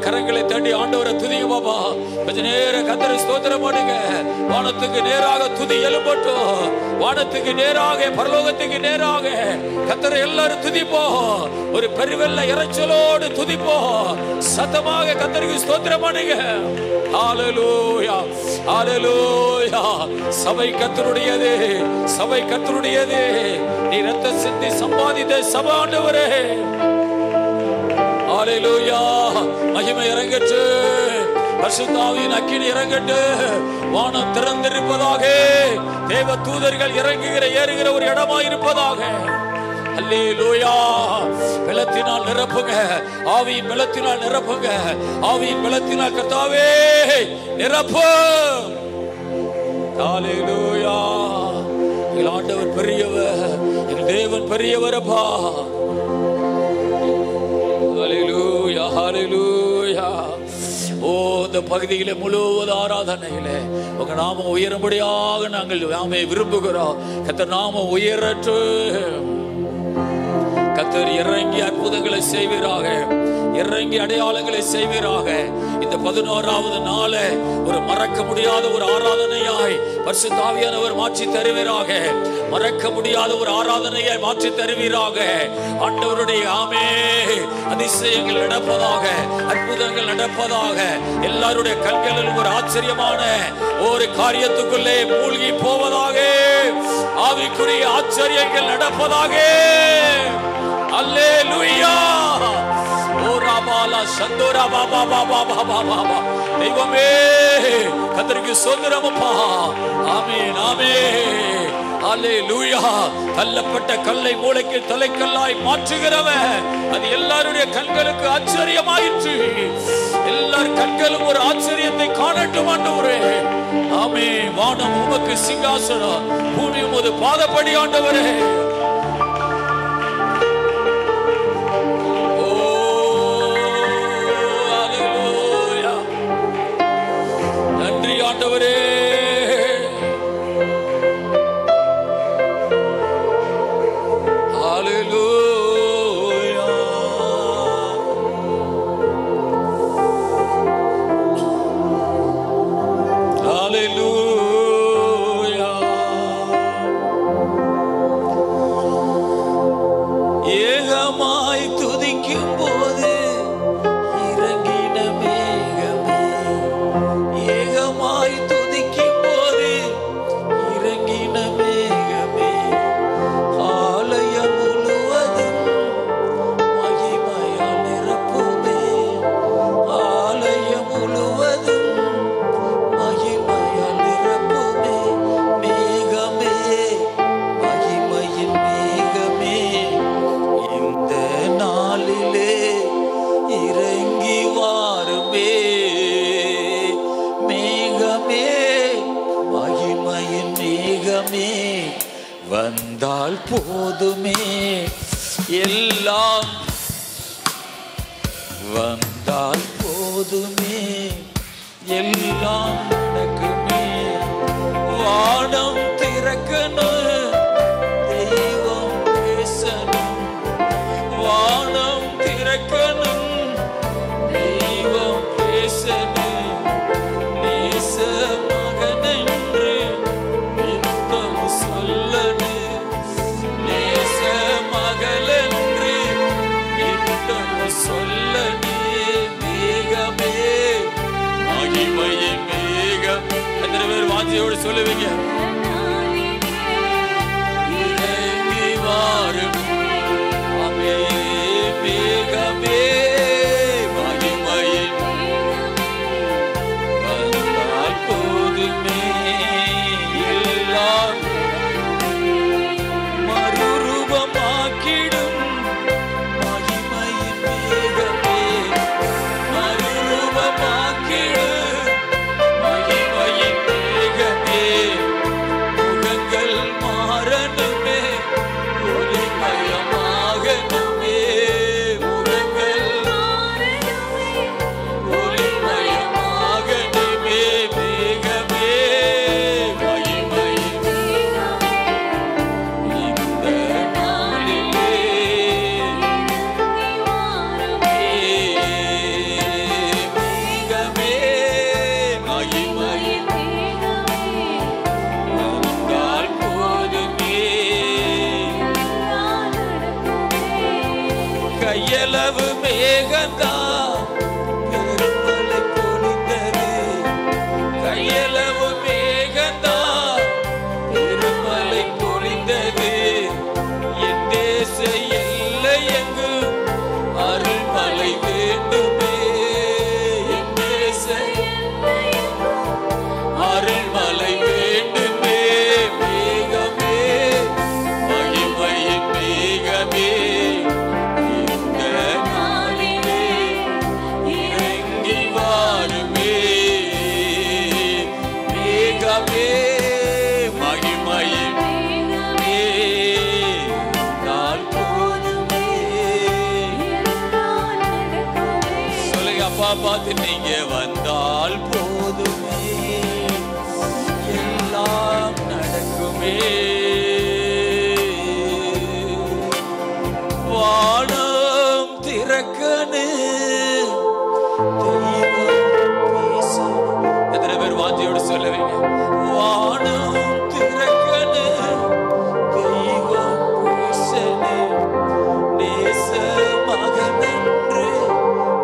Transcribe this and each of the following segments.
கரங்களை தட்டி ஆண்டவரை துதிங்க பாபா. கொஞ்ச நேரம் கர்த்தரை ஸ்தோத்திரம் பண்ணுங்க. வானத்துக்கு நேராக துதி எழும்பட்டும். வானத்துக்கு நேராக, பரலோகத்துக்கு நேராக கர்த்தரை எல்லாரும் துதிப்போம். ஒரு பெருவெள்ள இறைச்சலோடு துதிப்போம். சத்தமாக கர்த்தருக்கு ஸ்தோத்திரம் பண்ணுங்க. ஹalleluya, ஹalleluya. சபை கர்த்தருடையது, சபை கர்த்தருடையது. நீ ரத்தம் சிந்தி சம்பாதித்த சபை ஆண்டவரே. ஹalleluya. மகிமை இறங்கட்டு, பரிசுத்த ஆவியின் அக்கினி இறங்கட்டு. வானம் திறந்திருப்பதாக, தேவ தூதர்கள் இறங்குகிற ஏறுகிற ஒரு இடமா இருப்பதாக. அல்லேலூயா. பலத்தினால் நிரப்புங்க, ஆவியின் பலத்தினால் நிரப்புங்க. ஆவியின் பலத்தினால் கர்த்தாவே நிரப்பு. அல்லேலூயா. எங்கள் ஆண்டவர் பெரியவர், எங்கள் தேவன் பெரியவரப்பா. ஹalleluya, ஹalleluya. ஓ, இந்த பகுதியிலே முழுவதும் ஆராதனையிலே உங்க நாமம் உயரும்படியாக நாங்கள் நாமே விரும்புகிறோம். கர்த்தர் நாமம் உயரட்டும். கர்த்தர் இறங்கி அற்புதங்களை செய்வீராக, இறங்கி அடையாளங்களை செய்வீராக. இந்த 11வது நாளை ஒரு மறக்க முடியாத ஒரு ஆராதனையாய் பரிசுத்த ஆவியானவர் மாற்றி தருவீராக. மறக்க முடியாத ஒரு ஆராதனையாய் மாற்றி தருவீராக. ஆண்டவருடைய ஆமே அதிசயங்கள் நடப்பதாக, அற்புதங்கள் நடப்பதாக. எல்லாருடைய கண்களில் ஒரு ஆச்சரியமான ஒரு காரியத்துக்குள்ளே மூழ்கி போவதாக. ஆவிக்குரிய ஆச்சரியங்கள் நடப்பதாக. அல்லேலூயா. தெய்வமே கர்த்தருக்கு ஸ்தோத்திரமப்பா. ஆமென், ஆமென். அல்லேலூயா. தள்ளப்பட்ட கல்லை மூளைக்கு தலைக்கல்லாய் மாற்றுகிறவன். அது எல்லாருடைய கண்களுக்கு ஆச்சரியமாயிற்று. எல்லார் கண்களும் ஒரு ஆச்சரியத்தை காணட்டும் ஆண்டவரே. ஆமென். வானம் உமக்கு சிங்காசனம், பூமி உமது பாதப்படி ஆண்டவரே. ஆண்டவரே ஹalleluya. ஹalleluya. ஏகமாய் துதிக்கும் போது இறங்கின மேகமே, ஏகமாய் துதிக்கும் போது இறங்கின மேகமே, ஆலயம் முழுவதும் மகிமையால் நிரப்புமே, ஆலயம் முழுவதும் மகிமையால் நிரப்புமே. மேகமே, மகிமையின் மேகமே, இந்த நாளிலே இறங்கி வாருமே. மேகமே, மகிமையின் மேகமே, வந்தால் போதுமே. எல்லாம் வந்தால் போதுமே, எல்லாம் நடக்குமே. வானம் திறக்கணும், தெய்வம் பேசணும். வானம் திறக்கணும், தெய்வம் பேசணும். நேச மகனென்று நித்தம் சொல்லணும். நேச மகளென்று நித்தம் சொல்லணும். மேகமே, மகிமையின் மேகம். எத்தனை பேர் வாஞ்சியோடு சொல்லுவீங்க? இறங்கி வாரும் மேகமே, மகிமையின் வந்தால் போதுமே. எல்லாம் மறுரூபமாக்கிடும் மகிமையின் மேகமே, மறுரூபமாக்கிடும் மகிமையின் மேகமே. கையளவு மேகந்தான் பெருமழை பொழிந்தது. கையளவு மேகந்தான் பெருமழை பொழிந்தது. என் தேச எல்லை எங்கும் அருள்மழை வேண்டுமே. என் தேச அருள்மழை வேண்டுமே. மேகமே மகிமையின் மேகமே இந்த நாளிலே இறங்கி வாருமே. மேகமே மகிமையின் நாள் போதுமே. சொல்லுங்க அப்பா, பார்த்து நீங்க வந்தால் போதுமே, எல்லாம் நடக்குமே. வானம் திறக்கனு தெய்வம் பேசணும். எத்தனை பேர் வாஞ்சியோடு சொல்லுவீங்க? வானம் திறக்கனு தெய்வம் பேசணும். நேச மகனென்று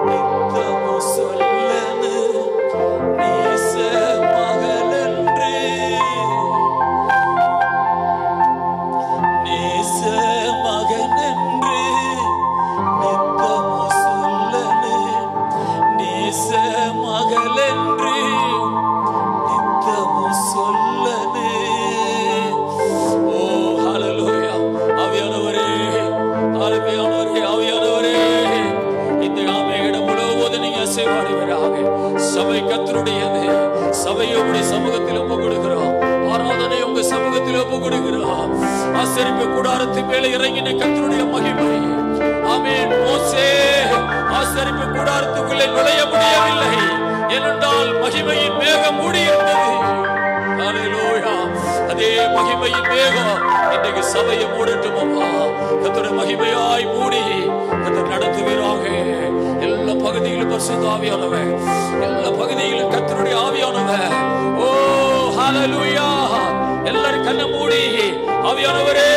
நித்தமும் சொல்லனு. நேச மகளென்று நேச மகனென்று நித்தமும் சொல்லனு. நேச மகளென்று நித்தமும் சொல்லனு. ஓ ஹல்லேலூயா. ஆவியானவரே, ஆவியானவரே, ஆவியானவரே, இந்த ஆமையிடம் முழுவதும் நீங்க அசைவாடுவீராக. சபை கர்த்தருடையது. சபையை உங்களுடைய சமூகத்தில் ஒப்பு கொடுக்கிறோம். ஆராதனை உங்க சமூகத்தில் ஒப்பு கொடுக்கிறோம். ஆசரிப்பு கூடாரத்தின் மேலே இறங்கின கர்த்தருடைய மகிமை. ஆமென். மோசே ஆசரிப்பு கூடாரத்துக்குள்ளே நுழைய முடியவில்லை, ஏனென்றால் மகிமையின் மேகம் மூடியிருந்தது. ஹல்லேலூயா. அதே மகிமையின் மேகம் இன்றைக்கு சபையை மூடட்டும் அப்பா. கர்த்தருடைய மகிமையாய் மூடி கர்த்தர் நடத்துவீராக. எல்லா பகுதியிலும் பரிசுத்த ஆவியானவர், எல்லா பகுதியிலும் கர்த்தருடைய ஆவியானவர். ஓ ஹல்லேலூயா. எல்லாரும் கண்ணை மூடி ஆவியானவரே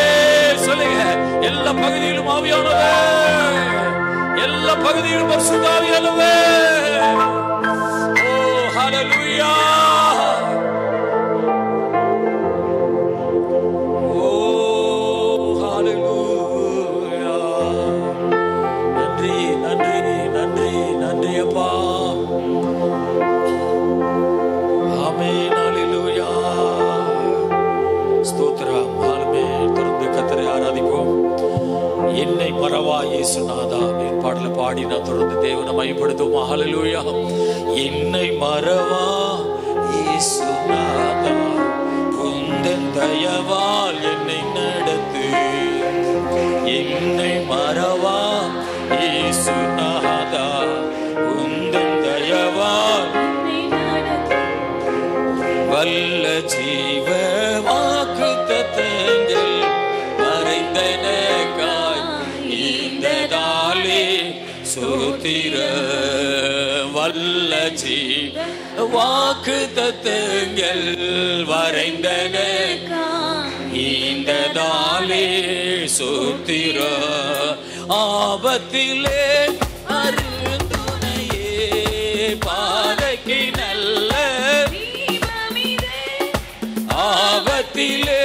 சொல்லுங்க. எல்லா பகுதியிலும் ஆவியானவர், எல்லா பகுதியிலும் பரிசுத்த ஆவியானவர். ஓ ஹல்லேலூயா. ஓ ஹல்லேலூயா. நன்றி நன்றி நன்றி நன்றி அப்பா. ஆமென். ஹல்லேலூயா. ஸ்தோத்திரம். ஆமென். தொடர்ந்து கர்த்தரை ஆராதிப்போம். என்னை மறவா இயேசுநாதா பாடல பாடி நான் தொடர்ந்து தேவனை மையப்படுத்துவோம். ஹல்லேலூயா. என்னை மறவா இயேசுநாதா, உந்தன் தயவால் என்னை நடத்து. என்னை மறவா இயேசுநாதா, உந்தன் தயவால் வல்ல ஜீவ வாக்குத்தத்தங்கள் மறைந்தனக்காய் இந்த நாளே சோத்திர. வல்ல ஜீவ வாக்குத்தத்தங்கள் வரைந்தன இந்த நாளே சோத்திர. ஆபத்திலே அருந்துணையே பாதைக்கு நல்ல ஆபத்திலே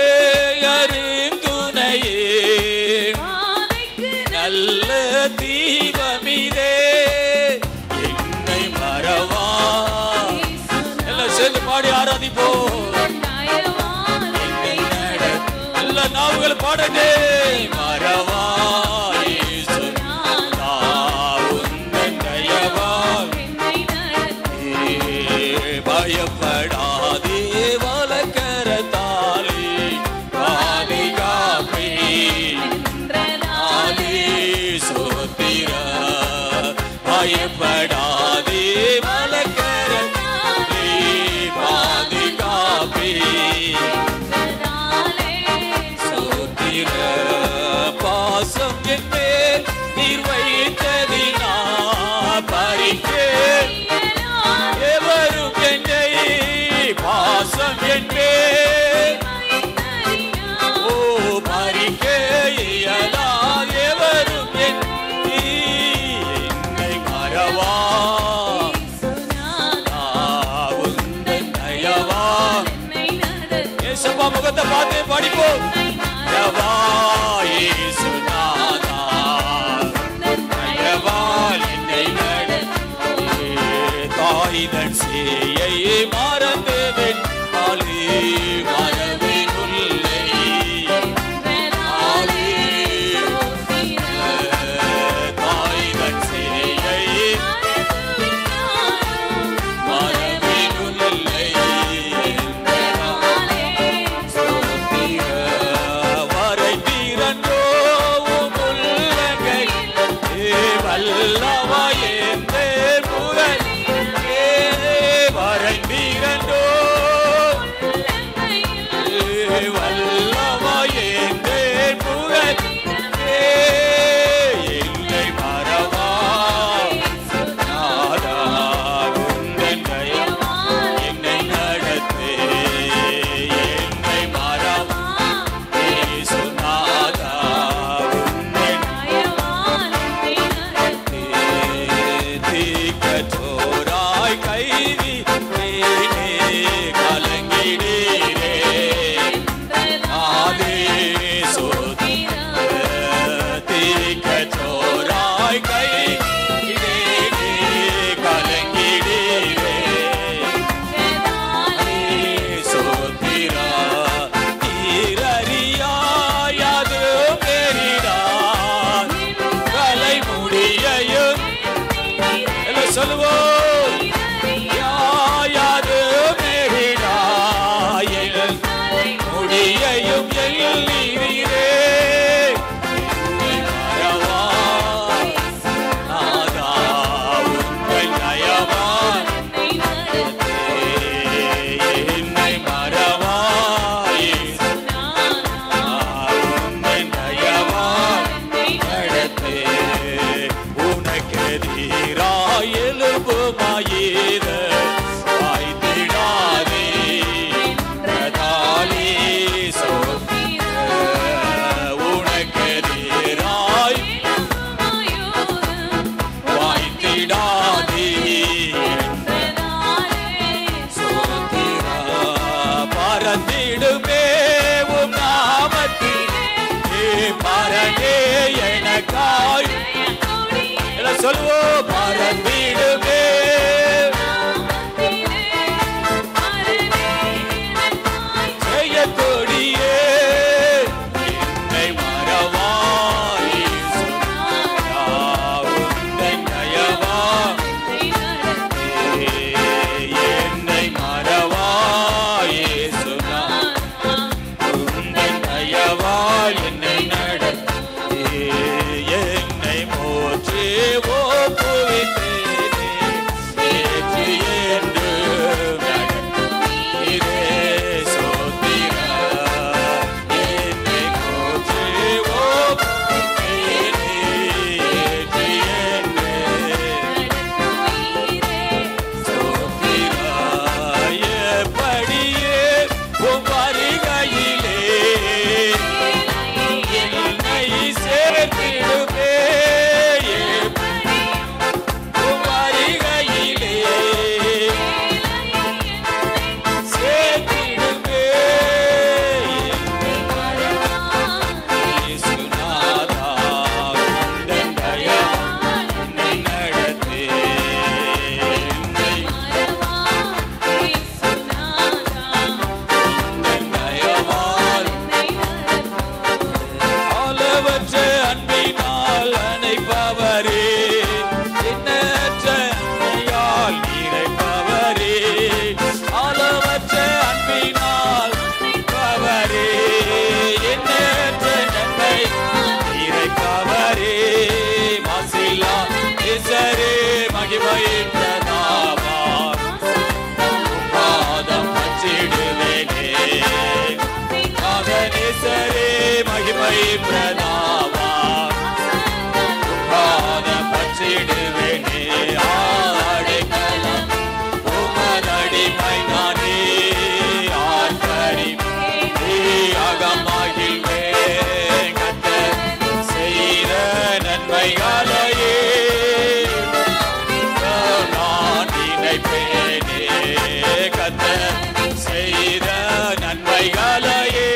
அருந்துணையே நல்ல தீபமிதே. என்னை மறவா. எல்லாம் சேர்ந்து பாடி ஆராதிப்போம். எல்லா நாவுகள் பாடட்டே. மறவா பயப்படாதே வலக்கரத்தாலே பாதுகாப்பே. சோத்திர பயப்படாதே வலக்கரத்தாலே பாதுகாப்பே. சோத்திர பாசம் என்பே நீர் வைத்ததினா பறிக்கே. எவரும் என்னை பாசம் என்பே ஓ பறிக்கே. எவரும் என்னை முகத்தை பார்த்து படிப்போம். இயேசுநாதா தயவால் என்னை நடத்தி தாய்தன் சேயை மறந்துவின் மரபின் உள்ளே தாய்தன் சேயை மரபின் உள்ளே வரை தீரன்றோ உள்ளங்கை வல்லவாயேந்தே புகழ் வரை தீரன்றோ வல்லவாயேந்தே புகழ் என்னை மறவா நாதா உந்தன் தயவா என்னை நடத்தே என்னை மறவா இயேசுநாதா உந்தன் தீக்கற்றோராய் கைதி கலங்கிடீரே தீக்கற்றோராய் கைதி கலங்கிடீரே சோத்திரா தீரறியாது பெரிடான் கலை முடியையும் எல்லாம் சொல்லுவோம் யாது பெரிடாயல் முடியையும் எல்லீரே மறவா நாதா உங்கள் தயவா என்னை மறவா உங்கள் தயவா நடத்தே உனக்கு தீராய் எழுபுமாயிர வாய்த்திடாதே பிரதாலே உனக்கு தீராய் வாய்த்திடாதே சோத்திரா பரந்திடுமே உம் நாமத்திலே பரனே எனக்காய் எல்லாம் சொல்லுவோம் பரந்திடுமே ஜெயக்கொடியே என்னை மறவா இயேசுநாதா உந்தன் தயவா என்னை மறவா இயேசுநாதா உந்தன் தயவா என்னை நடத்தி என்னை போற்றி ஒப்புவித்தேனே ஏற்றி என்று நடத்தீரே சோத்திரா என்னை போற்றி ஒப்புவித்தேனே ஏற்றி என்று சோத்திரா எப்படியே உம் வருகையிலே என்னை சேர்த்திடுமே உம் வருகையிலே சேர்த்திடுமே இயேசுநாதா உந்தன் தயவா என்னை நடத்தே என்னை உந்தன் தயவால் அளவற்ற அன்பினால் அணைப்பவரே எண்ணற்ற அன்பியால் நிறைப்பவரே அளவற்ற அன்பினால் அணைப்பவரே எண்ணற்ற நன்மை நிறைப்பவரே மாசில்லா நேசரே மகிமையின் பிரதாபா பாதம் பற்றிடுவேனே நேசரே மகிமை பிரதாபா பாதம் பற்றிடுவேனே ஆடைக்கலம் உமதடிமை நானே ஆர்ப்பரி அகமாகில்வே கர்த்தர் செய்த நன்மைகளையே நான் நினைப்பேனே கர்த்தர் செய்த நன்மைகளையே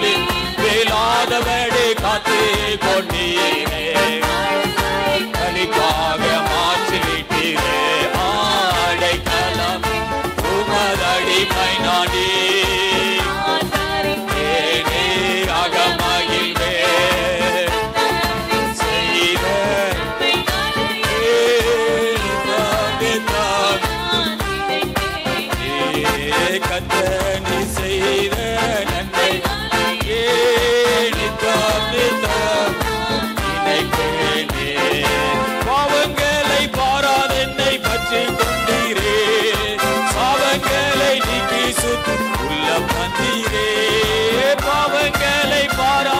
சொல்லி வேலாதபடி காத்து கொண்டீரே, கலிக்காக மாற்றிட்டீரே. ஆடைக்கலம் உமதடிமை நாடி கத்தனி செய்த நன்மை நினைப்பேனே. பாவங்களை பாராதென்னை பற்றி கொண்டீரே, சாவங்களை நீக்கி சுத்த உள்ளம் தந்தீரே. பாவங்களை பாரா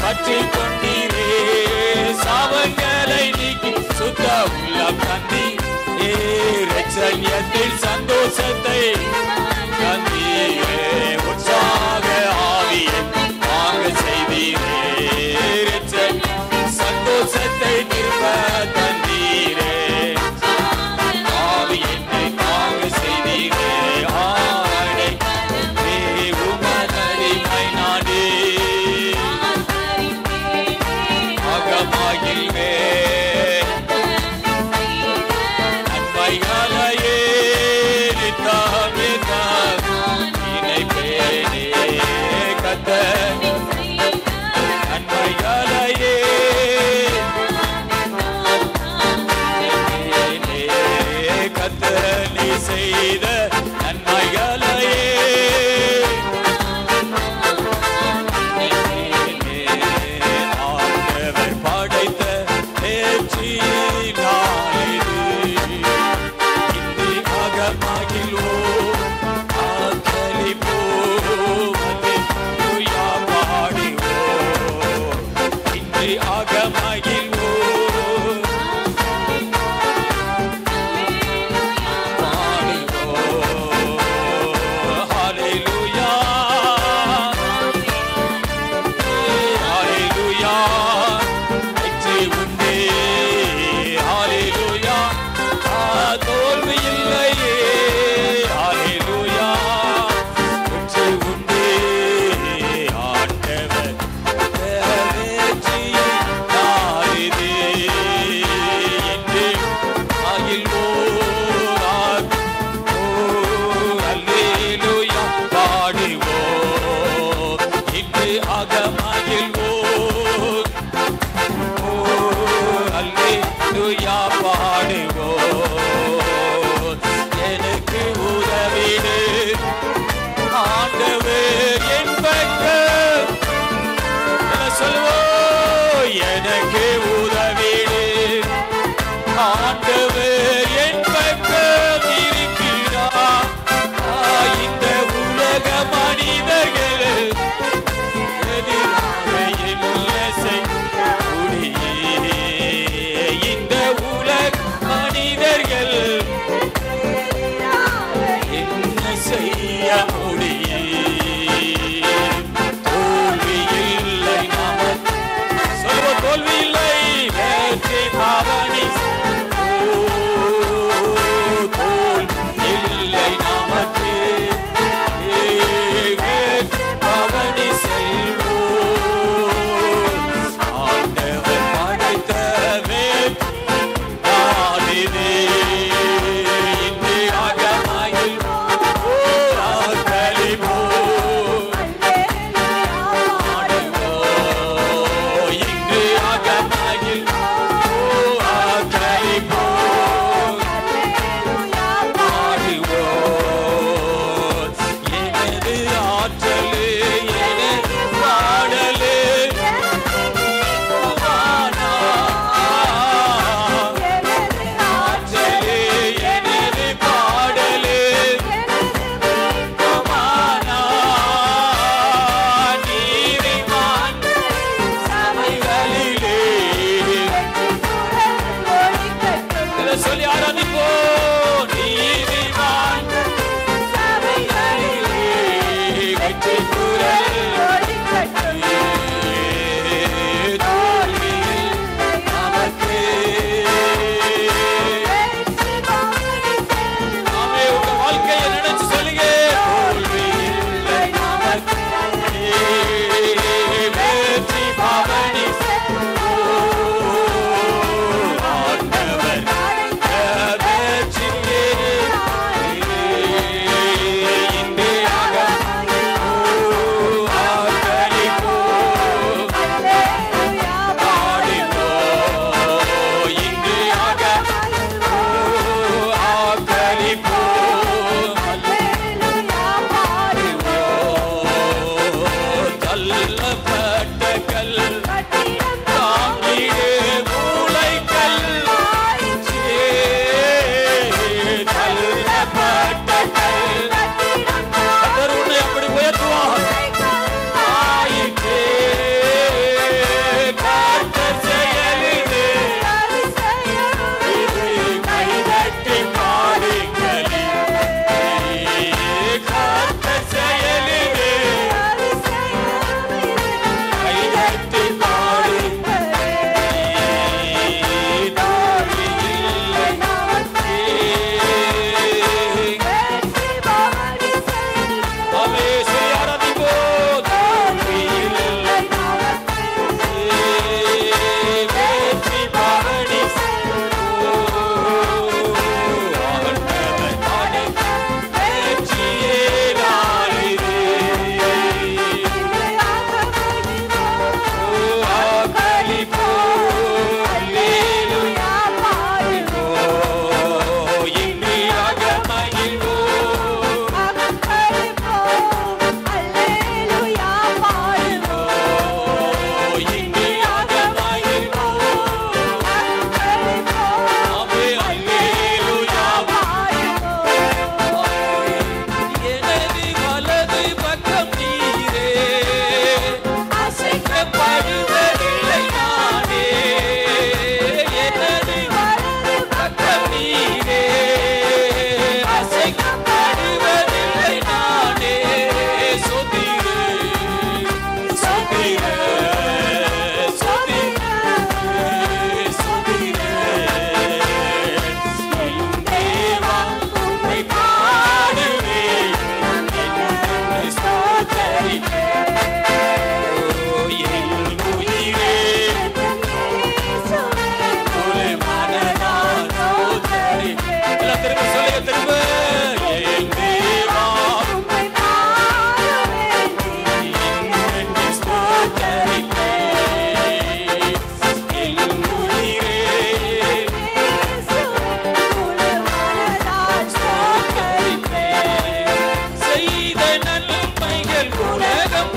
பற்றி கொண்டீரே, சாவங்களை நீக்கி சுத்த உள்ளம் தந்தீரே. ரட்சண்யத்தில் சந்தோஷத்தை தந்தீரே, உற்சாக ஆவியை வாங்க செய்தீரே. சந்தோஷத்தை திரும்ப தந்தீரே, ஆவி என்னை வாங்க செய்தீரே. ஆடை உமதடிமை நாடி அகமாகில்வே நன்மைகளையே நித்தம் நினைப்பேனே.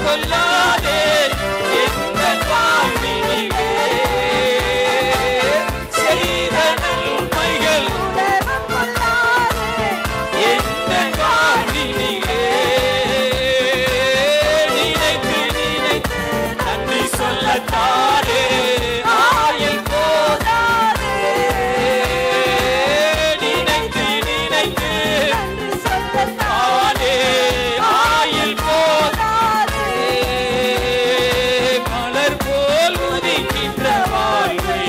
கொள்ளாதே எங்கள் வாழ்வினிலே செய்த நன்மைகள் எங்கள் வாழ்வினிலே நினைத்து நினைத்து நன்றி சொல்லத்தாரே ஆயுள் போதாதே நினைத்து நினைத்து நன்றி சொல்லத்தாரே ஆயுள் போதாதே மலர் போல் உதிக்கின்ற வாழ்வை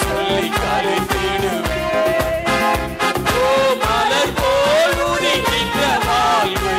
சொல்லி கருத்திடுவேன் ஓ மலர் போல் உதிக்கின்ற வாழ்வை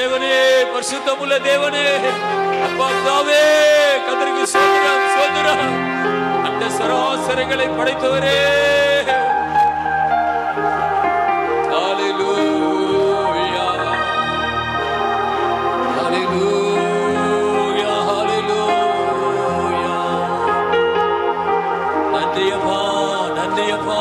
தேவனே, பரிசுத்தமுள்ள தேவனே, அப்பா பிதாவே, கர்த்தருக்கு ஸ்தோத்திரம், ஸ்தோத்திரம். அந்த சராசரங்களை படைத்தவரே, ஹல்லேலூயா, ஹல்லேலூயா, ஹல்லேலூயா. நன்றி அப்பா, நன்றி அப்பா.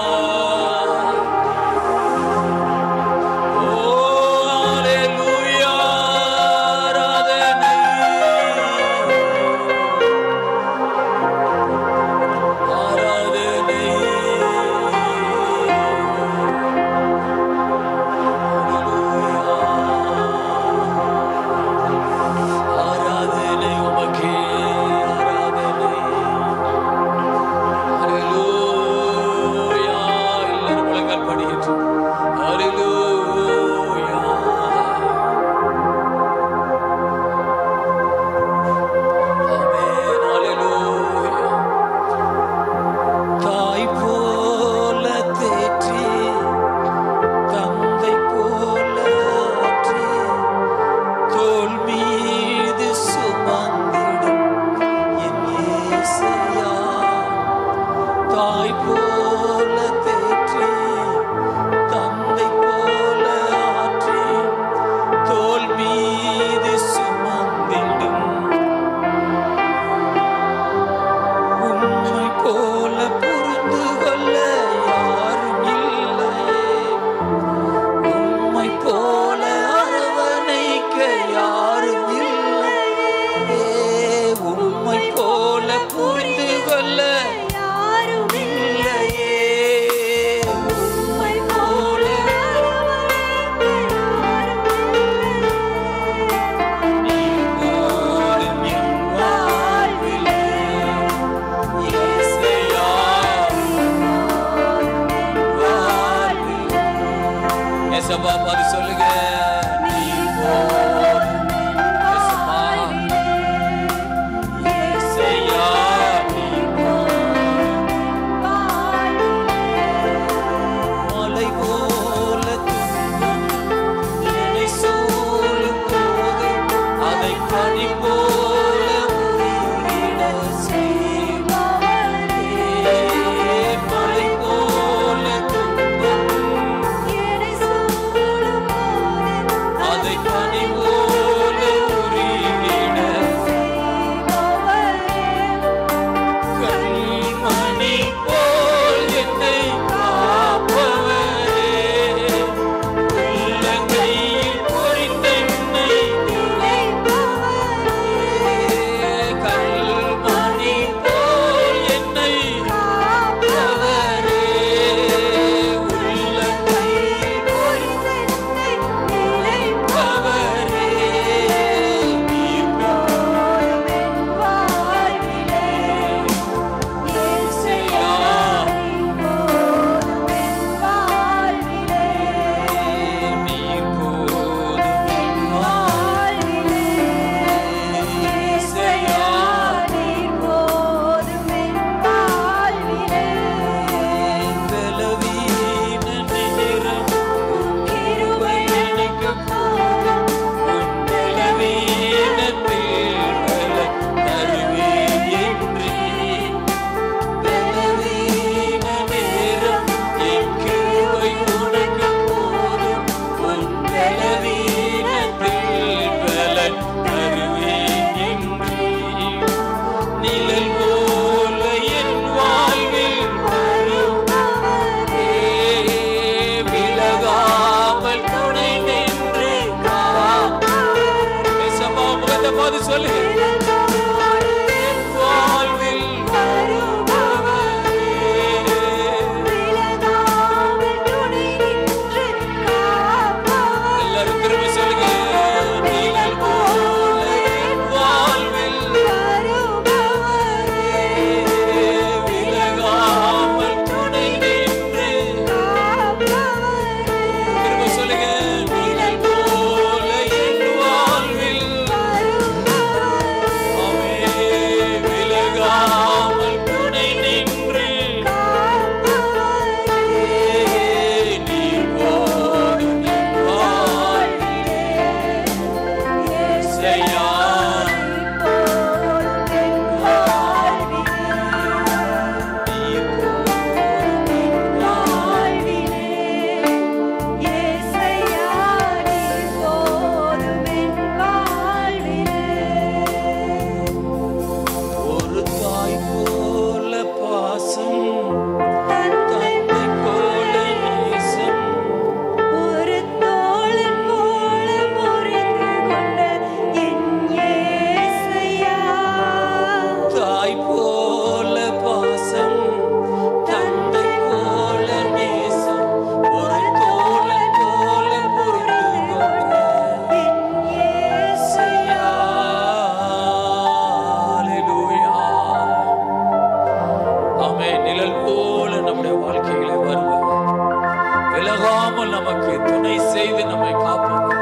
கிருபை செய்து நம்மை காப்பவர்.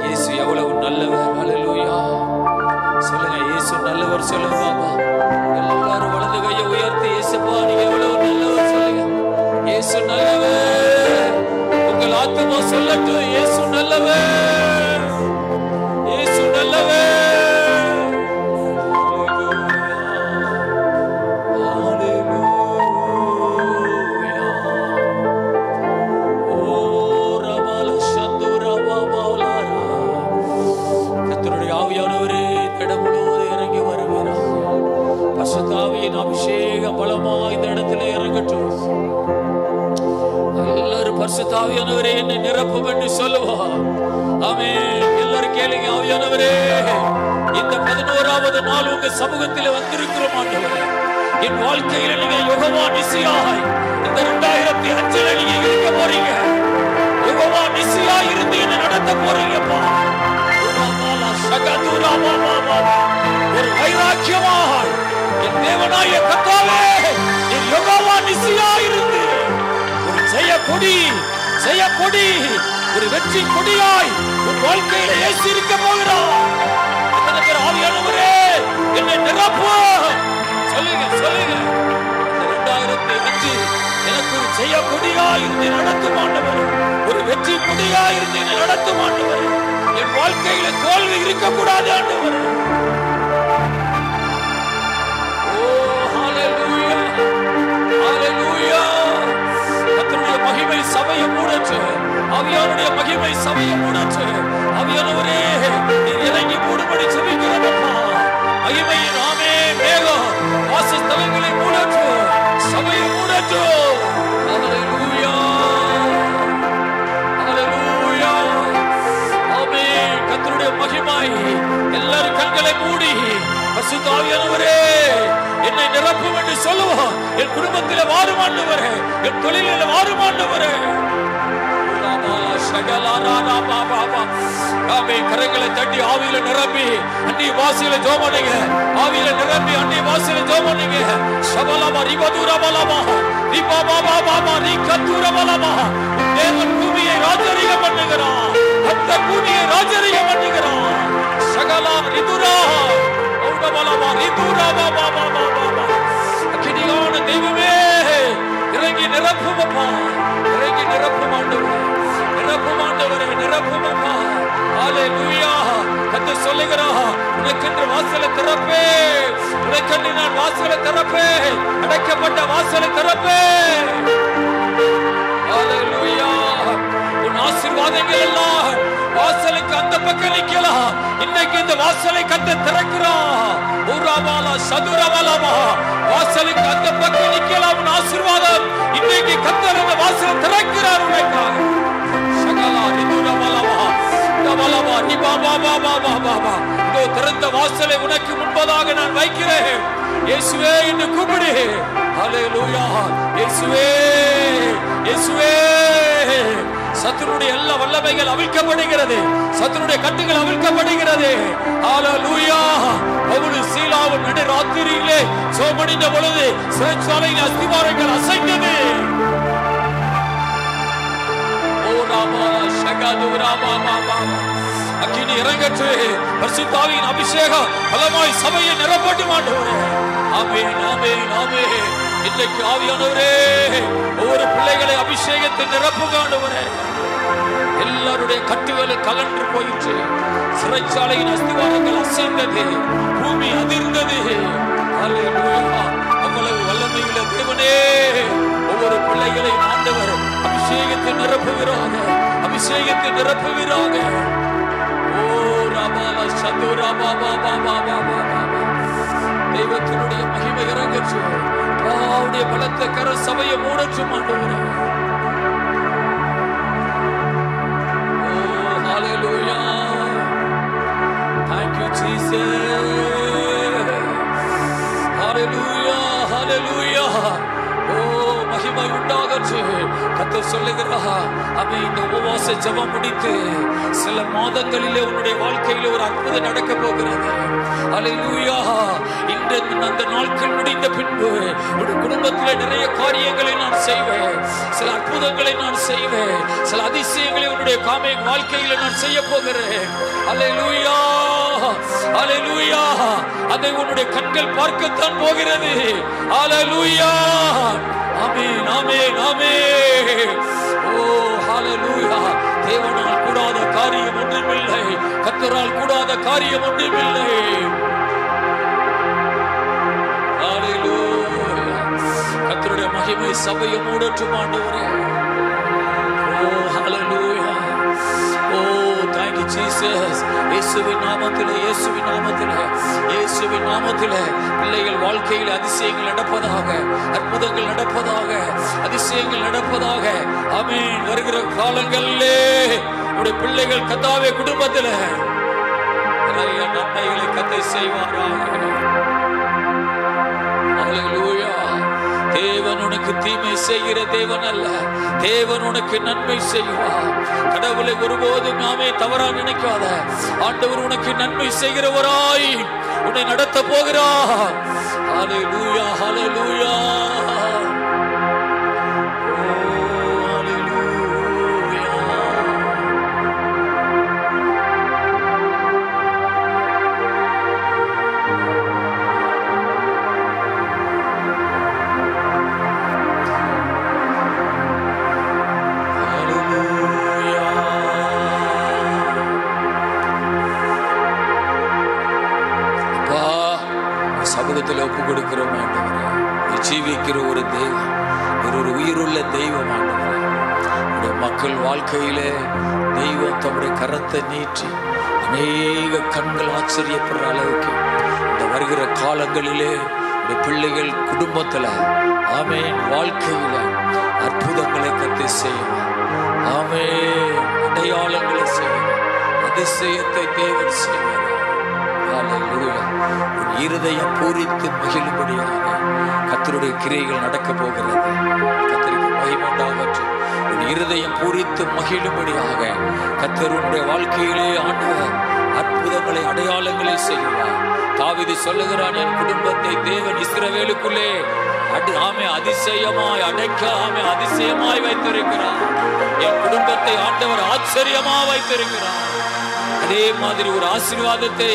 இயேசு எவ்வளவு நல்லவர். ஹல்லேலூயா. சொல்லுங்க, இயேசு நல்லவர். சொல்லுங்க பாபா. எல்லாரும் வலது கையை உயர்த்தி, இயேசுப்பா நீங்க எவ்வளவு நல்லவர் சொல்லுங்க. இயேசு நல்லவர். உங்கள் ஆத்துமா சொல்லட்டும், இயேசு நல்லவர், இயேசு நல்லவர். அபிஷேகம் பலமா இந்த இடத்துல இறங்கட்டும். எல்லாரும் பரிசுத்த ஆவியானவரே என்னை நிரப்பும் என்று சொல்லுவார். ஆமென். எல்லாரும் கேளுங்க. ஆவியானவரே, இந்த 11வது நாள் உங்க சமூகத்தில் வந்திருக்கிறோம் ஆண்டவரே. என் வாழ்க்கையில நீங்க யெகோவா நிசியாய் இந்த 2005 நீங்க இருக்க போறீங்க. யெகோவா நிசியாய் இருந்து என்ன நடத்த போறீங்கப்பா. ஒரு வைராக்கியமாய் என் தேவனாய கர்த்தாவே, என் யெகோவா நிசியாய் இருந்து ஒரு ஜெய கொடி, ஒரு வெற்றி கொடியாய் உன் வாழ்க்கையில இயேசு இருக்க போகிறார். எத்தனை பேர் ஆவியானவரே என்னை நிரப்பு சொல்லுங்க, சொல்லுங்க. 2005 எனக்கு ஒரு ஜெய கொடியாய் இருந்து நடத்தும் ஆண்டவர், ஒரு வெற்றி கொடியாய் இருந்து நடத்தும் ஆண்டவர். என் வாழ்க்கையில தோல்வி இருக்கக்கூடாது ஆண்டவர். மகிமை சபையை மூடச்சு, ஆவியானுடைய மகிமை சபையை மூடச்சு. ஆவியானவரே நீர் இறங்கி மூடும்படி ஜெபிக்கிறோமப்பா. மகிமையின் ஆமே மேகம் வாசஸ்தலங்களை மூடச்சு, சபையை மூடச்சு. ஹல்லேலூயா, ஹல்லேலூயா. ஆமென். கர்த்தருடைய மகிமை எல்லாரும் கண்களை மூடி பரிசுத்த ஆவியானவரே என்னை நிரப்பும் என்று சொல்லுவோம். என் குடும்பத்தில் வாருமாண்டவரே, என் தொழிலில் வாருமாண்டவரே. கரங்களை தட்டி ஆவியில நிரம்பி அந்நிய பாஷையில ஜெபம் பண்ணுங்க. ஆவியில நிரம்பி அந்நிய பாஷையில ஜெபம் பண்ணுங்க. ஷபலமா ரிபதுரபலமா ரிபபாபாபாபா ரிகதுரபலமா. தேவன் பூமியை ராஜரிகம் பண்ணுகிறார். கர்த்தர் பூமியை ராஜரிகம் பண்ணுகிறார். ஷகலா ரிதுரா ஓடபலமா ரிதுரபாபாபாபாபா. அக்கினியான தெய்வமே இறங்கி நிரப்புமப்பா, இறங்கி நிரப்பும் ஆண்டவரே, நிரப்பும் ஆண்டவரே, நிரப்பும் அப்பா. ஹல்லேலூயா. கர்த்தர் சொல்லுகிறார், உனக்கென்று வாசலை திறப்பே, உனக்கென்று நான் வாசலை திறப்பே, அடைக்கப்பட்ட வாசலை திறப்பே. ஹல்லேலூயா. உன் ஆசீர்வாதங்கள் எல்லாம் வாசலுக்கு அந்த பக்கம் நிக்கலாம். இன்னைக்கு இந்த வாசலை கர்த்தர் திறக்கிறார். ஊராபாலா சதுரபாலாமா. வாசலுக்கு அந்த பக்கம் நிக்கலாம். உன் ஆசீர்வாதம் இன்னைக்கு கர்த்தர் இந்த வாசலை திறக்கிறார் உனக்காக. சகலா ரிதுரபாலாமா தபாலாமா நிபாபாபாபாபாபா. இதோ திறந்த வாசலை உனக்கு முன்பதாக நான் வைக்கிறேன். இயேசுவே என்று கூப்பிடு. ஹல்லேலூயா. இயேசுவே, இயேசுவே. சத்துருடைய எல்லா வல்லமைகள் அவிழ்க்கப்படுகிறது. சத்துருடைய கட்டுகள் அவிழ்க்கப்படுகிறது. ஹல்லேலூயா. பவுல் சீலாவும் நடு ராத்திரியிலே சோமணிந்த பொழுது சிறைச்சாலையின் அஸ்திவாரங்கள் அசைந்தது. ஓ ராமா ஷகது ராமா பாபா. அக்கினி இறங்கட்டு. பரிசுத்த ஆவியின் அபிஷேகம் பலமாய் சபையை நிரப்பட்டும் ஆண்டவரே. ஆமென், ஆமென், ஆமென். இன்னைக்கு ஆவியானவரே ஒவ்வொரு பிள்ளைகளை அபிஷேகத்தை நிரப்புங்க ஆண்டவரே. எல்லாருடைய கட்டுகளும் கலன்று போயிற்று. சிறைச்சாலையின் அஸ்திவாரங்கள் அசைந்தது. பூமி அதிர்ந்தது. ஹல்லேலூயா. அவ்வளவு வல்லமையுள்ள தேவனே ஒவ்வொரு பிள்ளைகளையும் ஆண்டவர் அபிஷேகத்தை நிரப்புகிறாங்க, அபிஷேகத்தை நிரப்புகிறாங்க. ஓ ராபாலா சதுரா பாபா பாபா பாபா. தெய்வத்தினுடைய மகிமை இறங்கச்சு. அவருடைய பலத்த கர சபையை மூடச்சு ஆண்டவரே. ஓ ஹல்லேலூயா. Thank you Jesus. ஹல்லேலூயா, ஹல்லேலூயா. ஓ மகிமை உண்டாகச்சு. கர்த்தர் சொல்லுகிறார், அவன் இந்த உபவாச ஜெபம் முடித்து சில மாதங்களிலே உன்னுடைய வாழ்க்கையில ஒரு அற்புதம் நடக்க போகிறது. அல்லேலூயா. இன்று அந்த நாட்கள் முடிந்த பின்பு உன்னுடைய குடும்பத்தில் நிறைய காரியங்களை நான் செய்வேன், சில அற்புதங்களை நான் செய்வேன், சில அதிசயங்களை உன்னுடைய வாழ்க்கையில நான் செய்ய போகிறேன். அல்லேலூயா, அல்லேலூயா. அதை உன்னுடைய கண்கள் பார்க்கத்தான் போகிறது. அல்லேலூயா. ஆமென், ஆமென், ஆமென். ஓ ஹல்லேலூயா. தேவனால் கூடாத காரியம் ஒன்றுமில்லை, கர்த்தரால் கூடாத காரியம் ஒன்றுமில்லை. ஹல்லேலூயா. கர்த்தருடைய மகிமை சபையை மூடட்டும் ஆண்டவரே. ஓ ஹல்லேலூயா. ஓ thank you Jesus. இயேசுவின் நாமத்திலே, இயேசுவின் நாமத்திலே, இயேசுவின் நாமத்திலே பிள்ளைகள் வாழ்க்கையில் அதிசயங்கள் நடப்பதாக, அற்புதங்கள் நடப்பதாக, அதிசயங்கள் நடப்பதாக. ஆமென். வருகிற காலங்களிலே உடைய பிள்ளைகள் கர்த்தாவே குடும்பத்தில் நிறைய நன்மைகளை கர்த்தர் செய்வாராக. அல்லேலூயா. தேவன் உனக்கு தீமை செய்கிற தேவன் அல்ல, தேவன் உனக்கு நன்மை செய்வார். கடவுளை ஒருபோதும் நாமே தவறா நினைக்காத. ஆண்டவர் உனக்கு நன்மை செய்கிறவராய் உன்னை நடத்த போகிறார். ஹல்லேலூயா, ஹல்லேலூயா. சமூகத்தில் ஒப்பு கொடுக்கிறோம் ஆண்டவரே. ஜீவிக்கிற ஒரு தெய்வம், ஒரு உயிருள்ள தெய்வம் ஆண்டவரே. உடைய மக்கள் வாழ்க்கையிலே தெய்வம் தம்முடைய கரத்தை நீட்டி அநேக கண்கள் ஆச்சரியப்படுற அளவுக்கு இந்த வருகிற காலங்களிலே இந்த பிள்ளைகள் குடும்பத்தில் ஆமென் வாழ்க்கையில அற்புதங்களை கத்து செய்வார். ஆமென். அடையாளங்களை செய்வார், அதிசயத்தை தேவன் செய்வார். இருதயம் பூரித்து மகிழும்படியாக கர்த்தருடைய கிரியைகள் நடக்க போகிறது. கர்த்தருக்கு மகிமை உண்டாகட்டும். இருதயம் பூரித்து மகிழும்படியாக கர்த்தருடைய வாழ்க்கையிலே ஆண்டவர் அற்புதங்களை அடையாளங்களை செய்வார். தாவீது சொல்லுகிறான், என் குடும்பத்தை தேவன் இஸ்ரவேலுக்குள்ளே அதிசயமாய் அடைக்காம அதிசயமாய் வைத்திருக்கிறார். என் குடும்பத்தை ஆண்டவர் ஆச்சரியமா வைத்திருக்கிறார். அதே மாதிரி ஒரு ஆசீர்வாதத்தை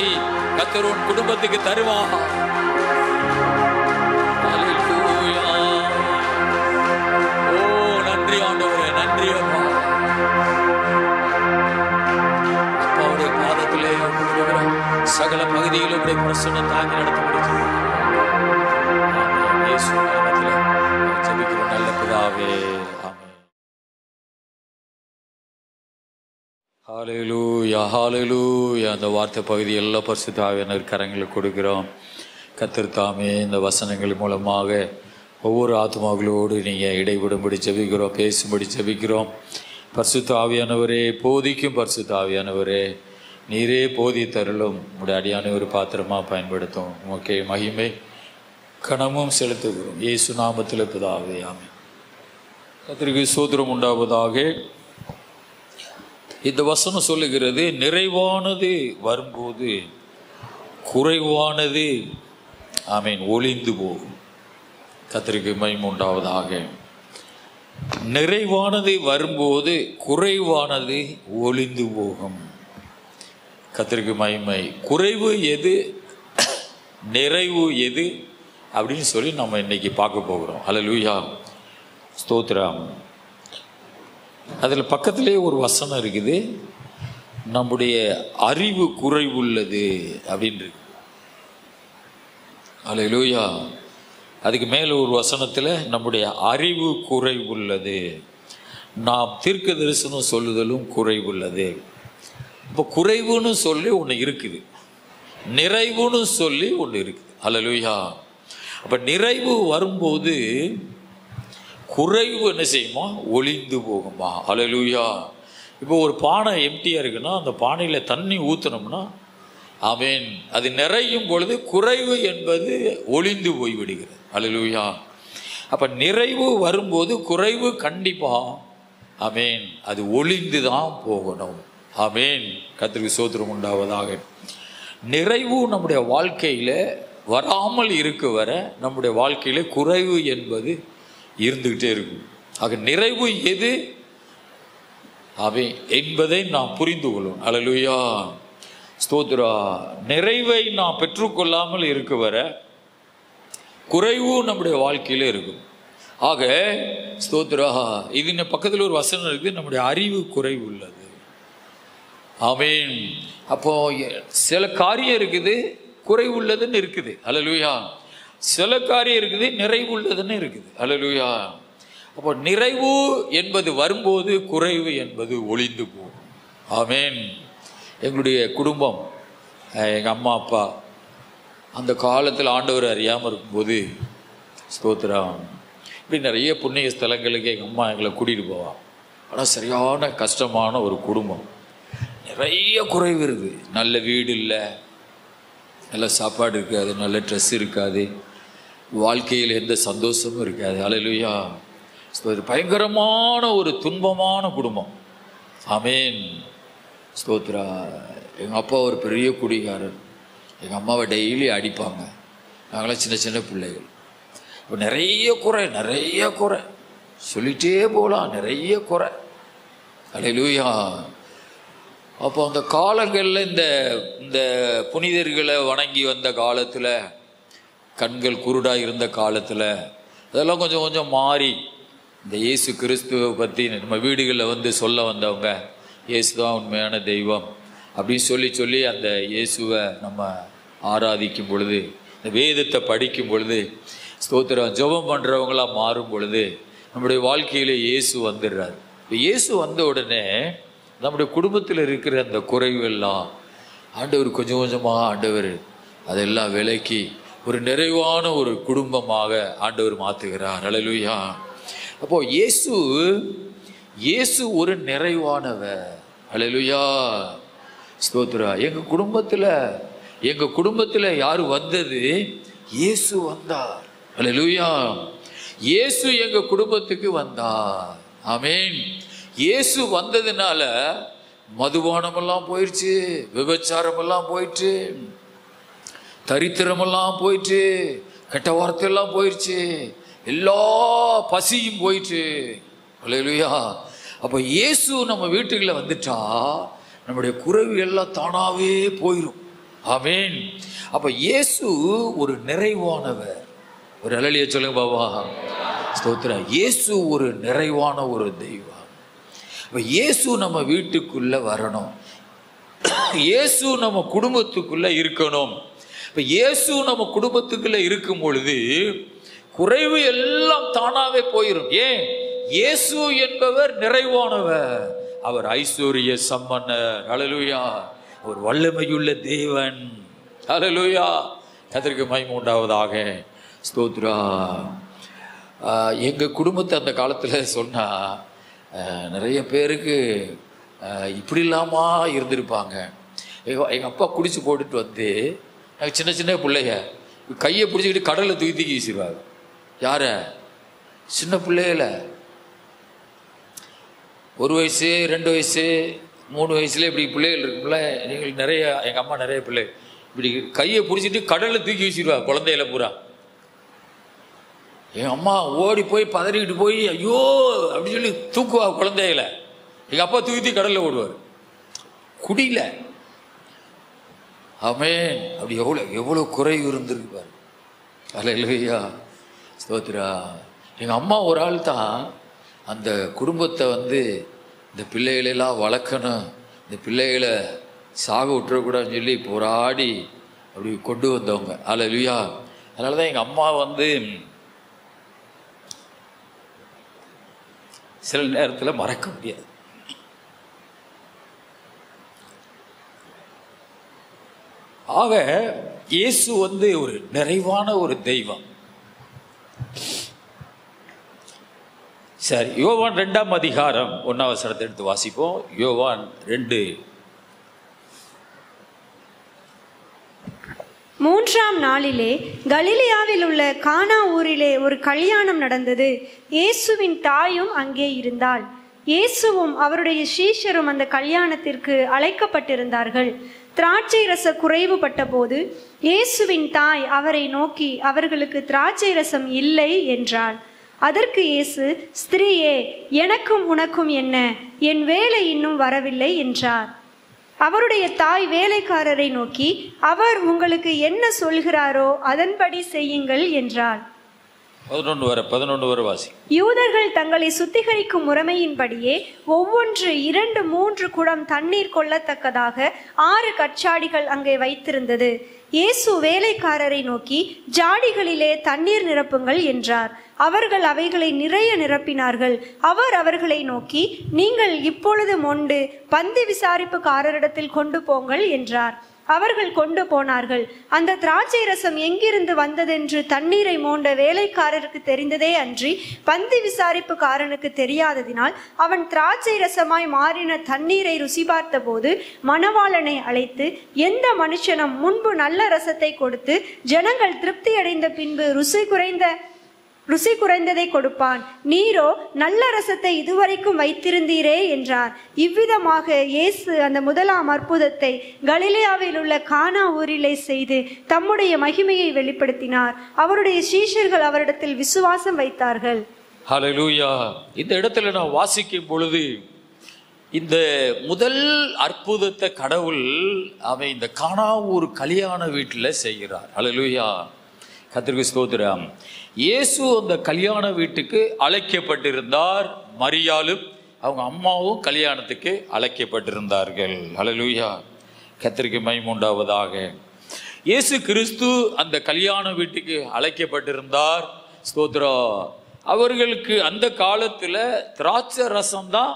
கர்த்தர் உன் குடும்பத்துக்கு தருவார். அல்லேலூயா. ஓ நன்றி ஆண்டவரே, நன்றி அப்பா. அப்பாவுடைய பாதத்திலே சகல பகுதியிலும் பிரசன்னம் தாங்கி நடத்த முடியும். ஜெபிக்கிறோம் நல்ல பிதாவே. ஹல்லேலூயா, ஹல்லேலூயா. அந்த வார்த்தை பகுதி எல்லா பரிசுத்த ஆவியானவர் கரங்களுக்கு கொடுக்கிறோம். கர்த்தர் தாமே இந்த வசனங்கள் மூலமாக ஒவ்வொரு ஆத்மாக்களோடு நீங்கள் இடைவிடும்படி ஜெபிக்கிறோம், பேசும்படி ஜெபிக்கிறோம். பரிசுத்த ஆவியானவரே, போதிக்கும் பரிசுத்த ஆவியானவரே, நீரே போதி தருளும். உடைய அடியான ஒரு பாத்திரமாக பயன்படுத்தும். உமக்கே மகிமை கனமும் செலுத்துகிறோம். இயேசு நாமத்தில் பிதாவே, ஆமென். கர்த்தருக்கு ஸ்தோத்திரம் உண்டாவதாக. இந்த வசனம் சொல்லுகிறது, நிறைவானது வரும்போது குறைவானது ஆமென் ஒளிந்து போகும். கர்த்தருக்கு மகிமை உண்டாவதாக. நிறைவானது வரும்போது குறைவானது ஒளிந்து போகும். கர்த்தருக்கு மகிமை. குறைவு எது, நிறைவு எது அப்படின்னு சொல்லி நம்ம இன்னைக்கு பார்க்க போகிறோம். அல்லேலூயா, ஸ்தோத்திரம். அதில் பக்கத்திலே ஒரு வசனம் இருக்குது, நம்முடைய அறிவு குறைவுள்ளது அப்படின்றது. அல்லேலூயா. அதுக்கு மேலே ஒரு வசனத்தில் நம்முடைய அறிவு குறைவுள்ளது, நாம் தீர்க்க தரிசனம் சொல்லுதலும் குறைவுள்ளது. இப்போ குறைவுன்னு சொல்லி ஒன்று இருக்குது, நிறைவுன்னு சொல்லி ஒன்று இருக்குது. அல்லேலூயா. அப்போ நிறைவு வரும்போது குறைவு என்ன செய்யுமா, ஒளிந்து போகுமா. அல்லேலூயா. இப்போ ஒரு பானை எம்டியாக இருக்குன்னா அந்த பானையில் தண்ணி ஊற்றினோம்னா ஆமென், அது நிறையும் பொழுது குறைவு என்பது ஒளிந்து போய்விடுகிறது. அல்லேலூயா. அப்போ நிறைவு வரும்போது குறைவு கண்டிப்பாக ஆமேன். அது ஒளிந்து தான் போகணும். ஆமேன். கர்த்தருக்கு ஸ்தோத்திரம் உண்டாவதாக. நிறைவு நம்முடைய வாழ்க்கையில் வராமல் இருக்க வர நம்முடைய வாழ்க்கையில் குறைவு என்பது இருந்துக்கிட்டே இருக்கும். ஆக நிறைவு எது என்பதை நாம் புரிந்து கொள்ளும். அல்லேலூயா, ஸ்தோத்திரா. நிறைவை நாம் பெற்றுக்கொள்ளாமல் இருக்க வர குறைவு நம்முடைய வாழ்க்கையில் இருக்கும். ஆக ஸ்தோத்திரா, இது பக்கத்தில் ஒரு வசனம் இருக்குது, நம்முடைய அறிவு குறைவு உள்ளது. ஆமேன். அப்போ சில காரியம் இருக்குது குறைவு உள்ளதுன்னு இருக்குது. அல்லேலூயா. சில காரியம் இருக்குது நிறைவு உள்ளதுன்னு இருக்குது. அல்லேலூயா. அப்போ நிறைவு என்பது வரும்போது குறைவு என்பது ஒளிந்து போகும். ஆமேன். எங்களுடைய குடும்பம், எங்கள் அம்மா அப்பா அந்த காலத்தில் ஆண்டவர் அறியாமல் இருக்கும்போது ஸ்தோத்திரம் இப்படி நிறைய புண்ணிய ஸ்தலங்களுக்கு எங்கள் அம்மா எங்களை கூட்டிகிட்டு போவான். ஆனால் சரியான கஷ்டமான ஒரு குடும்பம். நிறைய குறைவு இருக்குது. நல்ல வீடு இல்லை, நல்ல சாப்பாடு இருக்காது, நல்ல ட்ரெஸ் இருக்காது, வாழ்க்கையில் எந்த சந்தோஷமும் இருக்காது. அல்லேலூயா. பயங்கரமான ஒரு துன்பமான குடும்பம். ஆமேன். ஸ்தோத்ரா. எங்கள் அப்பா ஒரு பெரிய குடிகாரர். எங்கள் அம்மாவை டெய்லி அடிப்பாங்க. நாங்களாம் சின்ன சின்ன பிள்ளைகள். இப்போ நிறைய குறை சொல்லிகிட்டே போகலாம். நிறைய குறை. அல்லேலூயா. அப்போ அந்த காலங்களில் இந்த புனிதர்களை வணங்கி வந்த காலத்தில், கண்கள் குருடாக இருந்த காலத்தில் அதெல்லாம் கொஞ்சம் கொஞ்சம் மாறி இந்த இயேசு கிறிஸ்துவை பற்றி நம்ம வீடுகளில் வந்து சொல்ல வந்தவங்க, இயேசு தான் உண்மையான தெய்வம் அப்படின்னு சொல்லி அந்த இயேசுவை நம்ம ஆராதிக்கும் பொழுது, இந்த வேதத்தை படிக்கும் பொழுது, ஸ்தோத்திரம் ஜெபம் பண்ணுறவங்களாம் மாறும் பொழுது நம்முடைய வாழ்க்கையில் இயேசு வந்துடுறார். இப்போ இயேசு வந்த உடனே நம்முடைய குடும்பத்தில் இருக்கிற அந்த குறைவெல்லாம் ஆண்டவர் கொஞ்சம் கொஞ்சமாக ஆண்டவர் அதெல்லாம் விலக்கி ஒரு நிறைவான ஒரு குடும்பமாக ஆண்டவர் மாற்றுகிறார். அல்லேலூயா. அப்போது இயேசு ஒரு நிறைவானவர். அல்லேலூயா. ஸ்தோத்திரா. எங்கள் குடும்பத்தில் யார் வந்தது? இயேசு வந்தார். அல்லேலூயா. இயேசு எங்கள் குடும்பத்துக்கு வந்தார். ஆமேன். இயேசு வந்ததுனால மதுபானமெல்லாம் போயிடுச்சு, விபச்சாரமெல்லாம் போயிடுச்சு, தரித்திரமெல்லாம் போயிடுச்சு, கெட்ட வார்த்தையெல்லாம் போயிடுச்சு, எல்லா பசியும் போயிடுச்சு. அல்லேலூயா. அப்போ இயேசு நம்ம வீட்டுக்குள்ள வந்துட்டா நம்முடைய குறைவு எல்லாம் தானாகவே போயிடும். ஆமேன். அப்போ இயேசு ஒரு நிறைவானவர். ஒரு அல்லேலூயா சொல்லுங்க பாபா. ஸ்தோத்திரம். இயேசு ஒரு நிறைவான ஒரு தெய்வம். இப்போ இயேசு நம்ம வீட்டுக்குள்ளே வரணும். இயேசு நம்ம குடும்பத்துக்குள்ளே இருக்கணும். இப்போ இயேசு நம்ம குடும்பத்துக்குள்ளே இருக்கும் பொழுது குறைவு எல்லாம் தானாகவே போயிடும். ஏன்? இயேசு என்பவர் நிறைவானவர். அவர் ஐஸ்வர்ய சம்பன்னர். அல்லேலூயா. ஒரு வல்லமையுள்ள தேவன். அல்லேலூயா. கர்த்தருக்கு மகிமை உண்டாவதாக. ஸ்தோத்ரா. எங்கள் குடும்பத்தை அந்த காலத்தில் சொன்னால் நிறைய பேருக்கு இப்படி இல்லாமல் இருந்திருப்பாங்க. எங்கள் அப்பா குடிச்சு போட்டுட்டு வந்து எனக்கு சின்ன சின்ன பிள்ளைங்க கையை பிடிச்சிக்கிட்டு கடலில் தூக்கி வீசிடுவாங்க. யார? சின்ன பிள்ளைகள 1 வயசு 2 வயசு 3 வயசுல இப்படி பிள்ளைகள் இருக்குல்ல. எங்களுக்கு நிறைய, எங்கள் அம்மா நிறைய பிள்ளை இப்படி கையை பிடிச்சிட்டு கடலில் தூக்கி வீசிடுவாங்க குழந்தையில பூரா. எங்கள் அம்மா ஓடி போய் பதறிக்கிட்டு போய் ஐயோ அப்படின்னு சொல்லி தூக்குவா குழந்தைகளை. எங்கள் அப்பா தூக்கி கடலில் ஓடுவார் குடியில. ஆமேன். அப்படி எவ்வளோ குறைவு இருந்திருக்கு பாரு. அல்லேலூயா. ஸ்தோத்திரா. எங்கள் அம்மா ஒரு ஆள் தான் அந்த குடும்பத்தை வந்து இந்த பிள்ளைகளெல்லாம் வளர்க்கணும், இந்த பிள்ளைகளை சாக விட்டுறக்கூடாதுன்னு சொல்லி போராடி அப்படி கொண்டு வந்தவங்க. அல்லேலூயா. அதனால தான் எங்கள் அம்மா வந்து சில நேரத்தில் மறக்க முடியாது. ஆக இயேசு வந்து ஒரு நிறைவான ஒரு தெய்வம். சரி, யோவான் 2ஆம் அதிகாரம் 1ஆம் வசனத்தை எடுத்து வாசிப்போம். யோவான் 2. 3ஆம் நாளிலே கலிலேயாவில் உள்ள கானா ஊரிலே ஒரு கல்யாணம் நடந்தது. இயேசுவின் தாயும் அங்கே இருந்தாள். இயேசுவும் அவருடைய சீஷரும் அந்த கல்யாணத்திற்கு அழைக்கப்பட்டிருந்தார்கள். திராட்சை ரச குறைவுபட்ட போது இயேசுவின் தாய் அவரை நோக்கி, அவர்களுக்கு திராட்சை ரசம் இல்லை என்றாள். அதற்கு இயேசு, ஸ்திரீயே, எனக்கும் உனக்கும் என்ன? என் வேலை இன்னும் வரவில்லை என்றார். அவருடைய தாய் வேலைக்காரரை நோக்கி, அவர் உங்களுக்கு என்ன சொல்கிறாரோ அதன்படி செய்யுங்கள் என்றார். 11 வரை வாசி. யூதர்கள் தங்களை சுத்திகரிக்கும் முறைமையின்படியே ஒவ்வொன்று 2-3 குடம் தண்ணீர் கொள்ளத்தக்கதாக 6 கற்சாடிகள் அங்கே வைத்திருந்தது. இயேசு வேலைக்காரரை நோக்கி, ஜாடிகளிலே தண்ணீர் நிரப்புங்கள் என்றார். அவர்கள் அவைகளை நிறைய நிரப்பினார்கள். அவர் அவர்களை நோக்கி, நீங்கள் இப்பொழுது மொண்டு பந்தி விசாரிப்புக்காரரிடத்தில் கொண்டு போங்கள் என்றார். அவர்கள் கொண்டு போனார்கள். அந்த திராட்சை ரசம் எங்கிருந்து வந்ததென்று தண்ணீரை மோண்ட வேலைக்காரருக்கு தெரிந்ததே அன்றி பந்தி விசாரிப்புக்காரனுக்கு தெரியாததினால் அவன் திராட்சை ரசமாய் மாறின தண்ணீரை ருசி பார்த்த போது மணவாளனை அழைத்து, எந்த மனுஷனும் முன்பு நல்ல ரசத்தை கொடுத்து ஜனங்கள் திருப்தி அடைந்த பின்பு ருசி குறைந்ததை கொடுப்பான், நீரோ நல்ல ரசத்தை இதுவரைக்கும் வைத்திருந்தீரே என்றார். இவ்விதமாக இயேசு அந்த முதலாம் அற்புதத்தை கலிலேயாவில் உள்ள கானா ஊரிலே செய்து தம்முடைய மகிமையை வெளிப்படுத்தினார். அவருடைய சீஷர்கள் அவரிடத்தில் விசுவாசம் வைத்தார்கள். ஹல்லேலூயா. இந்த இடத்துல நான் வாசிக்கும் பொழுது இந்த முதல் அற்புதத்தை கடவுள் அவன் இந்த கானா ஊர் கல்யாண வீட்டில் செய்கிறார். ஹல்லேலூயா. கர்த்தருக்கு ஸ்தோத்திரம். இயேசு அந்த கல்யாண வீட்டுக்கு அழைக்கப்பட்டிருந்தார். மரியாளும் அவங்க அம்மாவும் கல்யாணத்துக்கு அழைக்கப்பட்டிருந்தார்கள். ஹல்லேலூயா. கர்த்தருக்கு மகிமை உண்டாவதாக. இயேசு கிறிஸ்து அந்த கல்யாண வீட்டுக்கு அழைக்கப்பட்டிருந்தார். ஸ்தோத்திரம். அவர்களுக்கு அந்த காலத்தில் திராட்சை ரசம் தான்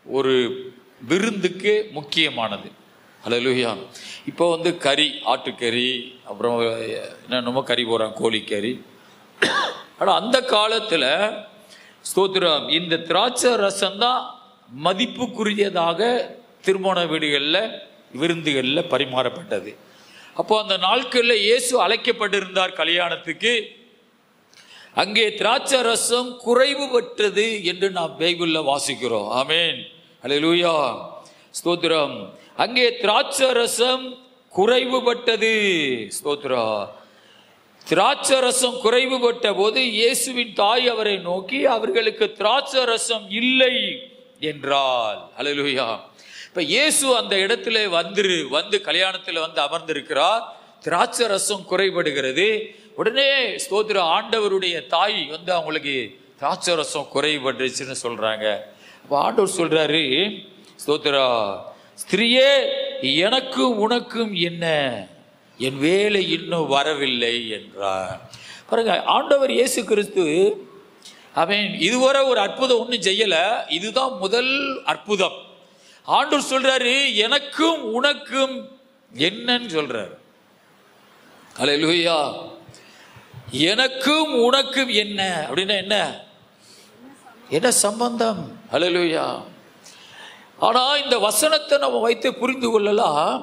ஒரு விருந்துக்கு முக்கியமானது. ஹல்லேலூயா. இப்போ கறி, ஆட்டுக்கறி, அப்புறம் என்னென்னமோ கறி போகிறான், கோழிக்கறி. ஆனால் அந்த காலத்தில் ஸ்தோத்திரம் இந்த திராட்சை ரசம்தான் மதிப்புக்குரியதாக திருமண வீடுகளில் விருந்துகளில் பரிமாறப்பட்டது. அப்போ அந்த நாட்களில் இயேசு அழைக்கப்பட்டிருந்தார் கல்யாணத்துக்கு. அங்கே திராட்சை ரசம் குறைவுபட்டது என்று நாம் பைபிளில் வாசிக்கிறோம். ஆமேன். ஹல்லேலூயா. ஸ்தோத்திரம். அங்கே திராட்சை ரசம் குறைவுபட்டது. ஸ்தோத்திரம். திராட்சை ரசம் குறைவுபட்ட போது இயேசுவின் தாய் அவரை நோக்கி, அவர்களுக்கு திராட்சை ரசம் இல்லை என்றால். ஹல்லேலூயா. இப்ப இயேசு அந்த இடத்துல வந்து கல்யாணத்தில் அமர்ந்திருக்கிறார். திராட்சை ரசம் குறைபடுகிறது. உடனே ஸ்தோத்திர ஆண்டவருடைய தாய் அவங்களுக்கு திராட்சை ரசம் குறைபட்டுச்சுன்னு சொல்றாங்க. அப்ப ஆண்டவர் சொல்றாரு, ஸ்தோத்திரா, ஸ்திரியே, எனக்கும் உனக்கும் என்ன? என் வேலை இன்னும் வரவில்லை என்றார். பாருங்க, ஆண்டவர் இயேசு கிறிஸ்து அவன் இதுவரை ஒரு அற்புதம் ஒன்றும் செய்யல. இதுதான் முதல் அற்புதம். ஆண்டவர் சொல்றாரு, எனக்கும் உனக்கும் என்னன்னு சொல்றாரு. ஹல்லேலூயா. எனக்கும் உனக்கும் என்ன அப்படின்னா என்ன சம்பந்தம்? ஹல்லேலூயா. ஆனா இந்த வசனத்தை நம்ம வைத்து புரிந்து கொள்ளலாம்.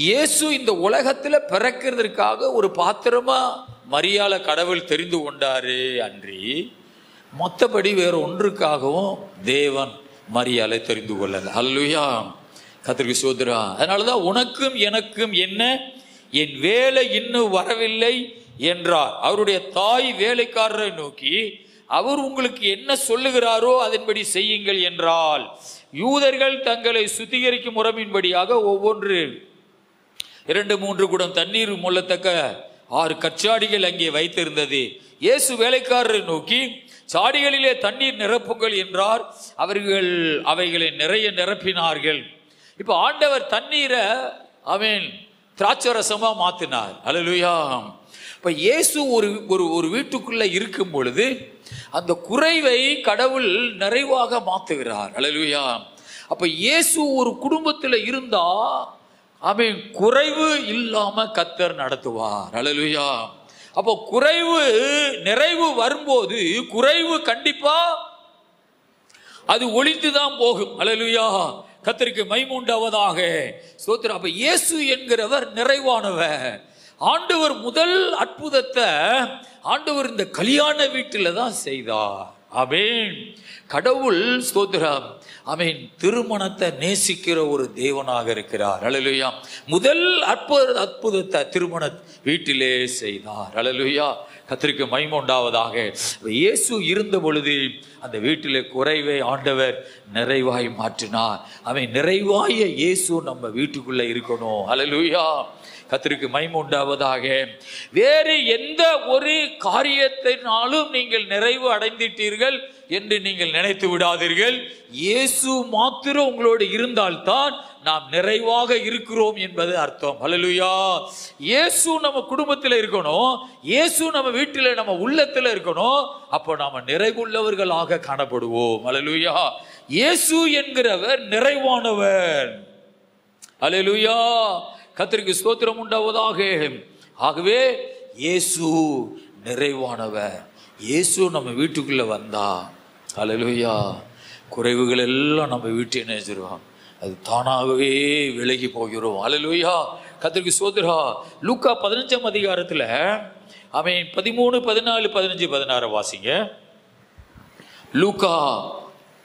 இயேசு இந்த உலகத்தில் பிறக்கிறதுக்காக ஒரு பாத்திரமா மரியாளை கடவுள் தெரிந்து கொண்டாரு அன்றி மற்றபடி வேற ஒன்றுக்காகவும் தேவன் மரியாளை தெரிந்து கொள்ளல. ஹல்லேலூயா. கர்த்தருக்கு ஸ்தோத்திரம். அதனாலதான் உனக்கும் எனக்கும் என்ன? என் வேலை இன்னும் வரவில்லை என்றார். அவருடைய தாய் வேலைக்காரரை நோக்கி, அவர் உங்களுக்கு என்ன சொல்லுகிறாரோ அதன்படி செய்யுங்கள் என்றால், யூதர்கள் தங்களை சுத்திகரிக்கும் முறையின்படியாக ஒவ்வொன்று 2-3 குடம் தண்ணீர் மொள்ளத்தக்க 6 கற்சாடிகள் அங்கே வைத்திருந்தது. இயேசு வேலைக்காரரை நோக்கி, சாடிகளிலே தண்ணீர் நிரப்புங்கள் என்றார். அவர்கள் அவைகளை நிறைய நிரப்பினார்கள். இப்ப ஆண்டவர் தண்ணீரை திராட்சை ரசமா மாத்தினார். ஹல்லேலூயா. இப்ப இயேசு ஒரு வீட்டுக்குள்ள இருக்கும் பொழுது அந்த குறைவை கடவுள் நிறைவாக மாத்துகிறார். ஹல்லேலூயா. அப்ப இயேசு ஒரு குடும்பத்தில் இருந்தா குறைவு இல்லாம கர்த்தர் நடத்துவார். ஹல்லேலூயா. அப்போ குறைவு நிறைவு வரும்போது குறைவு கண்டிப்பா அது ஒளிந்துதான் போகும். ஹல்லேலூயா. கர்த்தருக்கு மகிமை உண்டாவதாக. ஸ்தோத்திரம். அப்ப இயேசு என்கிறவர் நிறைவானவர். ஆண்டவர் முதல் அற்புதத்தை ஆண்டவர் இந்த கல்யாண வீட்டில தான் செய்தார். ஆமென். கடவுள் ஸ்தோத்திரம், ஆமென், திருமணத்தை நேசிக்கிற ஒரு தேவனாக இருக்கிறார். அல்லேலூயா. முதல் அற்புதத்தை திருமண வீட்டிலே செய்தார். அல்லேலூயா. கர்த்தருக்கு மகிமை உண்டாவதாக. இயேசு இருந்த பொழுது அந்த வீட்டிலே குறைவை ஆண்டவர் நிறைவாய் மாற்றினார். அவன் நிறைவாய இயேசு நம்ம வீட்டுக்குள்ள இருக்கணும். அல்லேலூயா. கர்த்தருக்கு மகிமை உண்டாவதாக. வேறு எந்த ஒரு காரியத்தினாலும் நீங்கள் நிறைவு அடைந்துட்டீர்கள் என்று நீங்கள் நினைத்து விடாதீர்கள். இயேசு மாத்திரம் உங்களோடு இருந்தால்தான் நாம் நிறைவாக இருக்கிறோம் என்பது அர்த்தம். அல்லேலூயா. இயேசு நம்ம குடும்பத்தில் இருக்கணும், இயேசு நம்ம வீட்டில் நம்ம உள்ளத்தில் இருக்கணும். அப்போ நாம நிறைவுள்ளவர்களாக காணப்படுவோம். அல்லேலூயா. இயேசு என்கிறவர் நிறைவானவர். அல்லேலூயா. கர்த்தருக்கு ஸ்தோத்திரம் உண்டாவதாக. ஆகவே இயேசு நிறைவானவர். இயேசு நம்ம வீட்டுக்குள்ள வந்தா, அல்லேலூயா, குறைவுகள் எல்லாம் நம்ம வீட்டை நினைச்சிருவோம், அது தானாகவே விலகி போகிறோம். அல்லேலூயா. கர்த்தருக்கு ஸ்தோத்திரம். லூக்கா 15ஆம் அதிகாரத்துல ஆமென் 13, 14, 15, 16 வாசிங்க. லூக்கா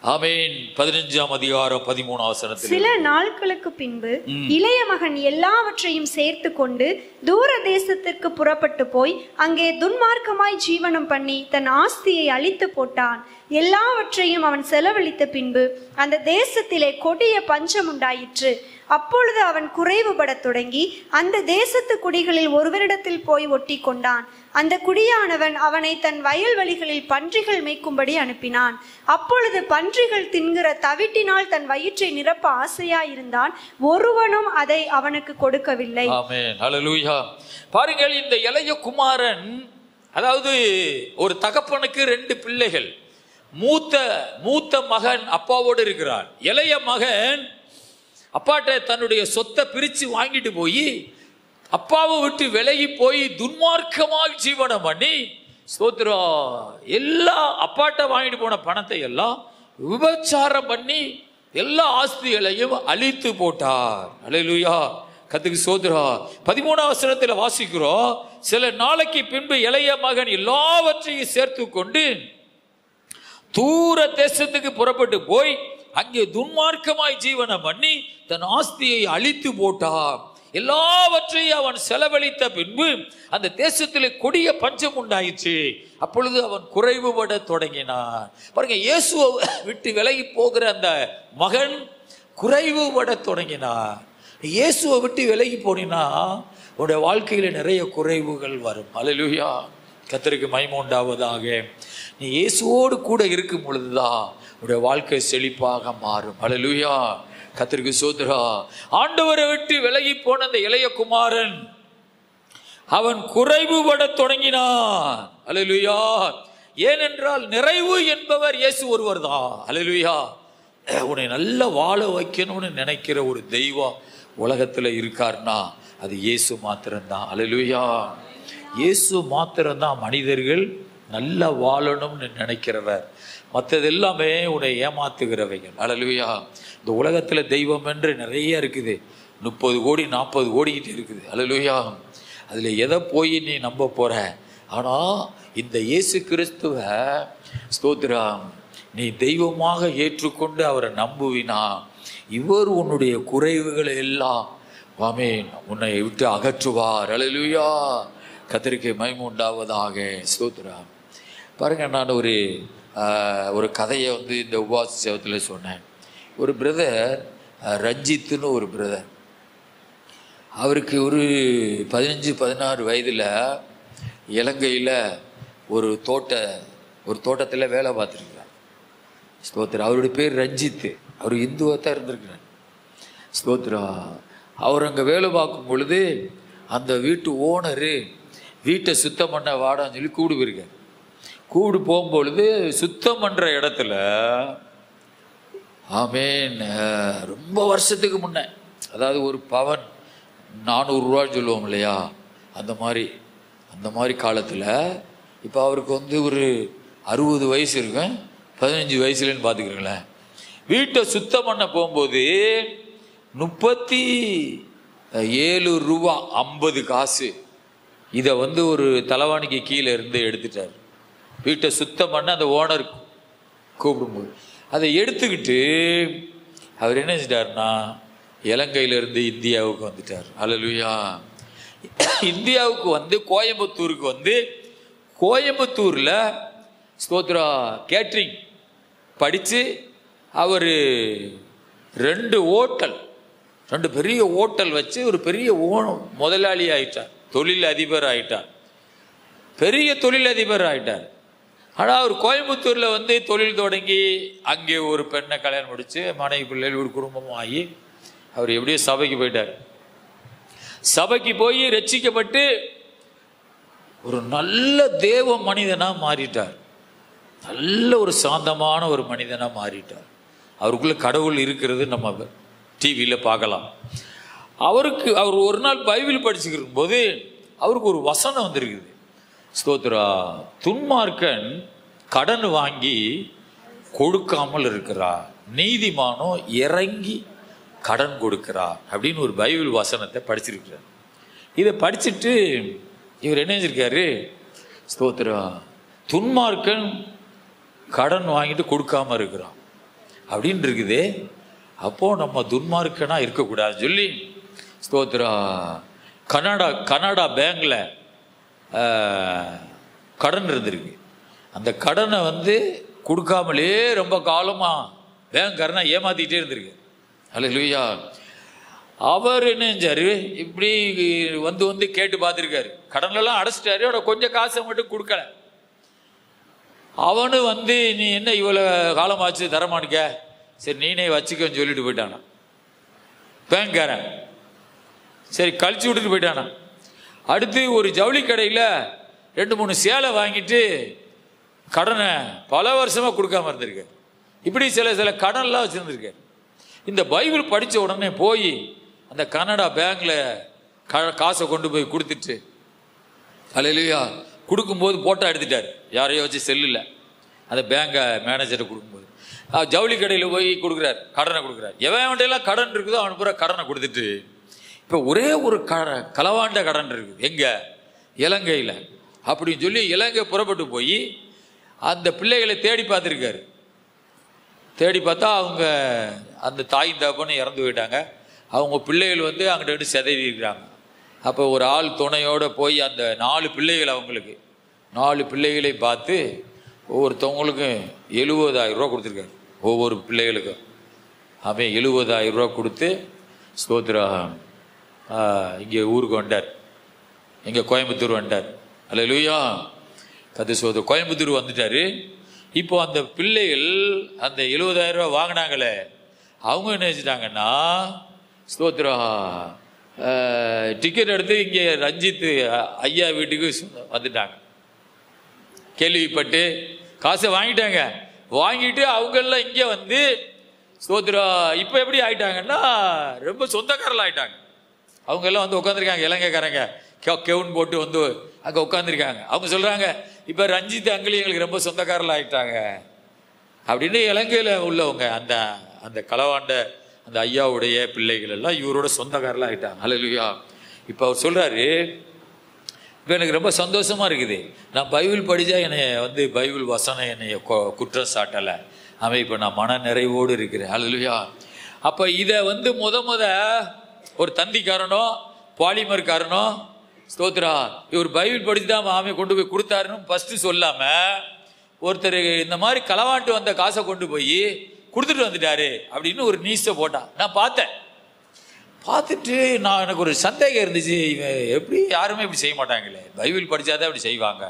ஆமென் 15ஆம் அதிகாரம் 13ஆம் வசனத்தில், சில நாட்களுக்கு பின்பு இளைய மகன் எல்லாவற்றையும் சேர்த்து கொண்டு தூர தேசத்திற்கு புறப்பட்டு போய் அங்கே துன்மார்க்கமாய் ஜீவனம் பண்ணி தன் ஆஸ்தியை அழித்து போட்டான். எல்லாவற்றையும் அவன் செலவழித்த பின்பு அந்த தேசத்திலே கொடிய பஞ்சம் உண்டாயிற்று. அப்பொழுது அவன் குறைவுபடத் தொடங்கி அந்த தேசத்து குடிகளில் ஒருவரிடத்தில் போய் ஒட்டி கொண்டான். அந்த குடியானவன் அவனை தன் வயல்வெளிகளில் பன்றிகள் மேய்க்கும்படி அனுப்பினான். அப்பொழுது பன்றிகள் தின்கிற தவிட்டினால் தன் வயிற்றை நிரப்ப ஆசையாயிருந்தான். ஒருவனும் அதை அவனுக்கு கொடுக்கவில்லை. ஆமென். ஹல்லேலூயா. பாருங்கள், இந்த இளைய குமாரன், அதாவது ஒரு தகப்பனுக்கு 2 பிள்ளைகள். மூத்த மகன் அப்பாவோடு இருக்கிறான். இளைய மகன் அப்பாட்ட தன்னுடைய சொத்தை பிரித்து வாங்கிட்டு போய் அப்பாவை விட்டு விலகி போய் துன்மார்க்கமாக ஜீவனம் பண்ணி, ஸ்தோத்திரம், எல்லா அப்பாட்ட வாங்கிட்டு போன பணத்தை எல்லாம் விபச்சாரம் பண்ணி எல்லா ஆஸ்திகளையும் அழித்து போட்டார். அல்லேலூயா. கர்த்தருக்கு ஸ்தோத்திரம். 13ஆம் வசனத்தில் வாசிக்கிறோம், சில நாளைக்கு பின்பு இளைய மகன் எல்லாவற்றையும் சேர்த்து கொண்டு தூர தேசத்துக்கு புறப்பட்டு போய் அங்கே துன்மார்க்கமாய் ஜீவனம் பண்ணி தன் ஆஸ்தியை அழித்து போட்டான். எல்லாவற்றையும் அவன் செலவழித்த பின்பு அந்த தேசத்திலே கொடிய பஞ்சம் உண்டாயிற்று. அப்பொழுது அவன் குறைவுபட தொடங்கினான். பாருங்க, இயேசுவை விட்டு விலகி போகிற அந்த மகன் குறைவுபட தொடங்கினான். இயேசுவை விட்டு விலகி போனினா உன்னுடைய வாழ்க்கையில நிறைய குறைவுகள் வரும். அல்லேலூயா. கர்த்தருக்கு மகிமை உண்டாவதாக. நீ இயேசுவோடு கூட இருக்கும் பொழுதுதான் உன்னுடைய வாழ்க்கை செழிப்பாக மாறும். அல்லேலூயா. கர்த்தருக்கு ஸ்தோத்திரம். ஆண்டவரை விட்டு விலகி போன அந்த இளைய குமாரன் அவன் குறைவுபட தொடங்கினான். அல்லேலூயா. ஏனென்றால் நிறைவு என்பவர் இயேசு ஒருவர் தான். அல்லேலூயா. உன்னை நல்லா வாழ வைக்கணும்னு நினைக்கிற ஒரு தெய்வம் உலகத்தில் இருக்கார்னா அது இயேசு மாத்திரம்தான். அல்லேலூயா. இயேசு மாத்திரம்தான் மனிதர்கள் நல்லா வாழணும்னு நினைக்கிறவர். மற்றது எல்லாமே உன்னை ஏமாத்துகிறவைகள். அல்லேலூயா. இந்த உலகத்தில் தெய்வம் என்று நிறைய இருக்குது. 30 கோடி 40 கோடிக்கிட்டு இருக்குது. அல்லேலூயா. அதில் எதை போய் நீ நம்ப போற? ஆனால் இந்த இயேசு கிறிஸ்துவ ஸ்தோத்திரம் நீ தெய்வமாக ஏற்றுக்கொண்டு அவரை நம்புவினா இவர் உன்னுடைய குறைவுகளை எல்லாம் ஆமென் உன்னை விட்டு அகற்றுவார். அல்லேலூயா. கர்த்தருக்கு மகிமை உண்டாவதாக. ஸ்தோத்திரம். பாருங்க, நான் ஒரு கதையை இந்த உபவாச சேவத்தில் சொன்னேன். ஒரு பிரதர் ரஞ்சித்துன்னு ஒரு பிரதர், அவருக்கு ஒரு 15-16 வயதில் இலங்கையில் ஒரு தோட்டத்தில் வேலை பார்த்துருக்கிறார். ஸ்தோத்திரம். அவருடைய பேர் ரஞ்சித்து. அவர் இந்துவாக தான் இருந்திருக்கிறார். ஸ்தோத்திரம். அவர் அங்கே வேலை பார்க்கும் பொழுது அந்த வீட்டு ஓனரு வீட்டை சுத்தம் பண்ண வாடான்னு சொல்லி கூடு போயிருக்கார். கூடு போகும்பொழுது சுத்தம் பண்ணுற இடத்துல ஆமேன் ரொம்ப வருஷத்துக்கு முன்னே, அதாவது ஒரு பவன் 400 சொல்லுவோம் இல்லையா, அந்த மாதிரி காலத்தில் இப்போ அவருக்கு ஒரு 60 வயசு இருக்கும், 15 வயசுலன்னு பார்த்துக்கிறீங்களேன். வீட்டை சுத்தம் பண்ண போகும்போது 37 ரூபா 50 காசு இதை ஒரு தலைவாணிக்கு கீழே இருந்து எடுத்துட்டார். வீட்டை சுத்தம் பண்ண அந்த ஓனர் கூப்பிடும்போது அதை எடுத்துக்கிட்டு அவர் என்ன செஞ்சிட்டாருன்னா இலங்கையிலிருந்து இந்தியாவுக்கு வந்துட்டார். அல்லேலூயா. இந்தியாவுக்கு வந்து கோயம்புத்தூருக்கு வந்து கோயம்புத்தூரில் ஸ்தோத்ரா கேட்ரிங் படித்து அவர் 2 பெரிய ஹோட்டல் வச்சு ஒரு பெரிய முதலாளி ஆயிட்டார், தொழில் அதிபர் ஆயிட்டார், பெரிய தொழில் அதிபர் ஆயிட்டார். ஆனால் அவர் கோயம்புத்தூரில் வந்து தொழில் தொடங்கி அங்கே ஒரு பெண்ணை கல்யாணம் முடித்து மனைவி பிள்ளைகள் ஒரு குடும்பமும் ஆகி அவர் எப்படியோ சபைக்கு போயிட்டார். சபைக்கு போய் ரட்சிக்கப்பட்டு ஒரு நல்ல தேவ மனிதனாக மாறிட்டார். நல்ல ஒரு சாந்தமான ஒரு மனிதனாக மாறிட்டார். அவருக்குள்ள கடவுள் இருக்கிறது நம்ம டிவியில் பார்க்கலாம். அவர் ஒரு நாள் பைபிள் படிச்சுக்கிற போது அவருக்கு ஒரு வசனம் வந்திருக்குது. ஸ்தோத்ரா, துன்மார்க்கன் கடன் வாங்கி கொடுக்காமல் இருக்கிறார், நீதிமானோ இறங்கி கடன் கொடுக்கிறார் அப்படின்னு ஒரு பைபிள் வசனத்தை படிச்சிருக்கிறார். இதை படிச்சுட்டு இவர் என்ன செஞ்சிருக்காரு, ஸ்தோத்ரா, துன்மார்க்கன் கடன் வாங்கிட்டு கொடுக்காம இருக்கிறான் அப்படின்னு இருக்குது. அப்போ நம்ம துன்மார்க்கனா இருக்கக்கூடாதுன்னு சொல்லி ஸ்தோத்ரா கனடா பேங்க்ல கடன் இருந்திருக்கு. அந்த கடனை வந்து கொடுக்காமலே ரொம்ப காலமா பேங்க்காரனா ஏமாத்திட்டே இருந்திருக்கு. அல்லேலூயா. அவர் என்ன செஞ்சாரு, இப்படி வந்து கேட்டு பார்த்துருக்காரு. கடன்லாம் அடைச்சிட்டாரு, அவட கொஞ்சம் காசை மட்டும் கொடுக்கல. அவனு வந்து நீ என்ன இவ்வளோ காலமாச்சு தரமானுக்க, சரி நீனே வச்சுக்கன்னு சொல்லிட்டு போயிட்டானா பேங்க்காரன். சரி கழிச்சு விட்டுட்டு போயிட்டானா. அடுத்து ஒரு ஜவுளி கடையில் 2-3 சேலை வாங்கிட்டு கடனை பல வருஷமாக கொடுக்காம இருந்திருக்க. இப்படி சில கடன்லாம் வச்சுருந்துருக்க. இந்த பைபிள் படித்த உடனே போய் அந்த கனடா பேங்க்ல காசை கொண்டு போய் கொடுத்துட்டு, அல்லேலூயா, கொடுக்கும்போது போட்டோ எடுத்துட்டார். யாரையோ வச்சு செல்லில் அந்த பேங்கை மேனேஜரை கொடுக்கும்போது ஜவுளி கடையில் போய் கொடுக்குறார், கடனை கொடுக்குறார். எவன்கிட்டலாம் கடன் இருக்குதோ அவன் பூரா கடனை கொடுத்துட்டு இப்போ ஒரே ஒரு களவாண்ட கடன் இருக்குது எங்கே, இலங்கையில் அப்படின்னு சொல்லி இலங்கை புறப்பட்டு போய் அந்த பிள்ளைகளை தேடி பார்த்துருக்காரு. தேடி பார்த்தா அவங்க அந்த தாய் தகப்பன்னு இறந்து போயிட்டாங்க. அவங்க பிள்ளைகள் வந்து அங்கிட்ட சிதவி இருக்கிறாங்க. அப்போ ஒரு ஆள் துணையோடு போய் அந்த 4 பிள்ளைகள், அவங்களுக்கு 4 பிள்ளைகளை பார்த்து ஒவ்வொருத்தவங்களுக்கும் 70,000 ரூபா கொடுத்துருக்காரு. ஒவ்வொரு பிள்ளைகளுக்கும் அவன் 70,000 ரூபா கொடுத்து ஸ்தோத்ரா இங்கே ஊருக்கு வந்தார், இங்கே கோயம்புத்தூர் வந்தார். அல்லேலூயா. கதை கோயம்புத்தூர் வந்துட்டாரு. இப்போ அந்த பிள்ளைகள் அந்த 70,000 ரூபா வாங்கினாங்களே, அவங்க என்ன வச்சுட்டாங்கன்னா ஸ்தோத்ரா டிக்கெட் எடுத்து இங்கே ரஞ்சித் ஐயா வீட்டுக்கு வந்துட்டாங்க. கேள்விப்பட்டு காசை வாங்கிட்டாங்க. வாங்கிட்டு அவங்கெல்லாம் இங்கே வந்து ஸ்தோத்ரா இப்போ எப்படி ஆயிட்டாங்கன்னா ரொம்ப சொந்தக்காரர்கள் ஆயிட்டாங்க. அவங்க எல்லாம் வந்து உட்காந்துருக்காங்க. இலங்கைக்காரங்க கெவுன் போட்டு வந்து அங்கே உட்காந்துருக்காங்க. அவங்க சொல்றாங்க, இப்போ ரஞ்சித் அங்கிள் எங்களுக்கு ரொம்ப சொந்தக்காரர்கள் ஆயிட்டாங்க அப்படின்னு. இலங்கையில் உள்ளவங்க அந்த அந்த களவாண்ட அந்த ஐயாவுடைய பிள்ளைகள் எல்லாம் இவரோட சொந்தக்காரர்கள் ஆயிட்டாங்க. அல்லேலூயா. இப்போ அவர் சொல்றாரு, இப்போ எனக்கு ரொம்ப சந்தோஷமா இருக்குது. நான் பைபிள் படித்தா என்னை வந்து பைபிள் வசனம் என்னை குற்றம் சாட்டலை. அவன் இப்போ நான் மன நிறைவோடு இருக்கிறேன். அல்லேலூயா. அப்போ இதை வந்து முத ஒரு தந்திக்காரனோ பாலிமர்காரனோ ஸ்தோத்ரா இவர் பைபிள் படித்து தான் மாமே கொண்டு போய் கொடுத்தாருன்னு ஃபர்ஸ்ட் சொல்லாம ஒருத்தர் இந்த மாதிரி களவாண்டு வந்த காசை கொண்டு போய் கொடுத்துட்டு வந்துட்டாரு அப்படின்னு ஒரு நியூஸை போட்டான். நான் பார்த்துட்டு எனக்கு ஒரு சந்தேகம் இருந்துச்சு, இவன் எப்படி யாருமே இப்படி செய்ய மாட்டாங்களே, பைபிள் படித்தாதான் இப்படி செய்வாங்க.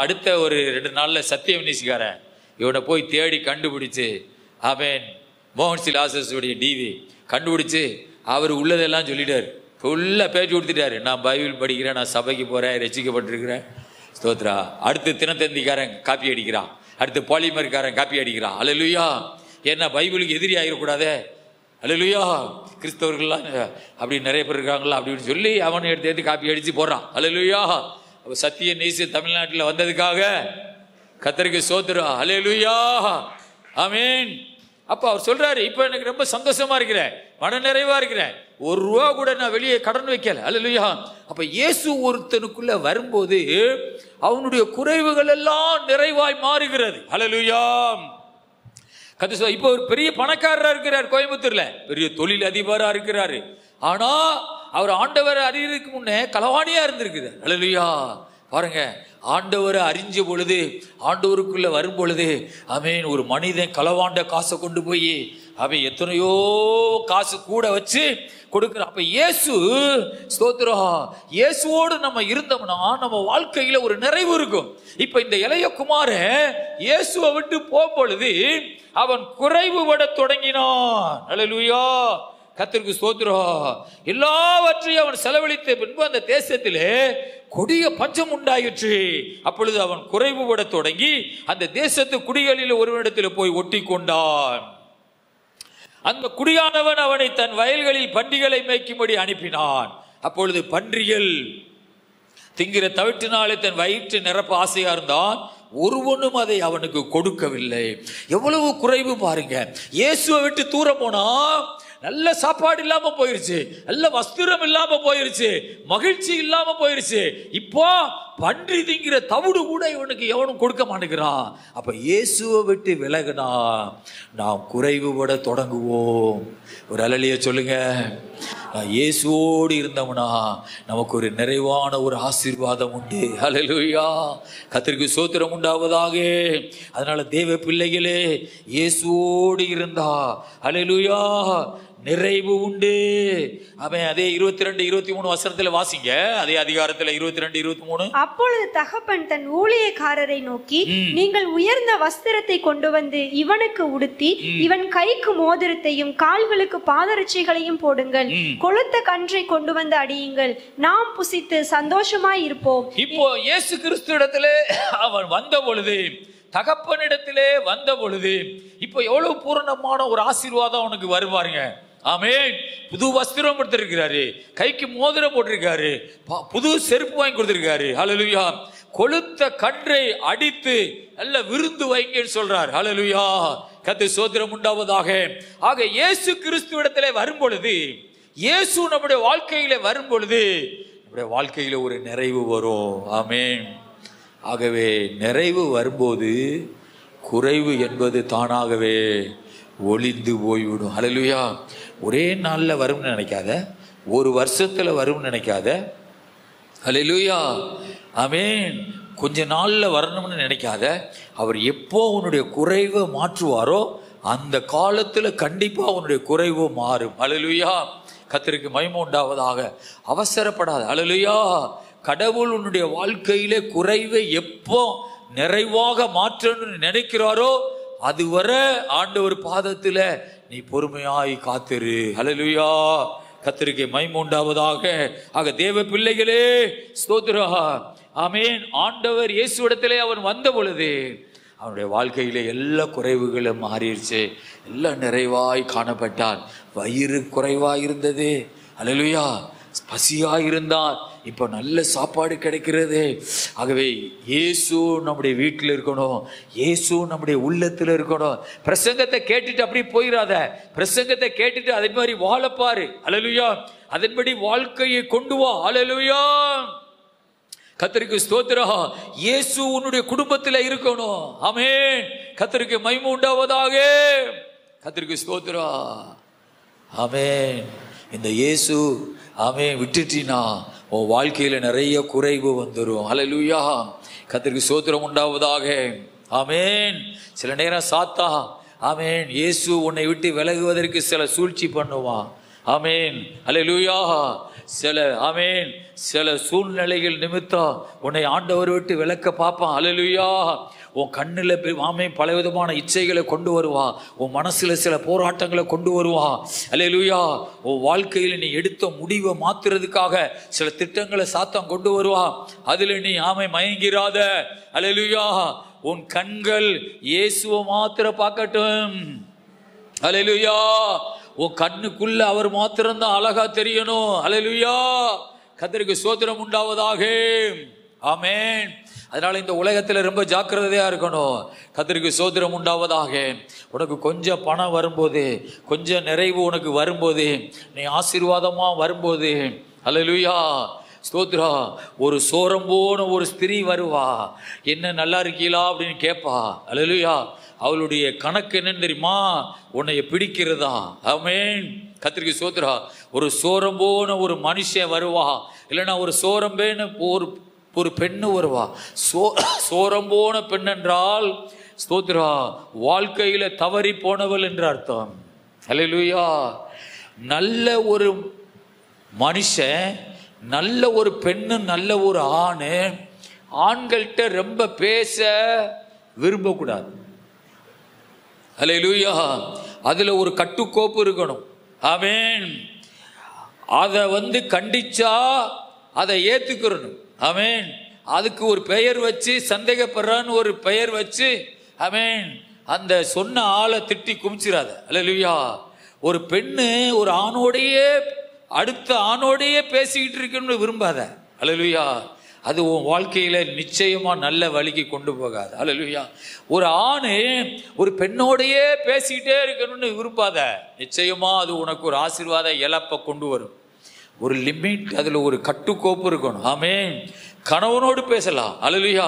அடுத்த ஒரு 2 நாளில் சத்தியம் நியூஸ்காரன் இவனை போய் தேடி கண்டுபிடிச்சு அவன் மோகன் சிலாசஸுடைய டிவி கண்டுபிடிச்சு அவர் உள்ளதெல்லாம் சொல்லிட்டார். ஃபுல்லாக பேச்சு கொடுத்துட்டாரு. நான் பைபிள் படிக்கிறேன், நான் சபைக்கு போகிறேன், ரசிக்கப்பட்டிருக்கிறேன். ஸ்தோத்ரா. அடுத்து தினத்தந்திக்காரன் காப்பி அடிக்கிறான், அடுத்து பாலிமர்காரன் காப்பி அடிக்கிறான். அல்லேலூயா. ஏன்னா பைபிளுக்கு எதிரி ஆகிடக்கூடாதே. அல்லேலூயா. கிறிஸ்தவர்கள்லாம் அப்படி நிறைய பேர் இருக்காங்களா அப்படின்னு சொல்லி அவனை எடுத்து காப்பி அடித்து போடுறான். அல்லேலூயா. சத்திய நீசு தமிழ்நாட்டில் வந்ததுக்காக கர்த்தருக்கு ஸ்தோத்திரம். அல்லேலூயா. ஆமென். அப்போ அவர் சொல்றாரு, இப்போ எனக்கு ரொம்ப சந்தோஷமா இருக்கிறேன், மன நிறைவா இருக்கிறேன். ரூபா கூட நான் வெளியே கடன் வைக்கல. அல்லேலூயா. அப்ப இயேசு ஒருத்தனுக்குள்ள வரும்போது அவனுடைய குறைவுகள் எல்லாம் நிறைவாய் மாறுகிறது. அல்லேலூயா. இப்ப ஒரு பெரிய பணக்காரரா இருக்கிறார், கோயம்புத்தூர்ல பெரிய தொழில் அதிபரா இருக்கிறாரு. ஆனா அவர் ஆண்டவரை அறியறதுக்கு முன்னே களவாணியா இருந்திருக்கிறார். அல்லேலூயா. பாருங்க, ஆண்டவரை அறிஞ்ச பொழுது, ஆண்டவருக்குள்ள வரும் பொழுது, ஆமென், ஒரு மனிதன் களவாண்ட காசை கொண்டு போய் அவன் எத்தனையோ காசு கூட வச்சு கொடுக்கிறான். அப்ப இயேசு, ஸ்தோத்திரம், இயேசுவோடு நம்ம இருந்தோம்னா நம்ம வாழ்க்கையில ஒரு நிறைவு இருக்கும். இப்ப இந்த இளைய குமாரன் இயேசுவை விட்டு போகும் பொழுது அவன் குறைவுபட தொடங்கினான். அல்லேலூயா. கர்த்தருக்கு ஸ்தோத்திரம். எல்லாவற்றையும் அவன் செலவழித்த பின்பு அந்த தேசத்திலே கொடிய பஞ்சம் உண்டாயிற்று. அப்பொழுது அவன் குறைவுபட தொடங்கி அந்த தேசத்து குடிகளில் ஒருவனிடத்தில் போய் ஒட்டி கொண்டான். அந்த குடியானவன் அவனை தன் வயல்களில் பன்றிகளை மேய்க்கும்படி அனுப்பினான். அப்பொழுது பன்றிகள் திங்கிற தவிட்டினாலே தன் வயிற்று நிரப்ப ஆசையா இருந்தான். ஒருவனும் அதை அவனுக்கு கொடுக்கவில்லை. எவ்வளவு குறைவு பாருங்க. இயேசுவை விட்டு தூரம் போனா நல்ல சாப்பாடு இல்லாம போயிருச்சு, நல்ல வஸ்திரம் இல்லாம போயிருச்சு, மகிழ்ச்சி இல்லாம போயிருச்சு. இப்போ பன்றி திங்கிற தவிடு கூட இவனுக்கு எவனும் கொடுக்க மாட்டேங்கிறான். அப்ப இயேசுவை விட்டு விலகுனா நாம் குறைவுபட தொடங்குவோம். ஒரு அல்லேலூயா சொல்லுங்க. இயேசுவோடு இருந்தோம்னா நமக்கு ஒரு நிறைவான ஒரு ஆசீர்வாதம் உண்டு. அல்லேலூயா. கர்த்தருக்கு ஸ்தோத்திரம் உண்டாவதாக. அதனால தேவ பிள்ளைகளே, இயேசுவோடு இருந்தா அல்லேலூயா நிறைவு உண்டு. அவன் அதே 22, 23 வசனத்துல வாசிங்க. அதே அதிகாரத்துல 22, 23. அப்பொழுது தகப்பன் தன் ஊழியக்காரரை நோக்கி, நீங்கள் உயர்ந்த வஸ்திரத்தை கொண்டு வந்து இவனுக்கு உடுத்தி இவன் கைக்கு மோதிரத்தையும் கால்களுக்கு பாதரட்சைகளையும் போடுங்கள், கொழுத்த கன்றை கொண்டு வந்து அடியுங்கள், நாம் புசித்து சந்தோஷமாய் இருப்போம். இப்போ இயேசு கிறிஸ்து இடத்திலே அவன் வந்த பொழுது, தகப்பனிடத்திலே வந்த பொழுது, இப்போ எவ்வளவு பூரணமான ஒரு ஆசீர்வாதம் அவனுக்கு வருவாருங்க. ஆமென். புது வஸ்திரம் கொடுத்திருக்கிறாரு, கைக்கு மோதிரம் போட்டிருக்காரு, புது செருப்பு வாங்கி கொடுத்திருக்காரு. ஹல்லேலூயா. கொழுத்த கன்றை அடித்து நல்ல விருந்து வைங்கன்னு சொல்றார். ஹல்லேலூயா. கர்த்தருக்கு ஸ்தோத்திரம் உண்டாவதாக. ஆக இயேசு கிறிஸ்துவிடத்திலே வரும் பொழுது, இயேசு நம்முடைய வாழ்க்கையில வரும் பொழுது நம்முடைய வாழ்க்கையில ஒரு நிறைவு வரும். ஆமென். ஆகவே நிறைவு வரும்போது குறைவு என்பது தானாகவே ஒளிந்து போய்விடும். ஹல்லேலூயா. ஒரே நாளில் வரும்னு நினைக்காத, ஒரு வருஷத்துல வரும்னு நினைக்காத. ஹல்லேலூயா. ஆமென். கொஞ்ச நாள்ல வரணும்னு நினைக்காத. அவர் எப்போ உன்னுடைய குறைவை மாற்றுவாரோ அந்த காலத்துல கண்டிப்பா உன்னுடைய குறைவு மாறும். ஹல்லேலூயா. கர்த்தருக்கு மகிமை உண்டாவதாக. அவசரப்படாத. ஹல்லேலூயா. கடவுள் உன்னுடைய வாழ்க்கையிலே குறைவை எப்போ நிறைவாக மாற்றணும்னு நினைக்கிறாரோ அதுவரை ஆண்டவர் பாதத்துல நீ பொறுமையாய் காத்திரு. ஹல்லேலூயா. கர்த்தருக்கு மகிமை உண்டாவதாக. ஆக தேவ பிள்ளைகளே, ஸ்தோத்திரம். ஆமென். ஆண்டவர் இயேசுவிடத்திலே அவன் வந்த பொழுது அவனுடைய வாழ்க்கையிலே எல்லா குறைவுகளும் மாறிடுச்சு, எல்லாம் நிறைவாய் காணப்பட்டான். வயிறு குறைவாய் இருந்தது. ஹல்லேலூயா. பசியாய் இருந்தான். இப்போ நல்ல சாப்பாடு கிடைக்கிறது. ஆகவே இயேசு நம்முடைய வீட்டில் இருக்கணும், இயேசு நம்முடைய உள்ளத்தில் இருக்கணும். பிரசங்கத்தை கேட்டுட்டு அப்படி போயிடாத. பிரசங்கத்தை கேட்டுட்டு அதே மாதிரி வாழப்பாரு. ஹல்லேலூயா. அதன்படி வாழ்க்கையை கொண்டு வா. ஹல்லேலூயா. கர்த்தருக்கு ஸ்தோத்திரம். இயேசு உன்னுடைய குடும்பத்தில் இருக்கணும். ஆமென். கர்த்தருக்கு மகிமை உண்டாவதாக. கர்த்தருக்கு ஸ்தோத்திரம். ஆமென். இந்த இயேசு ஆமென் விட்டுட்டினா உன் வாழ்க்கையில நிறைய குறைவு வந்துடும். ஹல்லேலூயா. கர்த்தருக்கு ஸ்தோத்திரம் உண்டாவதாக. ஆமென். சில நேரம் சாத்தா ஆமென் இயேசு உன்னை விட்டு விலகுவதற்கு சில சூழ்ச்சி பண்ணுவான். ஆமென். ஹல்லேலூயா. சில சூழ்நிலைகள் நிமித்தம் உன்னை ஆண்டவர் விட்டு விலக்க பார்ப்பான். ஹல்லேலூயா. உன் கண்ணில் ஆமென் பலவிதமான இச்சைகளை கொண்டு வருவான். உன் மனசுல சில போராட்டங்களை கொண்டு வருவான். ஹல்லேலூயா. உன் வாழ்க்கையில் நீ எடுத்த முடிவை மாத்துறதுக்காக சில திட்டங்களை சாத்தான் கொண்டு வருவான். அதுல நீ ஆமென் மயங்கிறாத. ஹல்லேலூயா. உன் கண்கள் இயேசுவை மாத்திர பார்க்கட்டும். ஹல்லேலூயா. உன் கண்ணுக்குள்ள அவர் மாத்திரம்தான் அழகா தெரியணும். ஹல்லேலூயா. கர்த்தருக்கு ஸ்தோத்திரம் உண்டாவதாக. ஆமென். அதனால இந்த உலகத்துல ரொம்ப ஜாக்கிரதையா இருக்கணும். கர்த்தருக்கு ஸ்தோத்திரம் உண்டாவதாக. உனக்கு கொஞ்சம் பணம் வரும்போது, கொஞ்சம் நிறைவு உனக்கு வரும்போது, நீ ஆசீர்வாதமா வரும்போது, அல்லேலூயா ஸ்தோத்ரா, ஒரு சோரம் போன ஒரு ஸ்திரீ வருவா, என்ன நல்லா இருக்கீங்களா அப்படின்னு கேட்பா. அல்லேலூயா. அவளுடைய கணக்கு என்னன்னு தெரியுமா? உன்னைய பிடிக்கிறதா. ஆமென். கர்த்தருக்கு ஸ்தோத்ரா. ஒரு சோரம் போன ஒரு மனுஷன் வருவா, இல்லைன்னா ஒரு சோரம்பேன்னு ஒரு பெண்ணு வருவா. சோரம் போன பெண் என்றால் ஸ்தோத்ரா, வாழ்க்கையில தவறி போனவள் என்று அர்த்தம். அல்லேலூயா. நல்ல ஒரு மனுஷன், நல்ல ஒரு பெண்ணு, நல்ல ஒரு ஆணு ஆண்கள்கிட்ட ரொம்ப பேச விரும்பக்கூடாது. அல்லேலூயா. அதுல ஒரு கட்டுக்கோப்பு இருக்கணும். ஆமென். அதை கண்டிச்சா அதை ஏத்துக்கிறணும். ஆமென். அதுக்கு ஒரு பெயர் வச்சு, சந்தேகப்படுறான்னு ஒரு பெயர் வச்சு, ஆமென், அந்த சொன்ன ஆளை திட்டி குமிச்சிடாத. அல்லேலூயா. ஒரு பெண்ணு ஒரு ஆணோடையே, அடுத்த ஆணோடையே பேசிக்கிட்டு இருக்கணும்னு விரும்பாத. அல்லேலூயா. அது உன் வாழ்க்கையில நிச்சயமா நல்ல வழிக்கு கொண்டு போகாது. அல்லேலூயா. ஒரு ஆணு ஒரு பெண்ணோடையே பேசிக்கிட்டே இருக்கணும்னு விரும்பாத. நிச்சயமா அது உனக்கு ஒரு ஆசீர்வாத இழப்பை கொண்டு வரும். ஒரு லிமிட், அதுல ஒரு கட்டுக்கோப்பு இருக்கணும். ஆமென். கணவனோடு பேசலாம். அல்லேலூயா.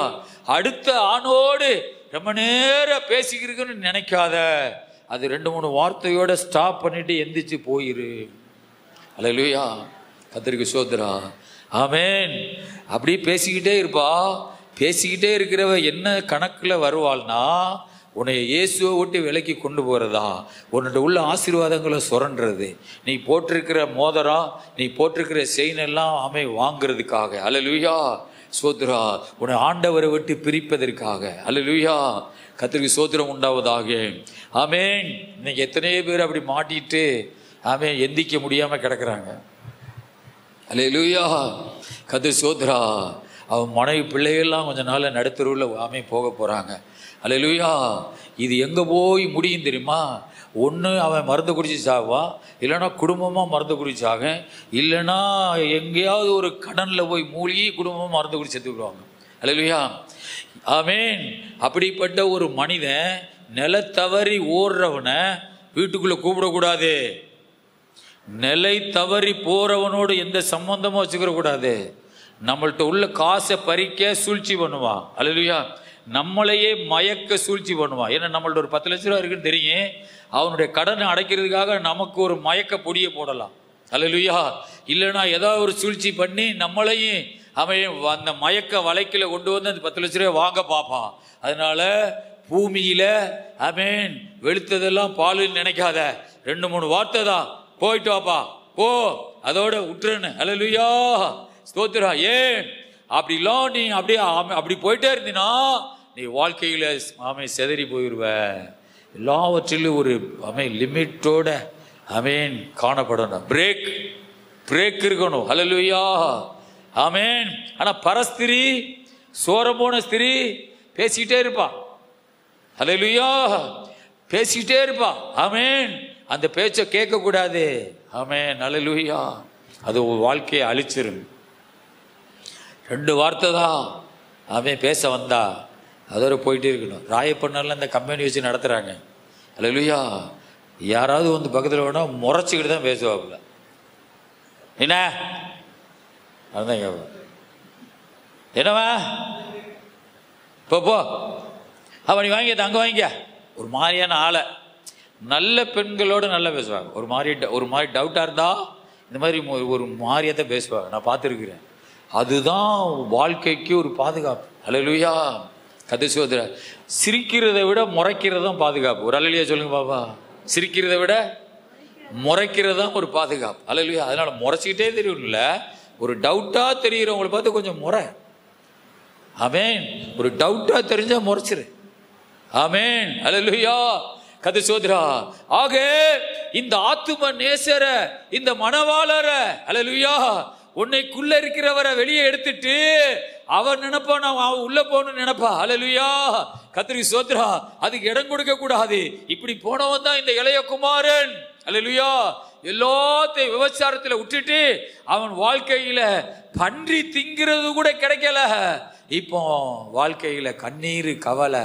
அடுத்த ஆணோடு ரொம்ப நேரம் பேசிக்கிறதுன்னு நினைக்காத. அது 2-3 வார்த்தையோட ஸ்டாப் பண்ணிட்டு எந்திரிச்சு போயிரு. அல்லேலூயா. கர்த்தருக்கு ஸ்தோத்திரம். ஆமென். அப்படி பேசிக்கிட்டே இருப்பா. பேசிக்கிட்டே இருக்கிறவ என்ன கணக்குல வருவாள்னா, உன்னை இயேசுவை விட்டு விலைக்கு கொண்டு போறதா, உன்னோட உள்ள ஆசீர்வாதங்களை சுரண்டுறது, நீ போட்டிருக்கிற மோதிரம், நீ போட்டிருக்கிற செயின் எல்லாம் வாங்குறதுக்காக. அல்லேலூயா ஸ்தோத்திரா. உன்னை ஆண்டவரை விட்டு பிரிப்பதற்காக. அல்லேலூயா. கர்த்தருக்கு ஸ்தோத்திரம் உண்டாவதாக. ஆமென். இன்னைக்கு எத்தனையோ பேர் அப்படி மாட்டிட்டு ஆமென் எந்திக்க முடியாம கிடக்குறாங்க. அல்லேலூயா. கர்த்தருக்கு ஸ்தோத்திரா. அவன் மனைவி பிள்ளைகள்லாம் கொஞ்ச நாள் நடுத்தருவில் ஆமென் போக போறாங்க. அல்லேலூயா. இது எங்கே போய் முடியும் தெரியுமா? ஒன்று அவன் மருந்து குடிச்சு சாவான், இல்லைன்னா குடும்பமாக மருந்து குடிச்சாக, இல்லைன்னா எங்கேயாவது ஒரு கடனில் போய் மூழ்கி குடும்பமாக மருந்து குடிச்சு செத்துக்குவாங்க. அல்லேலூயா. ஆமென். அப்படிப்பட்ட ஒரு மனிதன் நிலை தவறி ஓடுறவனை வீட்டுக்குள்ளே கூப்பிடக்கூடாது. நிலை தவறி போறவனோடு எந்த சம்பந்தமும் வச்சுக்கிற கூடாது. நம்மள்கிட்ட உள்ள காசை பறிக்க சூழ்ச்சி பண்ணுவான். அல்லேலூயா. நம்மளையே மயக்க சூழ்ச்சி பண்ணுவான். ஏன்னா நம்மள்ட்ட ஒரு 10 லட்ச ரூபா இருக்குன்னு தெரியும், அவனுடைய கடனை அடைக்கிறதுக்காக நமக்கு ஒரு மயக்க பொடியை போடலாம். அல்லேலூயா. இல்லைன்னா ஏதாவது ஒரு சூழ்ச்சி பண்ணி நம்மளையும் அவன் அந்த மயக்க வலைக்கில கொண்டு வந்து அந்த 10 லட்ச ரூபாய் வாங்க பார்ப்பான். அதனால பூமியில ஆமென் வெளுத்ததெல்லாம் பாலுன்னு நினைக்காத. 2-3 வார்த்தை தான், போயிட்டு வாப்பா போ, அதோட விட்டுருன்னு. அல்லேலூயா ஸ்தோத்திரா. ஏன் அப்படிலாம் நீ அப்படி போயிட்டே இருந்தீனா நீ வாழ்க்கையில செதறி போயிடுவ. எல்லாவற்றிலும் ஒரு லிமிட்டோட காணப்படணும். பிரேக் இருக்கணும். அல்லேலூயா. ஆமென். ஆனா பரஸ்திரி, சோரம்போன ஸ்திரீ பேசிக்கிட்டே இருப்பா. அல்லேலூயா. பேசிக்கிட்டே இருப்பா. ஆமென். அந்த பேச்சை கேட்க கூடாது. ஆமென். அல்லேலூயா. அது வாழ்க்கையை அழிச்சிரும். 2 வார்த்தை தான் அவன் பேச வந்தா அதோட போயிட்டே இருக்கணும். ராயப்பண்ணெல்லாம் இந்த கம்பெனி வச்சு நடத்துகிறாங்க. அல்லேலூயா. யாராவது வந்து பக்கத்தில் வேணா முறைச்சிக்கிட்டு தான் பேசுவாப்புல. என்ன அதுதான் கேட்பேன், என்னவா போ அவன் நீ வாங்கிக்க, அங்கே வாங்கிக்க. ஒரு மாதிரியான ஆளை, நல்ல பெண்களோடு நல்லா பேசுவாங்க. ஒரு மாதிரி டவுட்டாக இருந்தால் இந்த மாதிரி ஒரு மாதிரியத்தை பேசுவாங்க. நான் பார்த்துருக்கிறேன். அதுதான் வாழ்க்கைக்கு ஒரு பாதுகாப்பு. அல்லேலூயா. கர்த்தர் சோதரர். சிரிக்கிறதை விட முறைக்கிறது தான் பாதுகாப்பு. ஒரு அல்லேலூயா சொல்லுங்க பாப்பா. சிரிக்கிறதை விட முறைக்கிறது தான் ஒரு பாதுகாப்பு. அல்லேலூயா. அதனால முறைச்சிக்கிட்டே தெரியும்ல, ஒரு டவுட்டா தெரிகிறவங்களை பார்த்து கொஞ்சம் முறை. ஆமென். ஒரு டவுட்டா தெரிஞ்சா முறைச்சிரு. ஆமென். அல்லேலூயா. கர்த்தர் சோதரா. ஆக இந்த ஆத்தும நேசர, இந்த மணவாளர, அல்லேலூயா, உன்னைக்குள்ள இருக்கிறவரை வெளியே எடுத்துட்டு அவன் நினைப்பா நான் உள்ள போகணும்னு நினைப்பா. அல்லேலூயா. கர்த்தருக்கு ஸ்தோத்திரம். அதுக்கு இடம் கொடுக்க கூடாது. இப்படி போனவன் தான் இந்த இளைய குமாரன். அல்லேலூயா. எல்லா எல்லாத்தையும் விபச்சாரத்தில் விட்டுட்டு அவன் வாழ்க்கையில பன்றி திங்கிறது கூட கிடைக்கல. இப்போ வாழ்க்கையில கண்ணீர் கவலை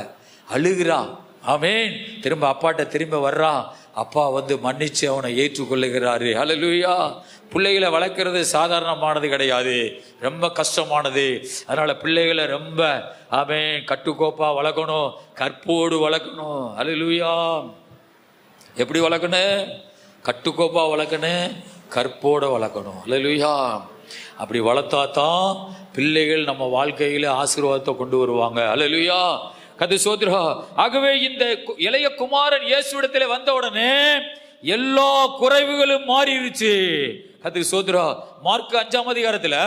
அழுகிறான். ஆமென். திரும்ப அப்பாட்ட திரும்ப வர்றான். அப்பா வந்து மன்னிச்சு அவனை ஏற்றுக்கொள்ளுகிறாரு. ஹல்லேலூயா. பிள்ளைகளை வளர்க்கறது சாதாரணமானது கிடையாது, ரொம்ப கஷ்டமானது. அதனால பிள்ளைகளை ரொம்ப ஆமென் கட்டுக்கோப்பா வளர்க்கணும், கற்போடு வளர்க்கணும். ஹல்லேலூயா. எப்படி வளர்க்கணும்? கட்டுக்கோப்பா வளர்க்கணும், கற்போட வளர்க்கணும். ஹல்லேலூயா. அப்படி வளர்த்தா தான் பிள்ளைகள் நம்ம வாழ்க்கையில ஆசீர்வாதத்தை கொண்டு வருவாங்க. ஹல்லேலூயா. கது சோத்ரா. ஆகவே இந்த இளைய குமாரன் இயேசுவிடத்திலே வந்த உடனே எல்லா குறைவுகளும் மாறிடுச்சு. கது சோத்ரா. மார்க் 5ஆம் அதிகாரத்துல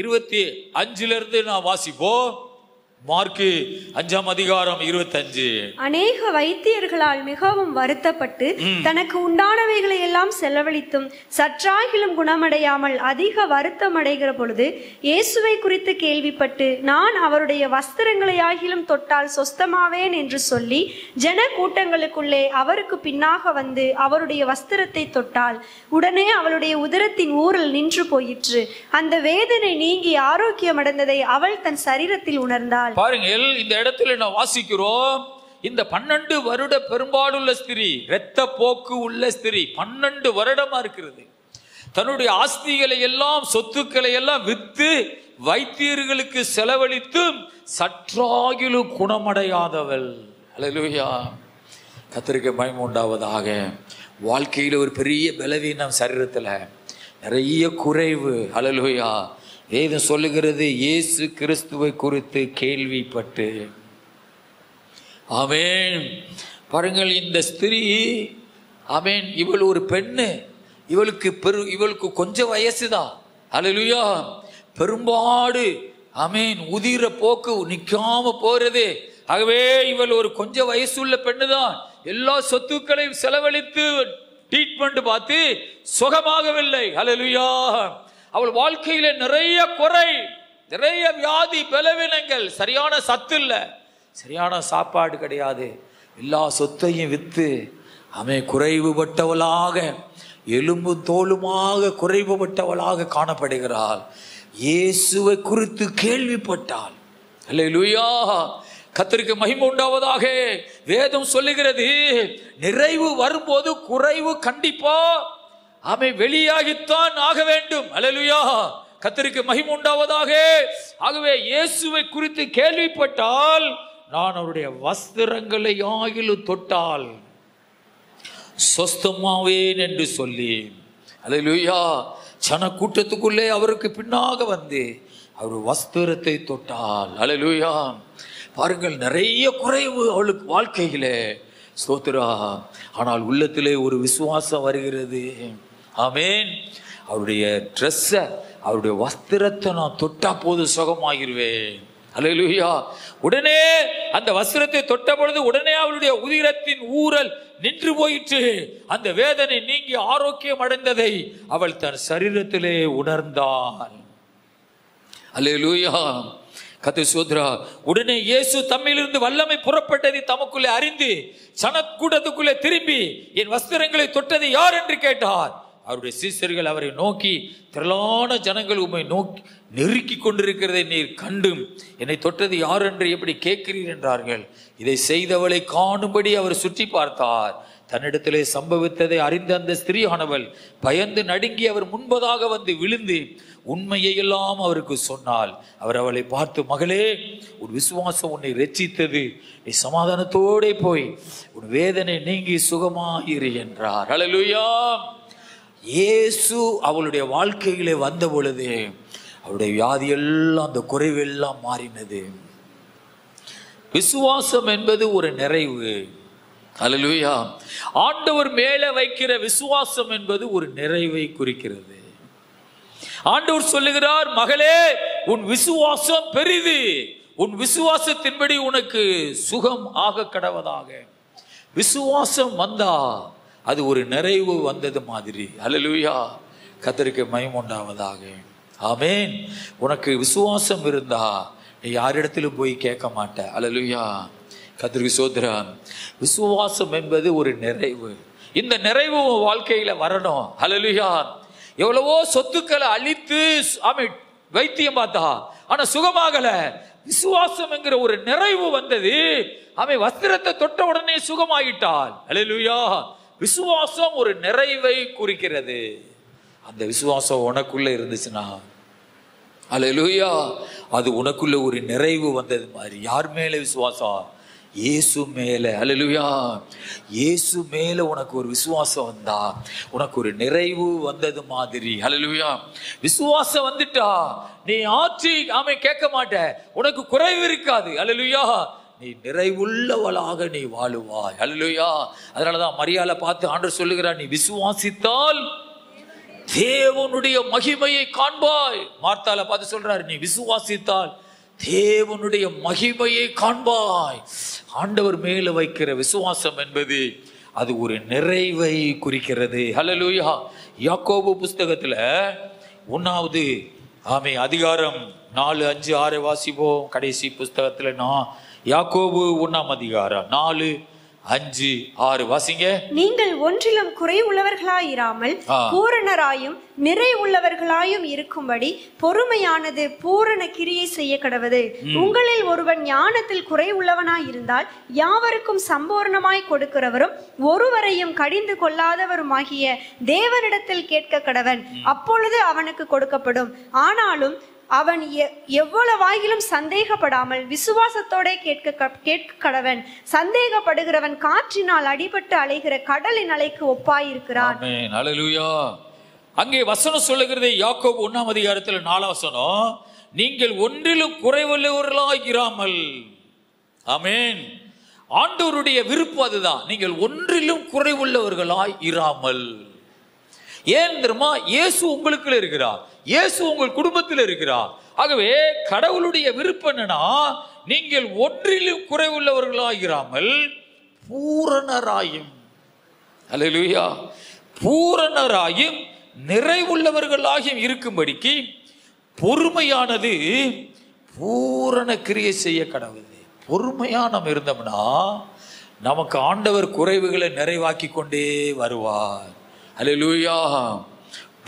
25 நான் வாசிப்போம். மார்க் 5ஆம் அதிகாரம் 25. அநேக வைத்தியர்களால் மிகவும் வருத்தப்பட்டு தனக்கு உண்டானவைகளை எல்லாம் செலவழித்தும் சற்றாகிலும் குணமடையாமல் அதிக வருத்தம் அடைகிற பொழுது இயேசுவை குறித்து கேள்விப்பட்டு, நான் அவருடைய வஸ்திரங்களை ஆகிலும் தொட்டால் சொஸ்தமாவேன் என்று சொல்லி ஜன கூட்டங்களுக்குள்ளே அவருக்கு பின்னாக வந்து அவருடைய வஸ்திரத்தை தொட்டால் உடனே அவளுடைய உதரத்தின் ஊரல் நின்று போயிற்று. அந்த வேதனை நீங்கி ஆரோக்கியம் அடைந்ததை அவள் தன் சரீரத்தில் உணர்ந்தாள். பாருங்கள், இந்த இடத்துல நான் வாசிக்கிறோம், இந்த 12 வருட பெரும்பாலுள்ள ஸ்திரீ, இரத்த போக்கு உள்ள ஸ்திரீ 12 வருடமா இருக்கிறது. தன்னுடைய ஆஸ்திகளை எல்லாம் சொத்துக்களை எல்லாம் வித்து வைத்தியர்களுக்கு செலவழித்து சற்றாகிலும் குணமடையாதவள். ஹல்லேலூயா. கர்த்தருக்கு மகிமை உண்டாவதாக. வாழ்க்கையில் ஒரு பெரிய பலவீனம், சரீரத்தில் நிறைய குறைவு. ஹல்லேலூயா. வேதம் சொல்லுகிறது, இயேசு கிறிஸ்துவை குறித்து கேள்விப்பட்டு. ஆமென். பாருங்கள், இந்த ஸ்திரீ ஆமென், இவள் ஒரு பெண்ணு, இவளுக்கு கொஞ்சம் வயசுதான். ஹல்லேலூயா. பெரும்பாடு ஆமென் உதிர போக்கு நிக்காம போறது. ஆகவே இவள் ஒரு கொஞ்சம் வயசுள்ள பெண்ணு தான். எல்லா சொத்துக்களையும் செலவழித்து ட்ரீட்மெண்ட் பார்த்து சுகமாகவில்லை. ஹல்லேலூயா. அவள் வாழ்க்கையில நிறைய குறை, நிறைய வியாதி பலவீனங்கள், சரியான சத்து இல்ல, சரியான சாப்பாடு கிடையாது, எல்லா சொத்தையும் வித்து அவன் குறைவுபட்டவளாக, எலும்பு தோலுமாக குறைவுபட்டவளாக காணப்படுகிறாள். இயேசுவை குறித்து கேள்விப்பட்டாள். ஹல்லேலூயா. கர்த்தருக்கு மகிமை உண்டாவதாக. வேதம் சொல்லுகிறது, நிறைவு வரும்போது குறைவு கண்டிப்பா அவன் வெளியாகித்தான் ஆக வேண்டும். ஹல்லேலூயா. கர்த்தருக்கு மகிமை உண்டாவதாக. ஆகவே இயேசுவை குறித்து கேள்விப்பட்டால், நான் அவருடைய வஸ்திரங்களை ஆகிலும் தொட்டால் சொஸ்தமாவேன் என்று சொல்லி, ஹல்லேலூயா, ஜன கூட்டத்துக்குள்ளே அவருக்கு பின்னாக வந்து அவர் வஸ்திரத்தை தொட்டால். ஹல்லேலூயா. பாருங்கள், நிறைய குறைவு அவளுக்கு வாழ்க்கையிலே. ஸ்தோத்திரா. ஆனால் உள்ளத்திலே ஒரு விசுவாசம் வருகிறது. ஆமென். அவருடைய ட்ரெஸ்ஸை, அவருடைய வஸ்திரத்தை நான் தொட்டா போது சுகமாகிருவேன். ஹல்லேலூயா. உடனே அந்த வஸ்திரத்தை தொட்ட பொழுது உடனே அவளுடைய உதிரத்தின் ஊரல் நின்று போயிற்று. அந்த வேதனை நீங்கி ஆரோக்கியம் அடைந்ததை அவள் தன் சரீரத்திலே உணர்ந்தாள். ஹல்லேலூயா. கர்த்தர் சோத்ரா. உடனே இயேசு தம்மிலிருந்து வல்லமை புறப்பட்டதை தமக்குள்ளே அறிந்து சனக்கூட்டத்துக்குள்ளே திரும்பி, என் வஸ்திரங்களை தொட்டது யார் என்று கேட்டார். அவருடைய சீசர்கள் அவரை நோக்கி, திரளான ஜனங்கள் உம்மை நோக்கி நெருக்கி கொண்டிருக்கிறதை நீர் கண்டும் என்னை தொட்டது யார் என்று எப்படி கேட்கிறீர் என்றார்கள். இதை செய்தவளை காணும்படி அவர் சுற்றி பார்த்தார். தன்னிடத்திலே சம்பவித்ததை அறிந்த அந்த ஸ்திரீயானவள் பயந்து நடுங்கி அவர் முன்பதாக வந்து விழுந்து உண்மையை எல்லாம் அவருக்கு சொன்னாள். அவர் அவளை பார்த்து, மகளே, உன் விசுவாசம் உன்னை ரட்சித்தது, நீ சமாதானத்தோടെ போய் உன் வேதனை நீங்கி சுகமாயிரு என்றார். ஹல்லேலூயா. இயேசு அவளுடைய வாழ்க்கையிலே வந்த பொழுது அவருடைய வியாதி எல்லாம், அந்த குறைவெல்லாம் மாறினது. விசுவாசம் என்பது ஒரு நிறைவு. ஹல்லேலூயா. ஆண்டவர் மேலே வைக்கிற விசுவாசம் என்பது ஒரு நிறைவை குறிக்கிறது. ஆண்டவர் சொல்லுகிறார், மகளே, உன் விசுவாசம் பெரிது, உன் விசுவாசத்தின்படி உனக்கு சுகம் ஆக கடவதாக. விசுவாசம் வந்தா அது ஒரு நிறைவு வந்தது மாதிரி. ஹல்லேலூயா. கர்த்தருக்கு மகிமை உண்டாவதாக. ஆமென். உனக்கு விசுவாசம் இருந்தா நீ யாரிடத்திலும் போய் கேட்க மாட்ட. ஹல்லேலூயா. கர்த்தருக்கு ஸ்தோத்திரம். விசுவாசம் என்பது ஒரு நிறைவு. இந்த நிறைவு வாழ்க்கையில வரணும். ஹல்லேலூயா. எவ்வளவோ சொத்துக்களை அழித்து வைத்தியம் பார்த்தா, ஆனா சுகமாகல. விசுவாசம் என்கிற ஒரு நிறைவு வந்தது. அவன் வஸ்திரத்தை தொட்ட உடனே சுகமாயிட்டாள். ஹல்லேலூயா. விசுவாசம் ஒரு நிறைவை குறிக்கிறது. அந்த விசுவாசம் உனக்குள்ள இருந்துச்சுன்னா, ஹல்லேலூயா, அது உனக்குள்ள ஒரு நிறைவு வந்தது மாதிரி. யார் மேல விசுவாசம்? இயேசு மேல. ஹல்லேலூயா. இயேசு மேல உனக்கு ஒரு விசுவாசம் வந்தா உனக்கு ஒரு நிறைவு வந்தது மாதிரி. ஹல்லேலூயா. விசுவாசம் வந்துட்டா நீ ஆட்சி கேட்க மாட்ட, உனக்கு குறைவு இருக்காது. ஹல்லேலூயா. நீ நிறைவுள்ளவளாக நீ வாழுவாய். ஹல்லேலூயா. அதனாலதான் மரியாதை பார்த்து ஆண்டவர் சொல்லுகிறார், நீ விசுவாசித்தால் தேவனுடைய மகிமையை காண்பாய். மார்த்தால பார்த்து சொல்றாரு, நீ விசுவாசித்தால் தேவனுடைய மகிமையை காண்பாய். ஆண்டவர் மேல வைக்கிற விசுவாசம் என்பது அது ஒரு நிறைவை குறிக்கிறது. ஹல்லேலூயா. யாக்கோபு புஸ்தகத்துல 1வது அதிகாரம் 4, 5, 6 வாசிப்போம். கடைசி புஸ்தகத்துல யாக்கோபு 1ஆம் அதிகாரம் 4, 5, 6 வாசிங்க. நீங்கள் ஒன்றிலும் குறை உள்ளவர்களாயிராமல் பூரணராயும் நிறை உள்ளவர்களாயும் இருக்கும்படி பொறுமையானது பூரண கிரியை செய்ய கடவது. உங்களில் ஒருவன் ஞானத்தில் குறை உள்ளவனாயிருந்தால் யாவருக்கும் சம்பூர்ணமாய் கொடுக்கிறவரும் ஒருவரையும் கடிந்து கொள்ளாதவருமாகிய தேவனிடத்தில் கேட்க கடவன், அப்பொழுது அவனுக்கு கொடுக்கப்படும். ஆனாலும் அவன் எவ்வளவாயிலும் சந்தேகப்படாமல் விசுவாசத்தோட கேட்க கடவன். சந்தேகப்படுகிறவன் காற்றினால் அடிபட்டு அலைகிற கடலின் அலைக்கு ஒப்பாயிருக்கிறான். ஆமென். ஹல்லேலூயா. அங்கே வசனம் சொல்லுகிறது, யாக்கோபு 1ஆம் அதிகாரத்தில் 4ஆம் வசனம், நீங்கள் ஒன்றிலும் குறைவுள்ளவர்களாய் இராமல். ஆமென். ஆண்டவருடைய விருப்பம் அதுதான், நீங்கள் ஒன்றிலும் குறைவுள்ளவர்களாய் இராமல். ஏன் தெரியுமா? இயேசு உங்களுக்குள்ள இருக்கிறார், இயேசு உங்கள் குடும்பத்தில் இருக்கிறார். ஆகவே கடவுளுடைய விருப்பம் என்னன்னா, நீங்கள் ஒன்றிலும் குறைவுள்ளவர்களாயிராமல் பூரணராயும், ஹல்லேலூயா, பூரணராயும் நிறைவுள்ளவர்களாகியும் இருக்கும்படிக்கு பொறுமையானது பூரண கிரியை செய்ய கடவுது. பொறுமையா நம்ம இருந்தோம்னா நமக்கு ஆண்டவர் குறைவுகளை நிறைவாக்கி கொண்டே வருவார். ஹல்லேலூயா.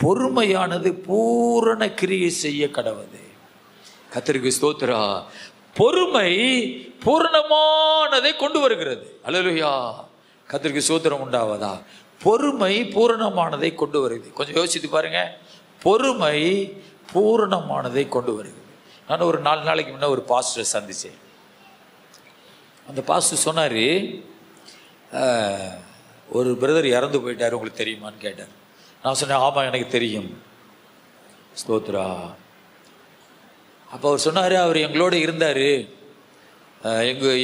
பொறுமையானது பூரண கிரியை செய்ய கடவுது. கர்த்தருக்கு ஸ்தோத்திரம். பொறுமை பூரணமானதை கொண்டு வருகிறது. ஹல்லேலூயா. கர்த்தருக்கு ஸ்தோத்திரம் உண்டாவதா. பொறுமை பூரணமானதை கொண்டு வருகிறது. கொஞ்சம் யோசித்து பாருங்க. பொறுமை பூரணமானதை கொண்டு வருகிறது. நான் ஒரு 4 நாளைக்கு முன்ன ஒரு பாஸ்டரை சந்திச்சேன். அந்த பாஸ்டர் சொன்னாரு, ஒரு பிரதர் இறந்து போயிட்டார், உங்களுக்கு தெரியுமான்னு கேட்டார். நான் சொன்னேன், ஆமாம் எனக்கு தெரியும். ஸ்தோத்ரா. அப்போ அவர் சொன்னார், அவர் எங்களோட இருந்தார்,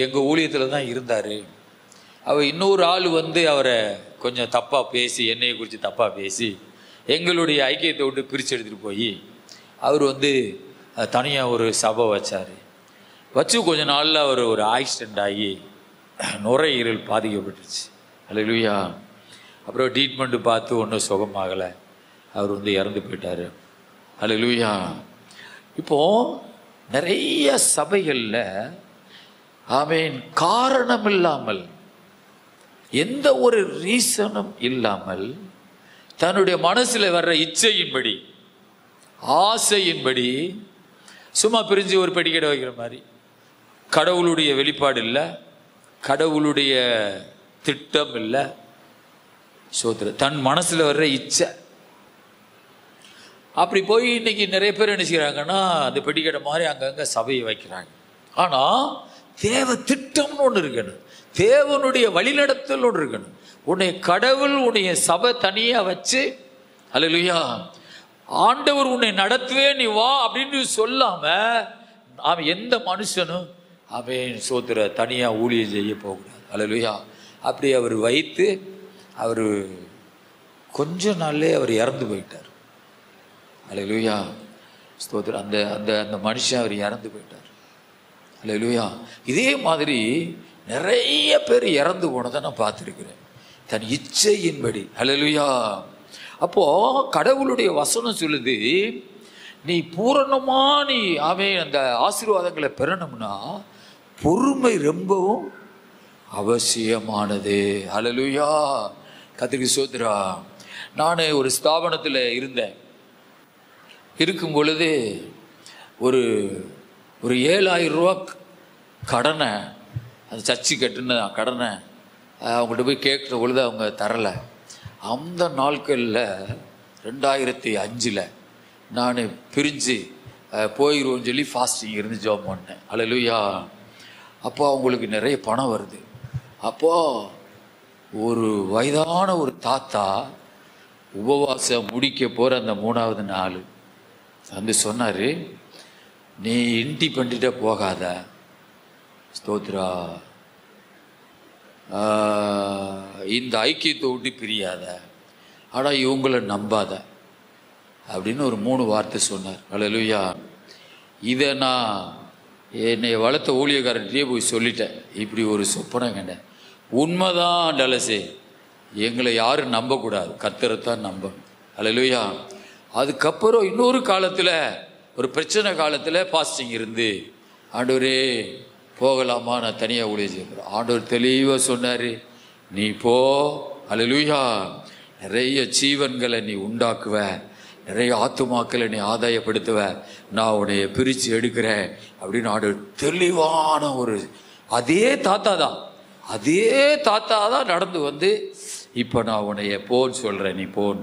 எங்கள் ஊழியத்தில் தான் இருந்தார். அவர் இன்னொரு ஆள் வந்து அவரை கொஞ்சம் தப்பாக பேசி, என்னையை குறித்து தப்பாக பேசி எங்களுடைய ஐக்கியத்தை விட்டு பிரித்து எடுத்துகிட்டு போய் அவர் வந்து தனியாக ஒரு சபை வச்சார். வச்சு கொஞ்ச நாளில் அவர் ஒரு ஆக்சிடெண்ட் ஆகி நுரையீரல் பாதிக்கப்பட்டுருச்சு. ஹல்லேலூயா. அப்புறம் ட்ரீட்மெண்ட்டு பார்த்து ஒன்றும் சுகமாகலை, அவர் வந்து இறந்து போயிட்டார். ஹல்லேலூயா. இப்போது நிறைய சபைகளில் ஆமென், காரணம் இல்லாமல், எந்த ஒரு ரீசனும் இல்லாமல் தன்னுடைய மனசில் வர்ற இச்சையின்படி, ஆசையின்படி சும்மா பிரிஞ்சு ஒரு பெட்டிக்கடை வைக்கிற மாதிரி, கடவுளுடைய வெளிப்பாடு இல்லை, கடவுளுடைய திட்டம் இல்லை. சோத்திர தன் மனசுல வர்ற இச்சை. அப்படி போய் இன்னைக்கு நிறைய பேர் என்ன செய்யறாங்கன்னா, அந்த பெட்டிக்கடை மாதிரி அங்கங்க சபையை வைக்கிறாங்க. ஆனா தேவ திட்டம்னு ஒன்று இருக்கணும், தேவனுடைய வழிநடத்தல் ஒன்று இருக்கணும். உன்னை கடவுள் உன்னைய சபை தனியா வச்சு, ஹல்லேலூயா, ஆண்டவர் உன்னை நடத்துவே நீ வா அப்படின்னு சொல்லாம அவன் எந்த மனுஷனும் அவன் சோத்திர தனியா ஊழியம் செய்ய போகக்கூடாது. ஹல்லேலூயா. அப்படி அவர் வைத்து அவர் கொஞ்ச நாள்லே அவர் இறந்து போயிட்டார். ஹல்லேலூயா. ஸ்தோத்திரம். அந்த அந்த அந்த மனுஷன் அவர் இறந்து போயிட்டார். ஹல்லேலூயா. இதே மாதிரி நிறைய பேர் இறந்து போனதை நான் பார்த்துருக்கிறேன், தன் இச்சையின்படி. ஹல்லேலூயா. அப்போ கடவுளுடைய வசனம் சொல்லுது, நீ பூரணமா நீ அந்த ஆசீர்வாதங்களை பெறணும்னா பொறுமை ரொம்பவும் அவசியமானது. ஹல்லேலூயா. கர்த்தருக்கு ஸ்தோத்திரம். நான் ஒரு ஸ்தாபனத்தில் இருக்கும் பொழுது ஒரு 7,000 ரூபா கடனை, அந்த சர்ச்சு கட்டுன கடனை அவங்கள்ட்ட போய் கேட்குற பொழுது அவங்க தரலை. அந்த நாட்களில் 2005 நான் பிரிஞ்சு போயிடுவோன்னு சொல்லி ஃபாஸ்டிங் இருந்து ஜாப் பண்ணேன். அல்லேலூயா. அப்போ அவங்களுக்கு நிறைய பணம் வருது. அப்போது ஒரு வயதான ஒரு தாத்தா உபவாசம் முடிக்க போகிற அந்த 3வது நாள் வந்து சொன்னார், நீ இன்டி பண்ணிட்டு போகாத, ஸ்தோத்ரா, இந்த ஐக்கியத்தை விட்டு பிரியாத, ஆனால் இவங்களை நம்பாத அப்படின்னு ஒரு 3 வார்த்தை சொன்னார். அல்லேலூயா. இதை நான் என்னை வளர்த்த ஊழியக்காரன்ட்டே போய் சொல்லிட்டேன், இப்படி ஒரு சொப்பனை கண்டேன். உண்மைதான் டலசே, எங்களை யாரும் நம்பக்கூடாது, கர்த்தரைத்தான் நம்பணும். அல்லேலூயா. அதுக்கப்புறம் இன்னொரு காலத்தில், ஒரு பிரச்சனை காலத்தில் ஃபாஸ்டிங் இருந்து, ஆண்டவரே போகலாமா, நான் தனியாக ஊழியம் செய்கிறேன். ஆண்டவர் தெளிவாக சொன்னார், நீ போ. அல்லேலூயா. நிறைய ஜீவன்களை நீ உண்டாக்குவ, நிறைய ஆத்துமாக்களை நீ ஆதாயப்படுத்துவ, நான் உன்னைய பிரித்து எடுக்கிறேன் அப்படின்னு ஆண்டவர் தெளிவான ஒரு அதே தாத்தா தான் நடந்து வந்து, இப்போ நான் உன்னைய போன்னு சொல்கிறேன், நீ போன்.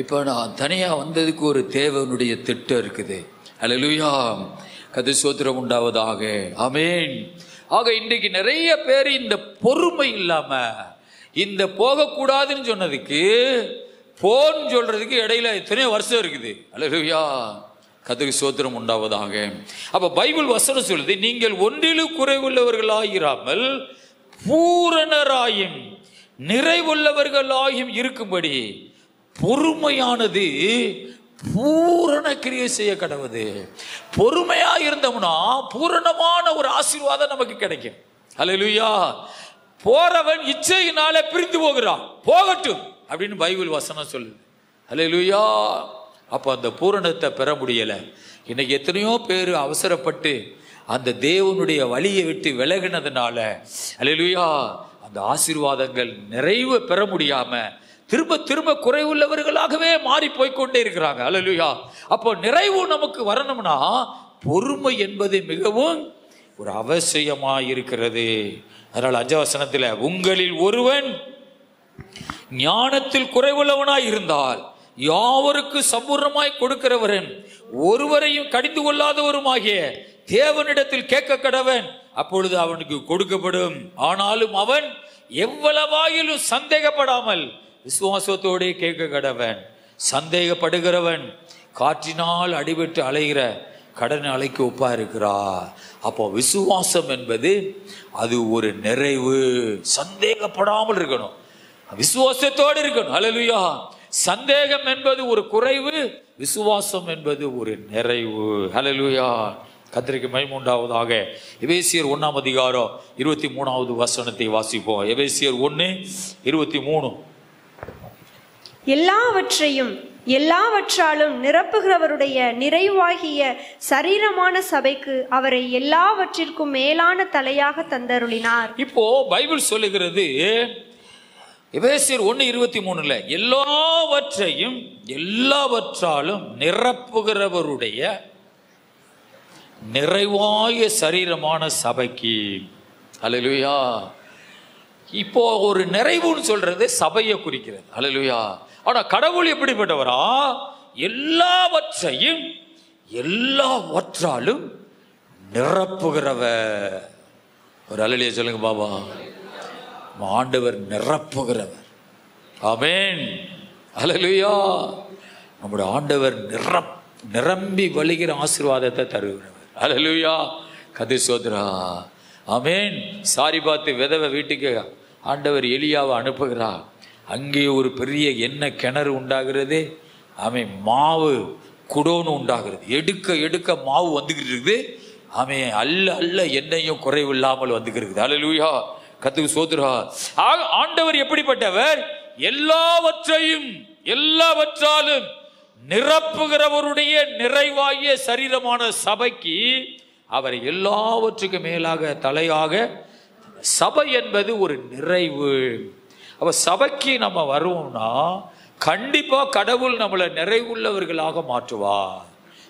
இப்போ நான் தனியாக வந்ததுக்கு ஒரு தேவனுடைய திட்டம் இருக்குது. அல்லேலூயா. கர்த்தருக்கு ஸ்தோத்திரம் உண்டாவதாக. ஆமென். ஆக இன்றைக்கு நிறைய பேர் இந்த பொறுமை இல்லாமல், இந்த போகக்கூடாதுன்னு சொன்னதுக்கு போன்னு சொல்றதுக்கு இடையில எத்தனையோ வருஷம் இருக்குது. அல்லேலூயா. கர்த்தருக்கு ஸ்தோத்திரம் உண்டாவதாக. அப்ப பைபிள் வசனம் சொல்லுது, நீங்கள் ஒன்றிலும் குறைவுள்ளவர்களாயிராமல் பூரணராயும் நிறைவுள்ளவர்களாயும் இருக்கும்படி பொறுமையானது பூரண கிரியை செய்ய கடவுது. பொறுமையா இருந்தோம்னா பூரணமான ஒரு ஆசீர்வாதம் நமக்கு கிடைக்கும். அல்லேலூயா. போறவன் இச்சையினால பிரிந்து போகிறான், போகட்டும் அப்படின்னு பைபிள் வசனம் சொல்லுது. அல்லேலூயா. அப்போ அந்த பூரணத்தை பெற முடியலை. இன்னைக்கு எத்தனையோ பேர் அவசரப்பட்டு அந்த தேவனுடைய வழியை விட்டு விலகினதுனால, அல்லேலூயா, அந்த ஆசீர்வாதங்கள் நிறைவு பெற முடியாம திரும்ப திரும்ப குறைவுள்ளவர்களாகவே மாறி போய்கொண்டே இருக்கிறாங்க. அல்லேலூயா. அப்போ நிறைவு நமக்கு வரணும்னா பொறுமை என்பது மிகவும் ஒரு அவசியமாக இருக்கிறது. அதனால் 5வது வசனத்தில், உங்களில் ஒருவன் ஞானத்தில் குறைவுள்ளவனாய் இருந்தால் யாவருக்கு சம்பூர்ணமாய் கொடுக்கிறவரன் ஒருவரையும் கடிந்து கொள்ளாதவருமாகிய தேவனிடத்தில் கேட்க கடவன், அப்பொழுது அவனுக்கு கொடுக்கப்படும். ஆனாலும் அவன் எவ்வளவாயிலும் சந்தேகப்படாமல் விசுவாசத்தோடு கேட்க கடவன். சந்தேகப்படுகிறவன் காற்றினால் அடிபட்டு அலைகிற கடன் அலைக்கு ஒப்பா இருக்கிறார். அப்போ விசுவாசம் என்பது அது ஒரு நிறைவு. சந்தேகப்படாமல் இருக்கணும், விசுவாசத்தோடு இருக்கணும். அல்லேலூயா. சந்தேகம் என்பது ஒரு குறைவு, விசுவாசம் என்பது ஒரு நிறைவு. அல்லேலூயா. கர்த்தருக்கு மகிமை உண்டாவதாக. எபேசியர் 1ஆம் அதிகாரம் 23வது வசனத்தை வாசிப்போம். எபேசியர் 1:23. எல்லாவற்றையும் எல்லாவற்றாலும் நிரப்புகிறவருடைய நிறைவாகிய சரீரமான சபைக்கு அவரை எல்லாவற்றிற்கும் மேலான தலையாக தந்தருளினார். இப்போ பைபிள் சொல்லுகிறது, எபேசியர் 1:23 எல்லாவற்றையும் எல்லாவற்றாலும் நிரப்புகிறவருடைய நிறைவாய சரீரமான சபைக்கு. அல்லேலூயா. இப்போ ஒரு நிறைவுன்னு சொல்றது சபையை குறிக்கிறது. அல்லேலூயா. ஆனா கடவுள் எப்படிப்பட்டவரா? எல்லாவற்றையும் எல்லாவற்றாலும் நிரப்புகிறவர். ஒரு அல்லேலூயா சொல்லுங்க பாபா. ஆண்டவர் நிரப்புகிறவர். ஆமென். அல்லேலூயா. நம்முடைய ஆண்டவர் நிரம்பி வழிகிற ஆசீர்வாதத்தை தருகிறவர். அல்லேலூயா. கர்த்தருக்கு ஸ்தோத்திரம். ஆமென். சாரி பார்த்து விதவை வீட்டுக்கு ஆண்டவர் எலியாவை அனுப்புகிறார். அங்கே ஒரு பெரிய எண்ணெய் கிணறு உண்டாகிறது. ஆமென். மாவு குடோன்னு உண்டாகிறது. எடுக்க எடுக்க மாவு வந்துக்கிட்டு இருக்குது. ஆமென். அல்ல எண்ணெயும் குறைவில்லாமல் வந்துக்கிறது. அல்லேலூயா. கர்த்தருக்கு ஸ்தோத்திரம். ஆண்டவர் எப்படிப்பட்டவர்? எல்லாவற்றையும் எல்லாவற்றாலும் நிரப்புகிறவருடைய நிறைவாகிய சரீரமான சபைக்கு அவரை எல்லாவற்றுக்கும் மேலாக தலையாக. சபை என்பது ஒரு நிறைவு. அப்ப சபைக்கு நம்ம வருவோம்னா கண்டிப்பா கடவுள் நம்மளை நிறைவுள்ளவர்களாக மாற்றுவார்.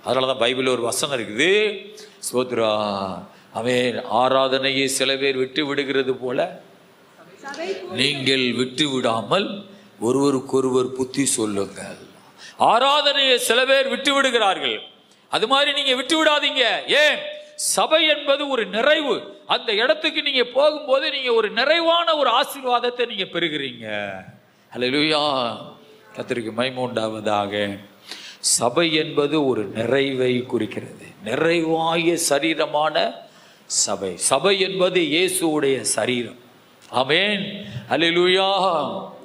அதனாலதான் பைபிள் ஒரு வசனம் இருக்குது, ஸ்தோத்திரா, அவன் ஆராதனையை சில பேர் விட்டு விடுகிறது போல நீங்கள் விட்டு விடாமல் ஒருவருக்கொருவர் புத்தி சொல்லுங்கள். ஆராதனையை சில பேர் விட்டு விடுகிறார்கள், அது மாதிரி நீங்க விட்டு விடாதீங்க. ஏன்? சபை என்பது ஒரு நிறைவு. அந்த இடத்துக்கு நீங்க போகும்போது நீங்க ஒரு நிறைவான ஒரு ஆசீர்வாதத்தை நீங்க பெறுகிறீங்க. அல்லேலூயா, கர்த்தருக்கு மகிமை உண்டாவதாக. சபை என்பது ஒரு நிறைவை குறிக்கிறது, நிறைவாய சரீரமான சபை. சபை என்பது இயேசுவுடைய சரீரம். ஆமென், அல்லேலூயா,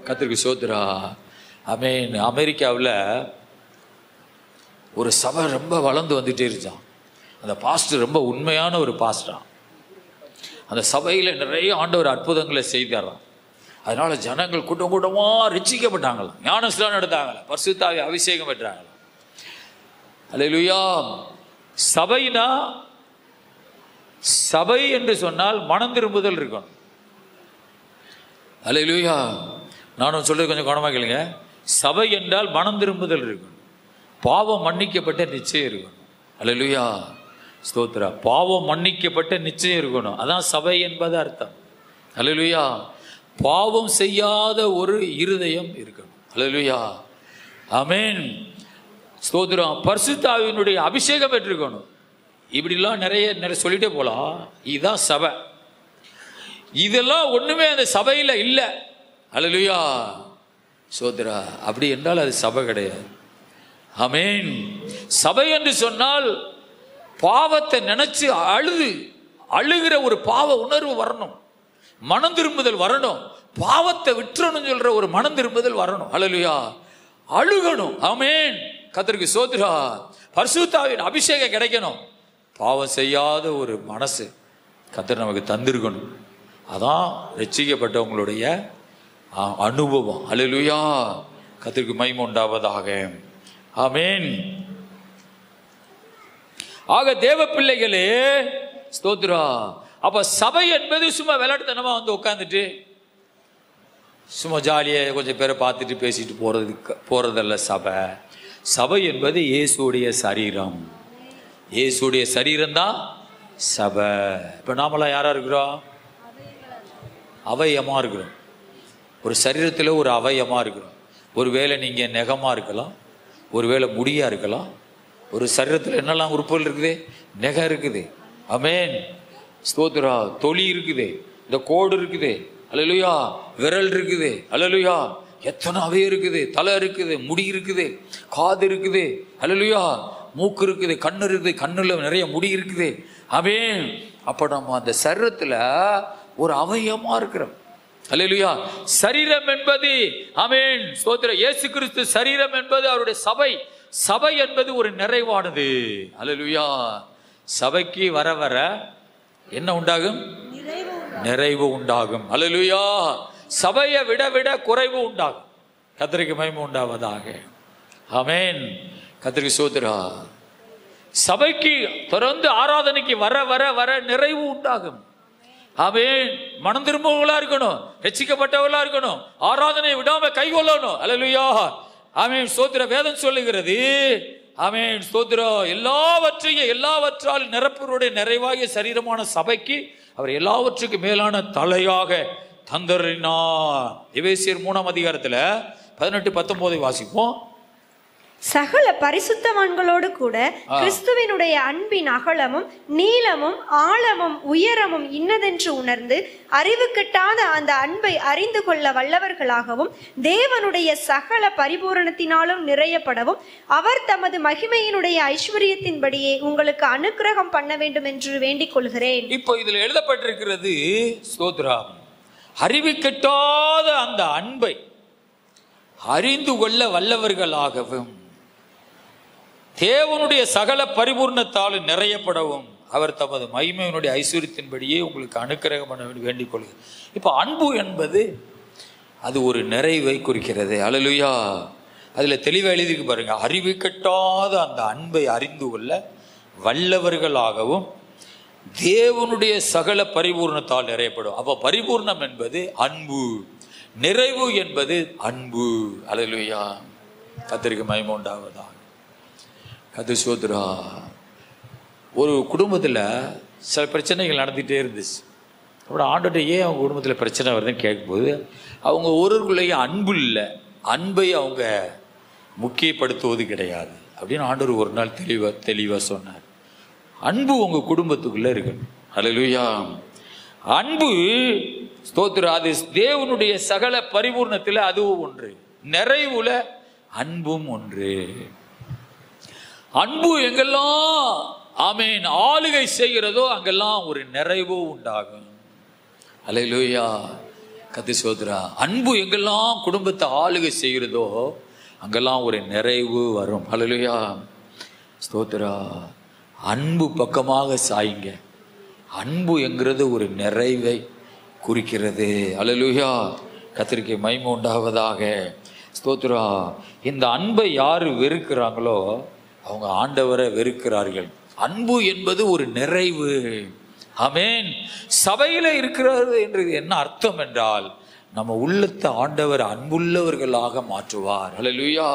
கர்த்தருக்கு ஸ்தோத்திரம். ஆமென். அமெரிக்காவில் ஒரு சபை ரொம்ப வளர்ந்து வந்துட்டே இருந்துச்சான். அந்த பாஸ்டர் ரொம்ப உண்மையான ஒரு பாஸ்டரான். அந்த சபையில் நிறைய ஆண்டவர் அற்புதங்களை செய்தாராம். அதனால ஜனங்கள் கூட்டம் கூட்டமாக ரட்சிக்கப்பட்டாங்களாம், ஞானஸ்நானம் நடத்தாங்களாம், பரிசுத்த ஆவியின் அபிஷேகம் பெற்றாங்களாம். அல்லேலூயா. சபைனா, சபை என்று சொன்னால் மனம் திரும்புதல் இருக்கணும். அல்லேலூயா. நானும் சொல்றது கொஞ்சம் கவனமாக கேளுங்க. சபை என்றால் மனம் திரும்புதல் இருக்கணும், பாவம் மன்னிக்கப்பட்ட நிச்சயம் இருக்கணும். அல்லேலூயா, ஸ்தோத்திரா. பாவம் மன்னிக்கப்பட்ட நிச்சயம் இருக்கணும், அதான் சபை என்பது அர்த்தம். அல்லேலூயா. பாவம் செய்யாத ஒரு இருதயம் இருக்கணும். அல்லேலூயா, ஆமென், ஸ்தோத்திரம். பரிசுத்த ஆவியினுடைய அபிஷேகம் பெற்றிருக்கணும். இப்படிலாம் நிறைய சொல்லிட்டே போலாம். இதுதான் சபை. இதெல்லாம் ஒண்ணுமே அந்த சபையில் இல்லை. அல்லேலூயா, ஸ்தோத்திரா. அப்படி என்றால் அது சபை கிடையாது. ஆமென். சபை என்று சொன்னால் பாவத்தை நினைச்சு அழுகிற ஒரு பாவ உணர்வு வரணும், மனம் திரும்புதல் வரணும், பாவத்தை விட்டுறணும் சொல்ற ஒரு மனம் திரும்புதல் வரணும். அல்லேலூயா, அழுகணும். ஆமென், கர்த்தருக்கு ஸ்தோத்திரம். பரிசுத்த ஆவியின் அபிஷேகம் கிடைக்கணும். பாவம் செய்யாத ஒரு மனசு கர்த்தர் நமக்கு தந்திருக்கணும். அதான் ரட்சிக்கப்பட்டவங்களுடைய அனுபவம். அல்லேலூயா, கர்த்தருக்கு மகிமை உண்டாவதாக. ஆமென். ஆக தேவ பிள்ளைகளே, ஸ்தோத்திரா. அப்ப சபை என்பது சும்மா விளையாட்டுத்தனமா வந்து உட்காந்துட்டு சும்மா ஜாலியா கொஞ்சம் பேரை பார்த்துட்டு பேசிட்டு போறதல்ல சபை. சபை என்பது இயேசுடைய சரீரம். இயேசுடைய சரீரம் தான் சபை. இப்ப நாமெல்லாம் யாரா இருக்கிறோம்? அவயமா இருக்கிறோம். ஒரு சரீரத்தில் ஒரு அவயமா இருக்கிறோம். ஒருவேளை நீங்க நெகமா இருக்கலாம், ஒருவேளை முடியா இருக்கலாம். ஒரு சரீரத்தில் என்னெல்லாம் உறுப்புகள் இருக்குது? நெகம் இருக்குது, ஆமென், ஸ்தோத்திரா. தொலி இருக்குது, இந்த கோடு இருக்குது, அல்லேலூயா, விரல் இருக்குது, அல்லேலூயா. எத்தனை அவை இருக்குது, தலை இருக்குது, முடி இருக்குது, காது இருக்குது, அல்லேலூயா, மூக்கு இருக்குது, கண்ணு இருக்குது, கண்ணுல நிறைய முடி இருக்குது, ஆமென். அப்ப நம்ம அந்த சரீரத்துல ஒரு அவயமா இருக்கிறோம். அல்லேலூயா. சரீரம் என்பது, ஆமென், ஸ்தோத்திரம், இயேசு கிறிஸ்து சரீரம் என்பது அவருடைய சபை. சபை என்பது ஒரு நிறைவானது. அல்லேலூயா. சபைக்கு வர வர என்ன உண்டாகும்? நிறைவு உண்டாகும். அல்லேலூயா. சபையை விட விட குறைவு உண்டாகும். கர்த்தருக்கு மகிமை உண்டாவதாக. ஆமென், கர்த்தருக்கு ஸ்தோத்திரம். சபைக்கு தொடர்ந்து ஆராதனைக்கு வர வர வர நிறைவு உண்டாகும். ஆமென். மனம் திரும்புவங்களா இருக்கணும், ரட்சிக்கப்பட்டவர்களா இருக்கணும், ஆராதனை விடாம கைகொள்ளணும். அல்லேலூயா, ஆமென், ஸ்தோத்திர. வேதம் சொல்லுகிறது, ஆமென், ஸ்தோத்திரம், எல்லாவற்றால் நிரப்புவருடைய நிறைவாகிய சரீரமான சபைக்கு அவர் எல்லாவற்றுக்கும் மேலான தலையாக தந்தறினார். எபேசியர் 3ஆம் அதிகாரத்துல 18-19 வாசிப்போம். சகல பரிசுத்தவான்களோடு கூட கிறிஸ்துவினுடைய அன்பின் அகலமும் நீளமும் ஆழமும் உயரமும் இன்னதென்று உணர்ந்து அறிவு கெட்டாத அந்த அன்பை அறிந்து கொள்ள வல்லவர்களாகவும் தேவனுடைய சகல பரிபூரணத்தினாலும் நிறையப்படவும் அவர் தமது மகிமையினுடைய ஐஸ்வர்யத்தின்படியே உங்களுக்கு அனுக்கிரகம் பண்ண வேண்டும் என்று வேண்டிக் கொள்கிறேன். இப்போ இதுல எழுதப்பட்டிருக்கிறது, ஸ்தோத்திரம், அறிவு கெட்டாத அந்த அன்பை அறிந்து கொள்ள வல்லவர்களாகவும் தேவனுடைய சகல பரிபூர்ணத்தால் நிறையப்படவும் அவர் தமது மகிமையினுடைய ஐஸ்வர்யத்தின்படியே உங்களுக்கு அனுக்கிரகம் பண்ண வேண்டிக் கொள்ளுங்கள். இப்போ அன்பு என்பது அது ஒரு நிறைவை குறிக்கிறது. அல்லேலூயா. அதுல தெளிவாக எழுதிருக்கு பாருங்க, அறிவு கெட்டாத அந்த அன்பை அறிந்து கொள்ள வல்லவர்களாகவும் தேவனுடைய சகல பரிபூர்ணத்தால் நிறையப்படும். அப்போ பரிபூர்ணம் என்பது அன்பு. நிறைவு என்பது அன்பு. அல்லேலூயா. கர்த்தருக்கு மகிமை உண்டாவதாக. கர்த்தர் சோத்ரா. ஒரு குடும்பத்தில் சில பிரச்சனைகள் நடந்துகிட்டே இருந்துச்சு. அப்புறம் ஆண்டோட்ட ஏன் அவங்க குடும்பத்தில் பிரச்சனை வருதுன்னு கேட்கும்போது அவங்க ஒருவருக்குள்ளேயே அன்பு இல்லை, அன்பை அவங்க முக்கியப்படுத்துவது கிடையாது அப்படின்னு ஆண்டவர் ஒரு நாள் தெளிவாக சொன்னார். அன்பு உங்கள் குடும்பத்துக்குள்ளே இருக்கணும். அல்லேலூயா. அன்பு ஸ்தோத்திரம், அது தேவனுடைய சகல பரிபூர்ணத்தில் அதுவும் ஒன்று, நிறைவுல அன்பும் ஒன்று. அன்பு எங்கெல்லாம் ஆமென் ஆளுகை செய்கிறதோ அங்கெல்லாம் ஒரு நிறைவு உண்டாகும். அல்லேலூயா. கர்த்தர் சோதரா. அன்பு எங்கெல்லாம் குடும்பத்தை ஆளுகை செய்கிறதோ அங்கெல்லாம் ஒரு நிறைவு வரும். அல்லேலூயா. ஸ்தோத்திரா. அன்பு பக்கமாக சாயுங்க. அன்பு என்கிறது ஒரு நிறைவை குறிக்கிறது. அல்லேலூயா. கர்த்தருக்கு மகிமை உண்டாவதாக. ஸ்தோத்திரா. இந்த அன்பை யார் வெறுக்கிறாங்களோ அவங்க ஆண்டவரை வெறுக்கிறார்கள். அன்பு என்பது ஒரு நிறைவு. ஆமென். சபையில இருக்கிறது என்று என்ன அர்த்தம் என்றால் நம்ம உள்ளத்தை ஆண்டவர் அன்புள்ளவர்களாக மாற்றுவார். அல்லேலூயா.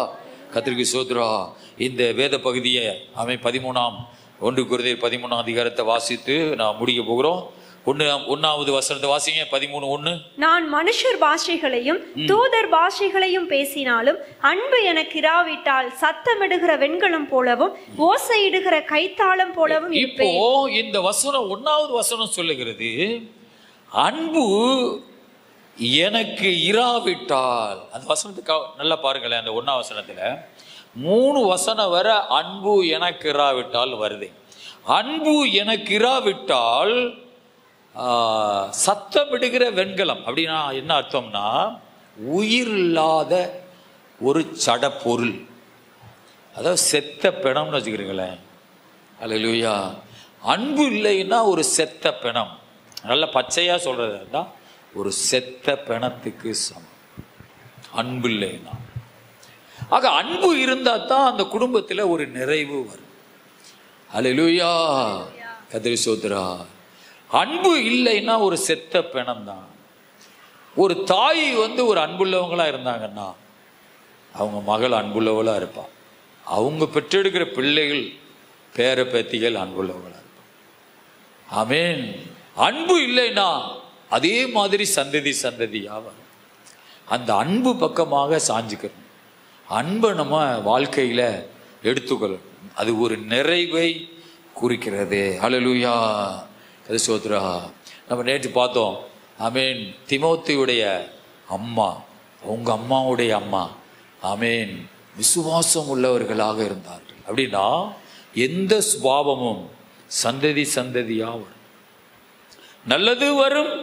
கர்த்தருக்கு ஸ்தோத்திரம். இந்த வேத பகுதியை 1 கொரிந்தியர் 13 அதிகாரத்தை வாசித்து நான் முடிக்க போகிறோம். 1வது வசனத்தை வாசிங்க. 13:1. நான் மனுஷர் பாஷைகளையும் தூதர் பாஷைகளையும் பேசினாலும் அன்பு எனக்கு இராவிட்டால் சத்தமிடுகிற வெண்கலம் போலவும் ஓசையிடுகிற கைத்தாளம் போலவும் இப்போ இந்த வசனம் 1வது வசனம் சொல்லுகிறது, அன்பு எனக்கு இராவிட்டால். அந்த வசனத்துக்கு நல்லா பாருங்களேன். அந்த 1வது வசனத்துல 3 வசனம் வர அன்பு எனக்கு இராவிட்டால் வருது. அன்பு எனக்கு இராவிட்டால் சத்தமிடுகிற வெண்கலம் அப்படின்னா என்ன அர்த்தம்னா உயிர் இல்லாத ஒரு சட பொருள், அதாவது செத்த பிணம்னு வச்சுக்கிறீங்களேன். அல்லேலூயா. அன்பு இல்லைன்னா ஒரு செத்த பிணம். நல்ல பச்சையா சொல்றதுன்னா ஒரு செத்த பிணத்துக்கு சமம் அன்பு இல்லைன்னா. ஆக அன்பு இருந்தா தான் அந்த குடும்பத்தில் ஒரு நிறைவு வரும். அல்லேலூயா. கர்த்தர் சோத்ரா. அன்பு இல்லைன்னா ஒரு செத்த பிணம் தான். ஒரு தாய் ஒரு அன்புள்ளவங்களா இருந்தாங்கன்னா அவங்க மகள் அன்புள்ளவளா இருப்பான். அவங்க பெற்றெடுக்கிற பிள்ளைகள் பேர பேத்திகள் அன்புள்ளவங்களா இருப்பான். ஆமென். அன்பு இல்லைன்னா அதே மாதிரி சந்ததியா வரும். அந்த அன்பு பக்கமாக சாஞ்சுக்கணும். அன்பை நம்ம வாழ்க்கையில எடுத்துக்கொள்ளணும். அது ஒரு நிறைவை குறிக்கிறது. அல்லேலூயா. அது சோத்ரா. நம்ம நேற்று பார்த்தோம். ஆமென். தீமோத்தேயுடைய அம்மா, அவங்க அம்மாவுடைய அம்மா ஆமென் விசுவாசம் உள்ளவர்களாக இருந்தார்கள். அப்படின்னா எந்த சுபாவமும் சந்ததியா வரும். நல்லது வரும்,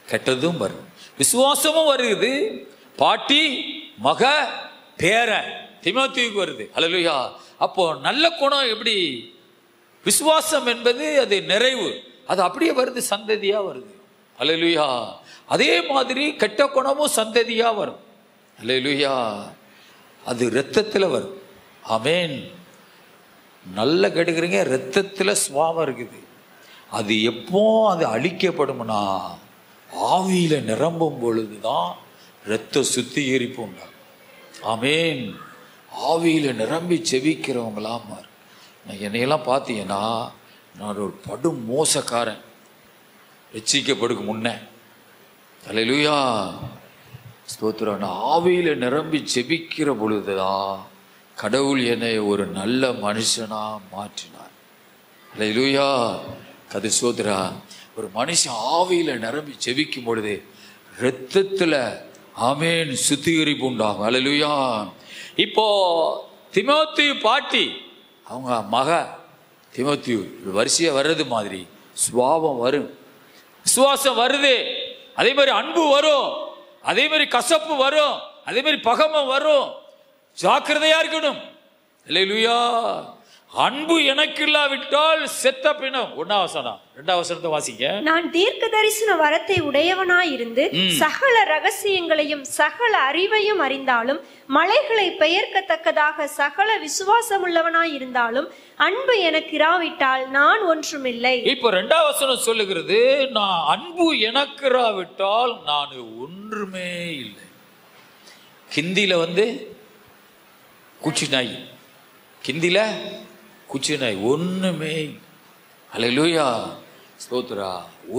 கெட்டதும் வரும். விசுவாசமும் வருது. பாட்டி மக பேர தீமோத்தேயுக்கு வருது. அல்லேலூயா. அப்போ நல்ல குணம் எப்படி? விசுவாசம் என்பது அது நிறைவு, அது அப்படியே வருது, சந்ததியா வருது. அல்லேலூயா. அதே மாதிரி கெட்ட குணமும் சந்ததியா வரும். அல்லேலூயா. அது இரத்தத்துல வரும். ஆமென். நல்ல கேட்டுக்கிறீங்க. இரத்தத்துல சுவாபம் இருக்குது. அது எப்போ அது அழிக்கப்படும்னா ஆவியில நிரம்பும் பொழுதுதான் இரத்த சுத்திகரிப்பு உண்டாகும். ஆமென். ஆவியில நிரம்பி செபிக்கிறவங்களாம் என்னையெல்லாம் பார்த்தீங்கன்னா நான் ஒரு படும் மோசக்காரன். ரட்சிக்கப்படுக்கு முன்ன. அல்லேலூயா. ஸ்தோத்திரம். நான் ஆவியில நிரம்பி செபிக்கிற பொழுதுதான் கடவுள் என்னை ஒரு நல்ல மனுஷனா மாற்றினார். அல்லேலூயா. கது ஸ்தோத்திரா. ஒரு மனுஷன் ஆவியில நிரம்பி செபிக்கும் பொழுது இரத்தத்துல ஆமென் சுத்திகரிப்பு உண்டாகும். அல்லேலூயா. இப்போ தீமோத்தேயு பாட்டி அவங்க மக தீமோத்தேயு வரிசையா வர்றது மாதிரி சுபாவம் வரும், விசுவாசம் வருது. அதே மாதிரி அன்பு வரும், அதே மாதிரி கசப்பு வரும், அதே மாதிரி பகமம் வரும். ஜாக்கிரதையா இருக்கணும். அல்லேலூயா. அன்பு எனக்கு இல்லாவிட்டால் செத்த பிணம். 1ஆம் வசனம். 2ஆம் வசனத்தை வாசிங்க. நான் தீர்க்க தரிசன வரத்தை உடையவனாயிருந்து சகல ரகசியங்களையும் சகல அறிவையும் அறிந்தாலும் மலைகளை பெயர்க்கத்தக்கதாக சகல விசுவாசம் உள்ளவனாயிருந்தாலும் அன்பு எனக்கு இராவிட்டால் நான் ஒன்றுமில்லை. இப்ப 2ஆம் வசனம் சொல்லுகிறது, நான் அன்பு எனக்கு இராவிட்டால் நான் ஒன்றுமே இல்லை. ஹிந்தியில குச்சி நாய், ஹிந்தியில குச்சி நாய், ஒண்ணுமே. அல்லேலூயா, ஸ்தோத்திரா,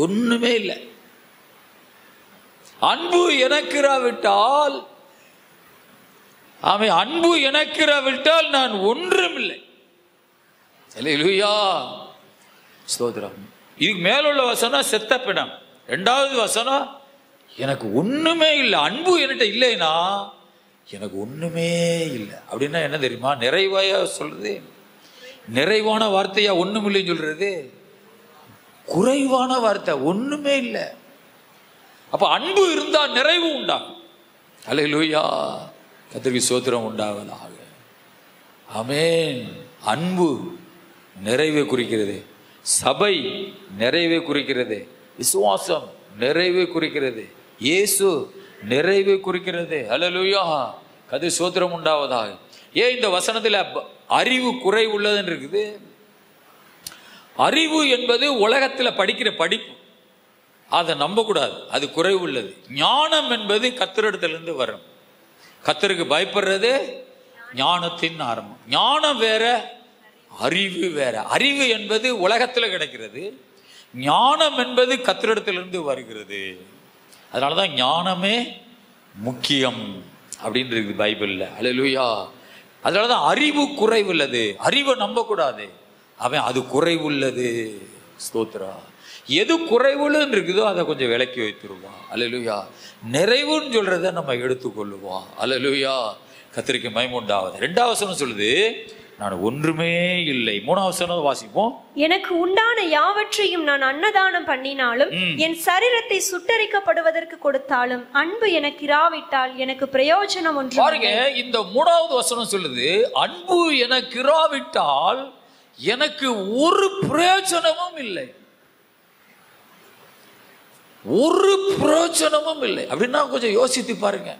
ஒண்ணுமே இல்லை. அன்பு எனக்கு இராவிட்டால், ஆமென், அன்பு எனக்கு இராவிட்டால் நான் ஒன்றும் இல்லை. அல்லேலூயா, ஸ்தோத்திரம். இதுக்கு மேலுள்ள வசனம் செத்த பிணம். 2வது வசனம் எனக்கு ஒண்ணுமே இல்லை. அன்பு என்கிட்ட இல்லைன்னா எனக்கு ஒண்ணுமே இல்லை. அப்படின்னா என்ன தெரியுமா? நிறைவாயா சொல்றது, நிறைவான வார்த்தையா ஒண்ணும் இல்லைன்னு சொல்றது, குறைவான வார்த்தை, ஒண்ணுமே இல்லை. அப்ப அன்பு இருந்தா நிறைவு உண்டாகும். அல்லேலூயா, கர்த்தருக்கு ஸ்தோத்திரம் உண்டாவதாக. ஆமென். அன்பு நிறைவை குறிக்கிறது, சபை நிறைவை குறிக்கிறது, விசுவாசம் நிறைவை குறிக்கிறது, இயேசு நிறைவை குறிக்கிறது. அல்லேலூயா, கர்த்தருக்கு ஸ்தோத்திரம் உண்டாவதாக. ஏன் இந்த வசனத்துல அறிவு குறை உள்ளதுன்னு இருக்குது? அறிவு என்பது உலகத்துல படிக்கிற படிப்பு, அதை நம்ப கூடாது, அது குறைவு உள்ளது. ஞானம் என்பது கர்த்தரிடத்திலிருந்து வரும். கர்த்தருக்கு பயப்படுறது ஞானத்தின் ஆரம்பம். ஞானம் வேற, அறிவு வேற. அறிவு என்பது உலகத்துல கிடைக்கிறது, ஞானம் என்பது கர்த்தரிடத்திலிருந்து வருகிறது. அதனாலதான் ஞானமே முக்கியம் அப்படின்னு இருக்குது பைபிள்ல. அல்லேலூயா. அதனாலதான் அறிவு குறைவுள்ளது. அறிவை நம்ப கூடாது, அவன் அது குறைவுள்ளது. ஸ்தோத்திரா. எது குறைவுள்ளன்னு இருக்குதோ அதை கொஞ்சம் விலக்கி வைத்துருவான். அல்லேலூயா. நிறைவுன்னு சொல்றத நம்ம எடுத்துக்கொள்ளுவோம். அல்லேலூயா, கர்த்தருக்கு மகிமை உண்டாவது. 2ஆம் வசனம் சொல்லுது, நான் ஒன்றுமே இல்லை. 3ஆம் வசனம் வாசிப்போம். எனக்கு உண்டான யாவற்றையும் நான் அன்னதானம் பண்ணினாலும் என் சரீரத்தை சுட்டரிக்கப்படுவதற்கு கொடுத்தாலும் அன்பு எனக்கு இராவிட்டால் எனக்கு பிரயோஜனம் ஒன்று. பாருங்க, இந்த 3ஆவது வசனம் சொல்லுது, அன்பு எனக்கு இராவிட்டால் எனக்கு ஒரு பிரயோஜனமும் இல்லை. ஒரு பிரயோஜனமும் இல்லை. அப்படின்னா கொஞ்சம் யோசித்து பாருங்க.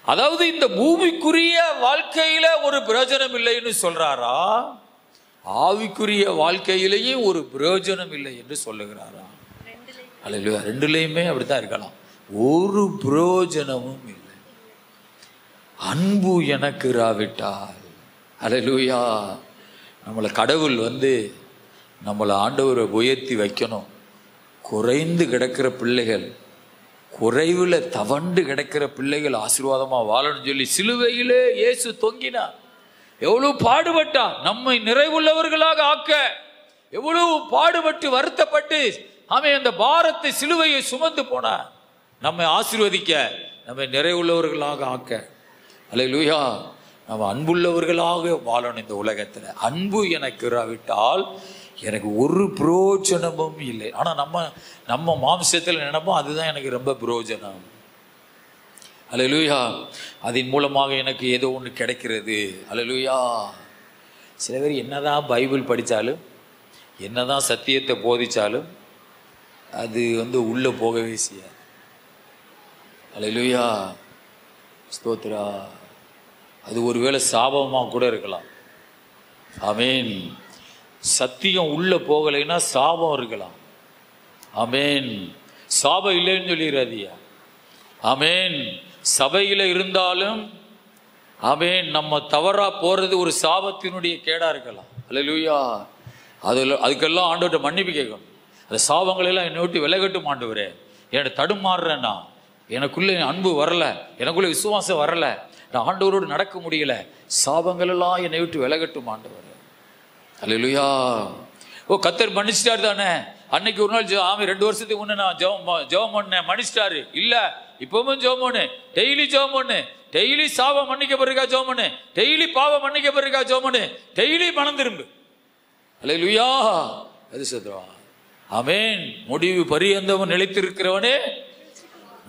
அதாவது இந்த பூமிக்குரிய வாழ்க்கையில ஒரு பிரயோஜனம் இல்லைன்னு சொல்றாரா, ஆவிக்குரிய வாழ்க்கையிலேயும் ஒரு பிரயோஜனம் இல்லை என்று சொல்லுகிறாரா? அல்லேலூயா. ரெண்டுலையுமே அப்படித்தான் இருக்கலாம். ஒரு பிரயோஜனமும் இல்லை. அன்பு எனக்கு இராவிட்டால். அல்லேலூயா. நம்மளை கடவுள் நம்மளை ஆண்டவரை உயர்த்தி வைக்கணும். குறைந்து கிடக்கிற பிள்ளைகள், குறைவுல தவண்டு கிடக்கிற பிள்ளைகள் ஆசீர்வாதமா வாழணும் சொல்லி சிலுவையிலே இயேசு தொங்கினார். எவ்வளவு பாடுபட்டார் நம்மை நிறைவுள்ளவர்களாக ஆக்க. எவ்வளவு பாடுபட்டு வருத்தப்பட்டு அவன் அந்த பாரத்தை சிலுவையை சுமந்து போனார், நம்மை ஆசீர்வதிக்க, நம்மை நிறைவுள்ளவர்களாக ஆக்க. அல்லேலூயா. நம்ம அன்புள்ளவர்களாக வாழணும் இந்த உலகத்துல. அன்பு எனக்கு இராவிட்டால் எனக்கு ஒரு பிரயோஜனமும் இல்லை. ஆனா நம்ம மாம்சத்தில் நினைப்போம் அதுதான் எனக்கு ரொம்ப பிரயோஜனம். அல்லேலூயா. அதன் மூலமாக எனக்கு ஏதோ ஒன்று கிடைக்கிறது. அல்லேலூயா. சில பேர் என்னதான் பைபிள் படித்தாலும், என்னதான் சத்தியத்தை போதிச்சாலும் அது உள்ள போகவே செய்யாது. அல்லேலூயா, ஸ்தோத்திரா. அது ஒருவேளை சாபமாக கூட இருக்கலாம். ஆமேன். சத்தியம் உள்ள போகலைன்னா சாபம் இருக்கலாம். ஆமேன். சாபம் இல்லைன்னு சொல்லிடுறாதியா. ஆமேன். சபையில இருந்தாலும் ஆமேன், நம்ம தவறா போறது ஒரு சாபத்தினுடைய கேடா இருக்கலாம். அல்லேலூயா. அதுக்கெல்லாம் ஆண்டவர்கிட்ட மன்னிப்பு கேட்கணும். அந்த சாபங்களெல்லாம் என்னை விட்டு விலகட்டும் ஆண்டவரே. என்னை தடுமாறுறேன்னா, எனக்குள்ள அன்பு வரல, எனக்குள்ள விசுவாசம் வரல, நான் ஆண்டவரோடு நடக்க முடியல, சாபங்கள் எல்லாம் என்னை விட்டு விலகட்டும் ஆண்டவர். அல்லேலூயா. ஓ, கர்த்தர் மன்னிச்சிட்டாரு தானே. அன்னைக்கு ஒரு நாள் 2 வருஷத்துக்கு முன்ன நான் ஜெபம் பண்ணேன், மன்னிச்சிட்டாரு. இல்ல, இப்பவும் ஜெபம் பண்ணு, டெய்லி ஜெபம் பண்ணு, டெய்லி சாபம் மன்னிக்கப்படுறா ஜெபம் பண்ணு, டெய்லி பாவம் மன்னிக்கப்படுறா ஜெபம் பண்ணு, டெய்லி மனம் திரும்பு. அல்லேலூயா. அது சத்வா. ஆமென். முடிவு பரியந்தமும் நிலைத்திருக்கிறவனே,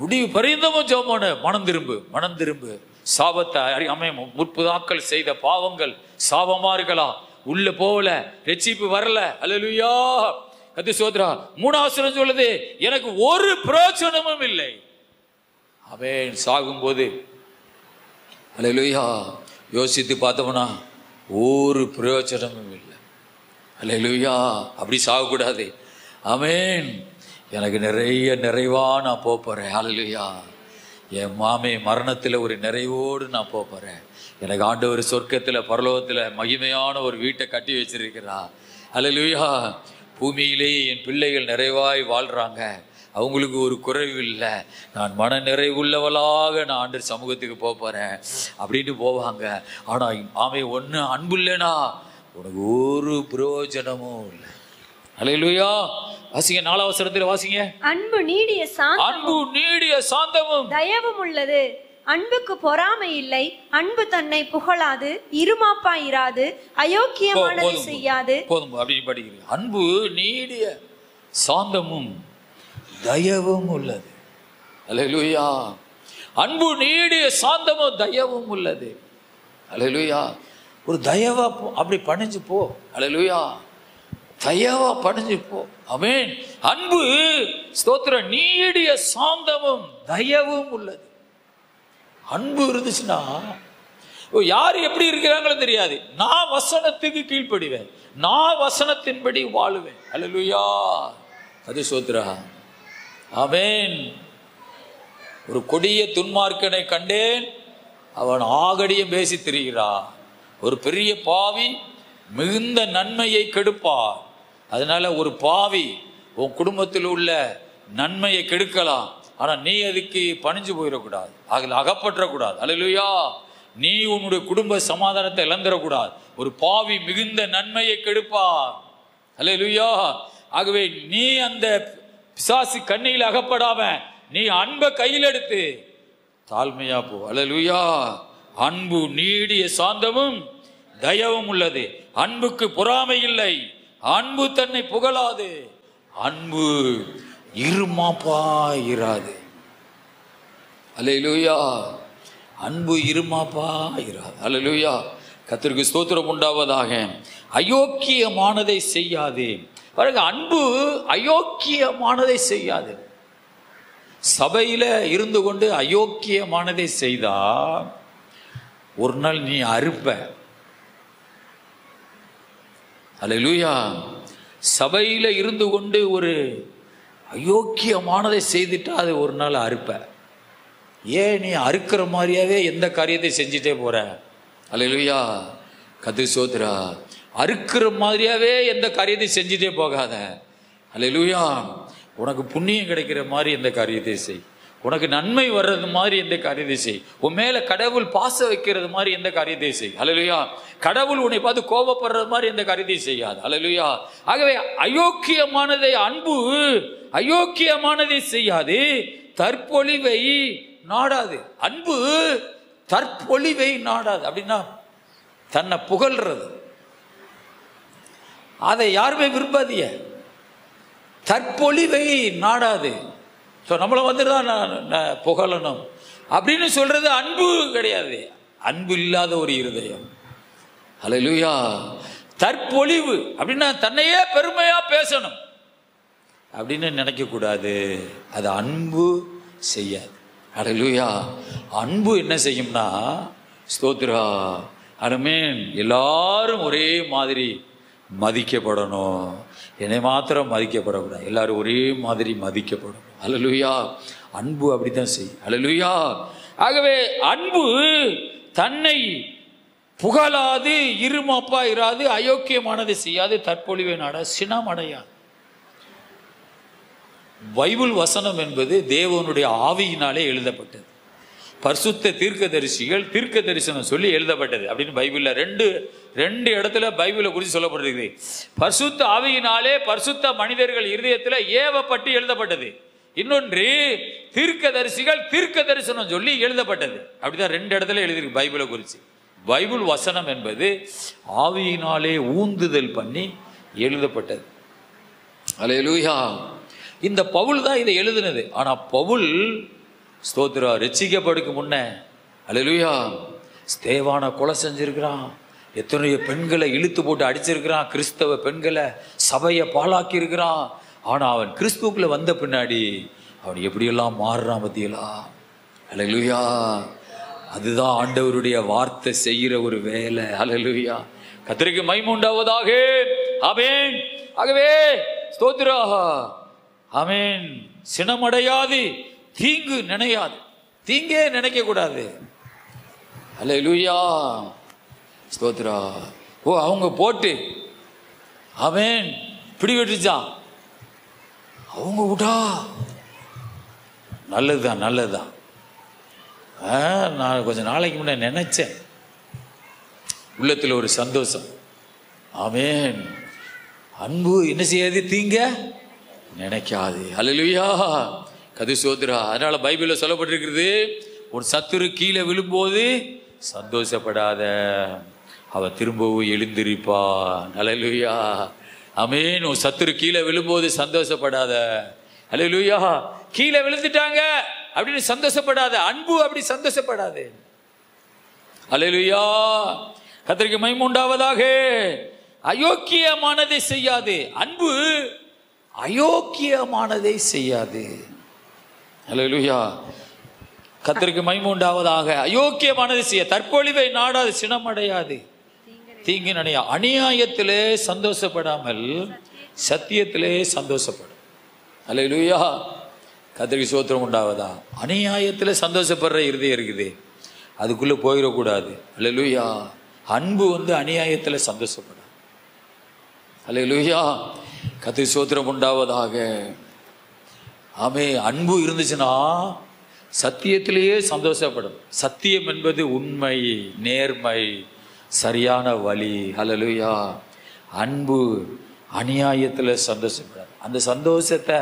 முடிவு பரியந்தமும் ஜெபம் பண்ணு, மனம் திரும்பு, மனம் திரும்பு. சாபத்தை முற்புதாக்கள் செய்த பாவங்கள் சாபமா இருக்கலாம். உள்ள போகல, ரட்சிப்பு வரல. அல்லேலூயா, கர்த்தர் ஸ்தோத்திரம். 3வது வசனம் சொல்லுது, எனக்கு ஒரு பிரயோஜனமும் இல்லை. அவன் சாகும்போது அல்லேலூயா யோசித்து பார்த்தோம்னா ஒரு பிரயோஜனமும் இல்லை. அல்லேலூயா, அப்படி சாகக்கூடாது. ஆமென். எனக்கு நிறைவா நான் போறேன். அல்லேலூயா, என் மாமே மரணத்தில் ஒரு நிறைவோடு நான் போறேன். எனக்கு ஆண்டவர் சொர்க்கத்தில் பரலோகத்தில் மகிமையான ஒரு வீட்டை கட்டி வச்சிருக்கிறா. அல்லேலூயா, பூமியிலே என் பிள்ளைகள் நிறைவாய் வாழ்றாங்க, அவங்களுக்கு ஒரு குறைவு இல்லை, நான் மன நிறைவுள்ளவளாக நான் ஆண்டவர் சமூகத்துக்கு போறேன் அப்படின்ட்டு போவாங்க. ஆனால் ஆமே ஒன்று, அன்பு இல்லைனா உனக்கு ஒரு பிரயோஜனமும் இல்லை. அல்லேலூயா, வாசிங்க 4வது வசனத்தில் வாசிங்க. அன்பு நீடிய சாந்தமும் தயவும் உள்ளது. அன்புக்கு பொறாமை இல்லை. அன்பு தன்னை புகழாது, இருமாப்பா இராது, அயோக்கியமானதை செய்யாது. போதும் அப்படி படிக்கிறீங்க. அன்பு நீடிய சாந்தமும் தயவும் உள்ளது. அல்லேலூயா, அன்பு நீடிய சாந்தமும் தயவும் உள்ளது. அல்லேலூயா, ஒரு தயவா அப்படி பணிஞ்சு போ. அல்லேலூயா, தயவா பணிஞ்சு போ. ஆமென். அன்பு ஸ்தோத்திரம் நீடிய சாந்தமும் தயவும் உள்ளது. அன்பு இருந்துச்சுன்னா யாரு எப்படி இருக்கிறாங்களோ தெரியாது. நான் வசனத்துக்கு கீழ்ப்படிவேன், நான் வசனத்தின்படி வாழுவேன். அல்லேலூயா, அது ஸ்தோத்திரம். ஆமென். ஒரு கொடிய துன்மார்க்கனை கண்டேன், அவன் ஆகடியும் பேசி திரிகிறான். ஒரு பெரிய பாவி மிகுந்த நன்மையை கெடுப்பார். அதனால ஒரு பாவி உன் குடும்பத்தில் உள்ள நன்மையை கெடுக்கலாம், ஆனா நீ அதுக்கு பணிஞ்சு போயிடக்கூடாது, அதில் அகப்பற்றக்கூடாது. அல்லேலூயா, நீ உன்னுடைய குடும்ப சமாதானத்தை இழந்துடக்கூடாது. ஒரு பாவி மிகுந்த நன்மையை கெடுப்பார். அல்லேலூயா, ஆகவே நீ அந்த பிசாசு கண்ணியில் அகப்படாம நீ அன்பை கையில் எடுத்து தாழ்மையா போ. அல்லேலூயா, அன்பு நீடிய சாந்தமும் தயவும் உள்ளது. அன்புக்கு பொறாமை இல்லை. அன்பு தன்னை புகழாது. அன்பு இருமாப்பா இராது. அல்லேலூயா, அன்பு இருமாப்பா இராது. அல்லேலூயா, கர்த்தருக்கு ஸ்தோத்திரம் உண்டாவதாக. அயோக்கியமானதை செய்யாது. பாருங்க, அன்பு அயோக்கியமானதை செய்யாது. சபையில இருந்து கொண்டு அயோக்கியமானதை செய்தா ஒரு நாள் நீ அறுப்ப. அல்லேலூயா, சபையில இருந்து கொண்டு ஒரு அயோக்கியமானதை செய்துட்டா அது ஒரு நாள் அறுப்ப. ஏன் நீ அறுக்கிற மாதிரியாவே எந்த காரியத்தை செஞ்சுட்டே போற? அல்லேலூயா, கர்த்தருக்கு ஸ்தோத்திரம். அறுக்கிற மாதிரியாவே எந்த காரியத்தை செஞ்சுட்டே போகாத. அல்லேலூயா, உனக்கு புண்ணியம் கிடைக்கிற மாதிரி எந்த காரியத்தை செய். உனக்கு நன்மை வர்றது மாதிரி எந்த காரியத்தை செய். உன் மேல கடவுள் பாசம் வைக்கிறது மாதிரி எந்த காரியத்தை செய். அல்லேலூயா, கடவுள் உன்னை பார்த்து கோபப்படுறது மாதிரி எந்த காரியத்தை செய்யாது. அல்லேலூயா, ஆகவே அயோக்கியமானதை அன்பு அயோக்கியமானதை செய்யாது, தற்பொழிவை நாடாது. அன்பு தற்பொழிவை நாடாது. அப்படின்னா தன்னை புகழ்றது, அதை யாருமே விரும்பாதிய. தற்பொழிவை நாடாது. நம்மளை வந்துதான் புகழணும் அப்படின்னு சொல்றது அன்பு கிடையாது. அன்பு இல்லாத ஒரு இருதயம். அல்லேலூயா, தற்பொழிவு அப்படின்னா தன்னையே பெருமையா பேசணும் அப்படின்னு நினைக்க கூடாது. அது அன்பு செய்யாது. அல்லேலூயா, அன்பு என்ன செய்யும்னா, ஸ்தோத்திரா, ஆமென், எல்லாரும் ஒரே மாதிரி மதிக்கப்படணும். என்னை மாத்திரம் மதிக்கப்படக்கூடாது, எல்லாரும் ஒரே மாதிரி மதிக்கப்படணும். அல்லேலூயா, அன்பு அப்படித்தான் செய்யும். அல்லேலூயா, ஆகவே அன்பு தன்னை புகழாது, இருமாப்பா இராது, அயோக்கியமானதை செய்யாது, தற்பொழிவை நாட சினம் அடையாது. பைபிள் வசனம் என்பது தேவனுடைய ஆவியினாலே எழுதப்பட்டது. பரிசுத்த தீர்க்கதரிசிகள் தீர்க்க தரிசனம் சொல்லி எழுதப்பட்டது அப்படின்னு பைபிள்ல ரெண்டு இடத்துல பைபிளை குறித்து சொல்லப்பட்டிருக்கு. பரிசுத்த ஆவியினாலே பரிசுத்த மனிதர்கள் இருதயத்தில் ஏவப்பட்டு எழுதப்பட்டது. இன்னொன்று தீர்க்கதரிசிகள் தீர்க்க தரிசனம் சொல்லி எழுதப்பட்டது. அப்படிதான் 2 இடத்துல எழுதியிருக்கு பைபிளை குறித்து. பைபிள் வசனம் என்பது ஆவியினாலே ஊந்துதல் பண்ணி எழுதப்பட்டது. அல்லேலூயா, இந்த பவுல் தான் இதை எழுதினது. ஆனா பவுல் ஸ்தோத்திரம் ரட்சிக்கப்படுக்கு முன்ன, அல்லேலூயா. ஸ்தேவானை கொலை செஞ்சிருக்கிறான். எத்தனையோ பெண்களை இழுத்து போட்டு அடிச்சிருக்கிறான். கிறிஸ்தவ பெண்களை, சபையை பாழாக்கி இருக்கிறான். ஆனா அவன் கிறிஸ்துவுக்குள்ள வந்த பின்னாடி அவன் எப்படியெல்லாம் மாறுறான் பத்தியலா. அல்லேலூயா. அதுதான் ஆண்டவருடைய வார்த்தை செய்கிற ஒரு வேலை. அல்லேலூயா. கர்த்தருக்கு மகிமை உண்டாவதாக. ஆமென். ஆகவே ஸ்தோத்திரம். ஆமென். சினமடையாது, தீங்கு நினையாது. தீங்கே நினைக்க கூடாது. அல்லேலூயா. ஸ்தோத்திரம். அவங்க போட்டு ஆமென் பிடி வெட்டுச்சான். அவங்க விட்டா நல்லதுதான், நல்லதுதான். நான் கொஞ்சம் நாளைக்கு முன்னாடி நினைச்சேன், உள்ளத்தில் ஒரு சந்தோஷம். ஆமென். அன்பு என்ன செய்யாது, தீங்க நினைக்காது. அல்லேலூயா. கது சோத்ரா. அதனால பைபிள்ல சொல்லப்பட்டிருக்கிறது, ஒரு சத்துரு கீழே விழும்போது சந்தோஷப்படாத, அவ திரும்பவும் எழுந்திருப்பான். அல்லேலூயா. ஆமென். ஒரு சத்துரு கீழே விழும்போது சந்தோஷப்படாத. அல்லேலூயா. கீழே விழுந்துட்டாங்க அப்படின்னு சந்தோஷப்படாத. அன்பு அப்படி சந்தோஷப்படாது. அல்லேலூயா. கர்த்தருக்கு மகிமை உண்டாவதாக. அயோக்கியமானதை செய்யாது. அன்பு அயோக்கியமானதை செய்யாது. அல்லேலூயா. கர்த்தருக்கு மகிமை உண்டாவதாக. அயோக்கியமானதை செய்ய, தற்பொழிவை நாடாது, சினமடையாது, தீங்கு நினையா. அநியாயத்திலே சந்தோஷப்படாமல் சத்தியத்திலே சந்தோஷப்படும். அல்லேலூயா. கர்த்தருக்கு ஸ்தோத்திரம் உண்டாவதா. அநியாயத்தில் சந்தோஷப்படுற இருதயம் இருக்குது, அதுக்குள்ளே போயிடக்கூடாது. அல்லேலூயா. அன்பு அநியாயத்தில் சந்தோஷப்படும். அல்லேலூயா. கர்த்தருக்கு ஸ்தோத்திரம் உண்டாவதாக. ஆமே. அன்பு இருந்துச்சுன்னா சத்தியத்திலேயே சந்தோஷப்படும். சத்தியம் என்பது உண்மை, நேர்மை, சரியான வழி. அல்லேலூயா. அன்பு அநியாயத்தில் சந்தோஷப்படாது. அந்த சந்தோஷத்தை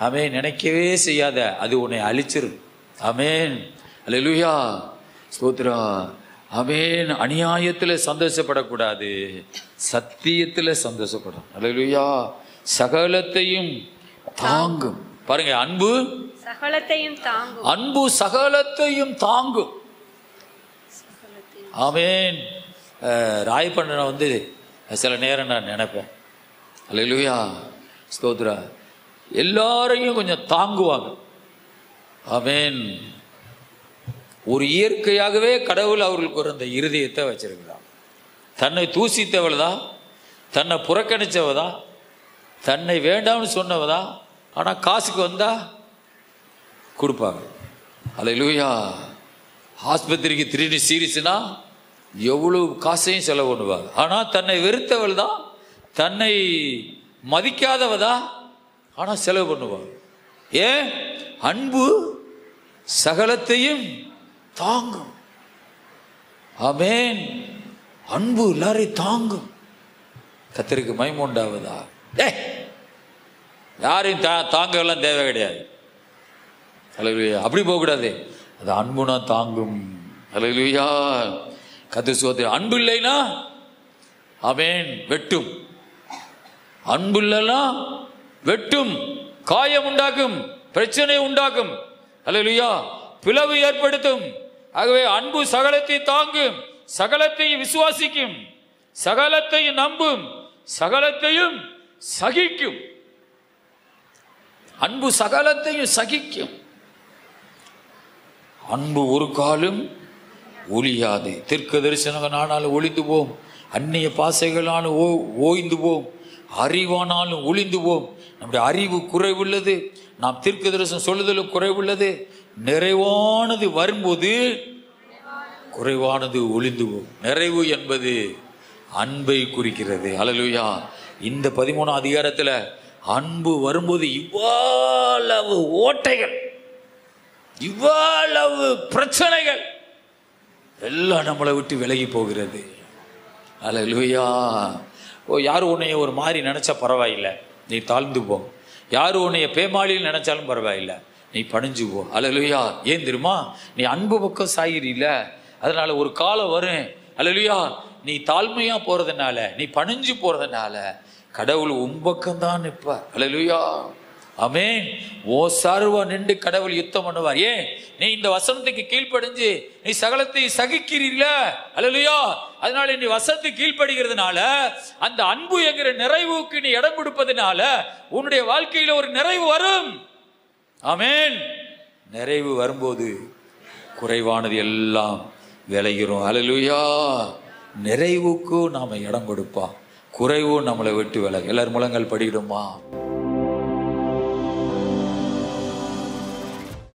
ஆமென் நினைக்கவே செய்யாத, அது உன்னை அழிச்சிரும். ஆமென். அல்லேலூயா. ஸ்தோத்திரம். ஆமென். அநியாயத்தில் சந்தோஷப்படக்கூடாது, சத்தியத்தில் சந்தோஷப்படும். அல்லேலூயா. சகலத்தையும் தாங்கும். பாருங்க, அன்பு சகலத்தையும் தாங்கும். அன்பு சகலத்தையும் தாங்கும். ஆமென். ராயப்பண்ணனை சில நேரம் நான் நினைப்பேன். அல்லேலூயா. ஸ்தோத்ரா. எல்லாரையும் கொஞ்சம் தாங்குவாங்க. ஆமென். ஒரு இயற்கையாகவே கடவுள் அவர்களுக்கு ஒரு அந்த இருதயத்தை வச்சிருக்கிறார். தன்னை தூசித்தவள்தான், தன்னை புறக்கணிச்சவதா, தன்னை வேண்டாம்னு சொன்னவதா, ஆனால் காசுக்கு வந்தா கொடுப்பாங்க. அல்லேலூயா. ஆஸ்பத்திரிக்கு திடீர்னு சீரியஸ்னா எவ்வளவு காசையும் செலவு பண்ணுவாங்க. ஆனால் தன்னை வெறுத்தவள் தான், தன்னை மதிக்காதவதா, ஆனால் செலவு பண்ணுவாங்க. ஏன்? அன்பு சகலத்தையும் தாங்கும். ஆமென். அன்பு எல்லாரையும் தாங்கும். கர்த்தருக்கு மகிமை உண்டாவதா. யாரையும் தாங்கலாம் தேவை கிடையாது. அல்லேலூயா. அப்படி போகக்கூடாது. அது அன்புனா தாங்கும். அல்லேலூயா. கர்த்தர் ஸ்தோத்திரம். அன்பு இல்லைனா ஆமென் வெட்டும். அன்பு இல்லைனா வெட்டும், காயம் உண்டாக்கும், பிரச்சனை உண்டாக்கும். அல்லேலூயா. பிளவு ஏற்படுத்தும். ஆகவே அன்பு சகலத்தை தாங்கும், சகலத்தையும் விசுவாசிக்கும், சகலத்தையும் நம்பும், சகலத்தையும் சகிக்கும். அன்பு சகலத்தையும் சகிக்கும். அன்பு ஒரு காலம் ஒழியாது. தீர்க்க தரிசனம் ஆனாலும் ஒளிந்து போம், அந்நிய பாசைகளாலும் ஓய்ந்து போம், அறிவானாலும் ஒளிந்து போம். நம்முடைய அறிவு குறைவுள்ளது, நாம் தீர்க்க தரிசனம் சொல்லுதலும் குறைவுள்ளது. நிறைவானது வரும்போது குறைவானது ஒளிந்து போம். நிறைவு என்பது அன்பை குறிக்கிறது. அல்லேலூயா. இந்த 13ஆம் அதிகாரத்தில் அன்பு வரும்போது இவ்வளவு ஓட்டைகள், இவ்வளவு பிரச்சனைகள் எல்லாம் நம்மளை விட்டு விலகி போகிறது. அல்லேலூயா. யாரும் உன்னைய ஒரு மாதிரி நினைச்சா பரவாயில்லை, நீ தாழ்ந்து போ. யாரும் உன்னைய பேமாளியில் நினைச்சாலும் பரவாயில்லை, நீ பணிஞ்சு போ. அல்லேலூயா. ஏன் தெரியுமா? நீ அன்பு பக்கம் சாயிரில்ல, அதனால ஒரு காலம் வரும். அல்லேலூயா. நீ தாழ்மையா போறதுனால, நீ பணிஞ்சு போறதுனால கடவுள் உன் பக்கம் தான் நிற்பார். அல்லேலூயா. ஆமென். ஓ சார்வா நின்று கடவுள் யுத்தம் பண்ணுவார். ஏன்? நீ இந்த வசனத்துக்கு கீழ்ப்படிஞ்சு நீ சகலத்தை சகிக்கிறீர்கள, அல்லேலூயா. அதனால நீ வசனத்துக்கு கீழ்ப்படுகிறதுனால, அந்த அன்பு என்கிற நிறைவுக்கு நீ இடம் கொடுப்பதனால உன்னுடைய வாழ்க்கையில ஒரு நிறைவு வரும். ஆமென். நிறைவு வரும்போது குறைவானது எல்லாம் விளைகிறோம். அல்லேலூயா. நிறைவுக்கு நாம இடம் கொடுப்போம், குறைவு நம்மளை விட்டு விலகும். எல்லாரும் முழங்கால் படிக்கிடுமா?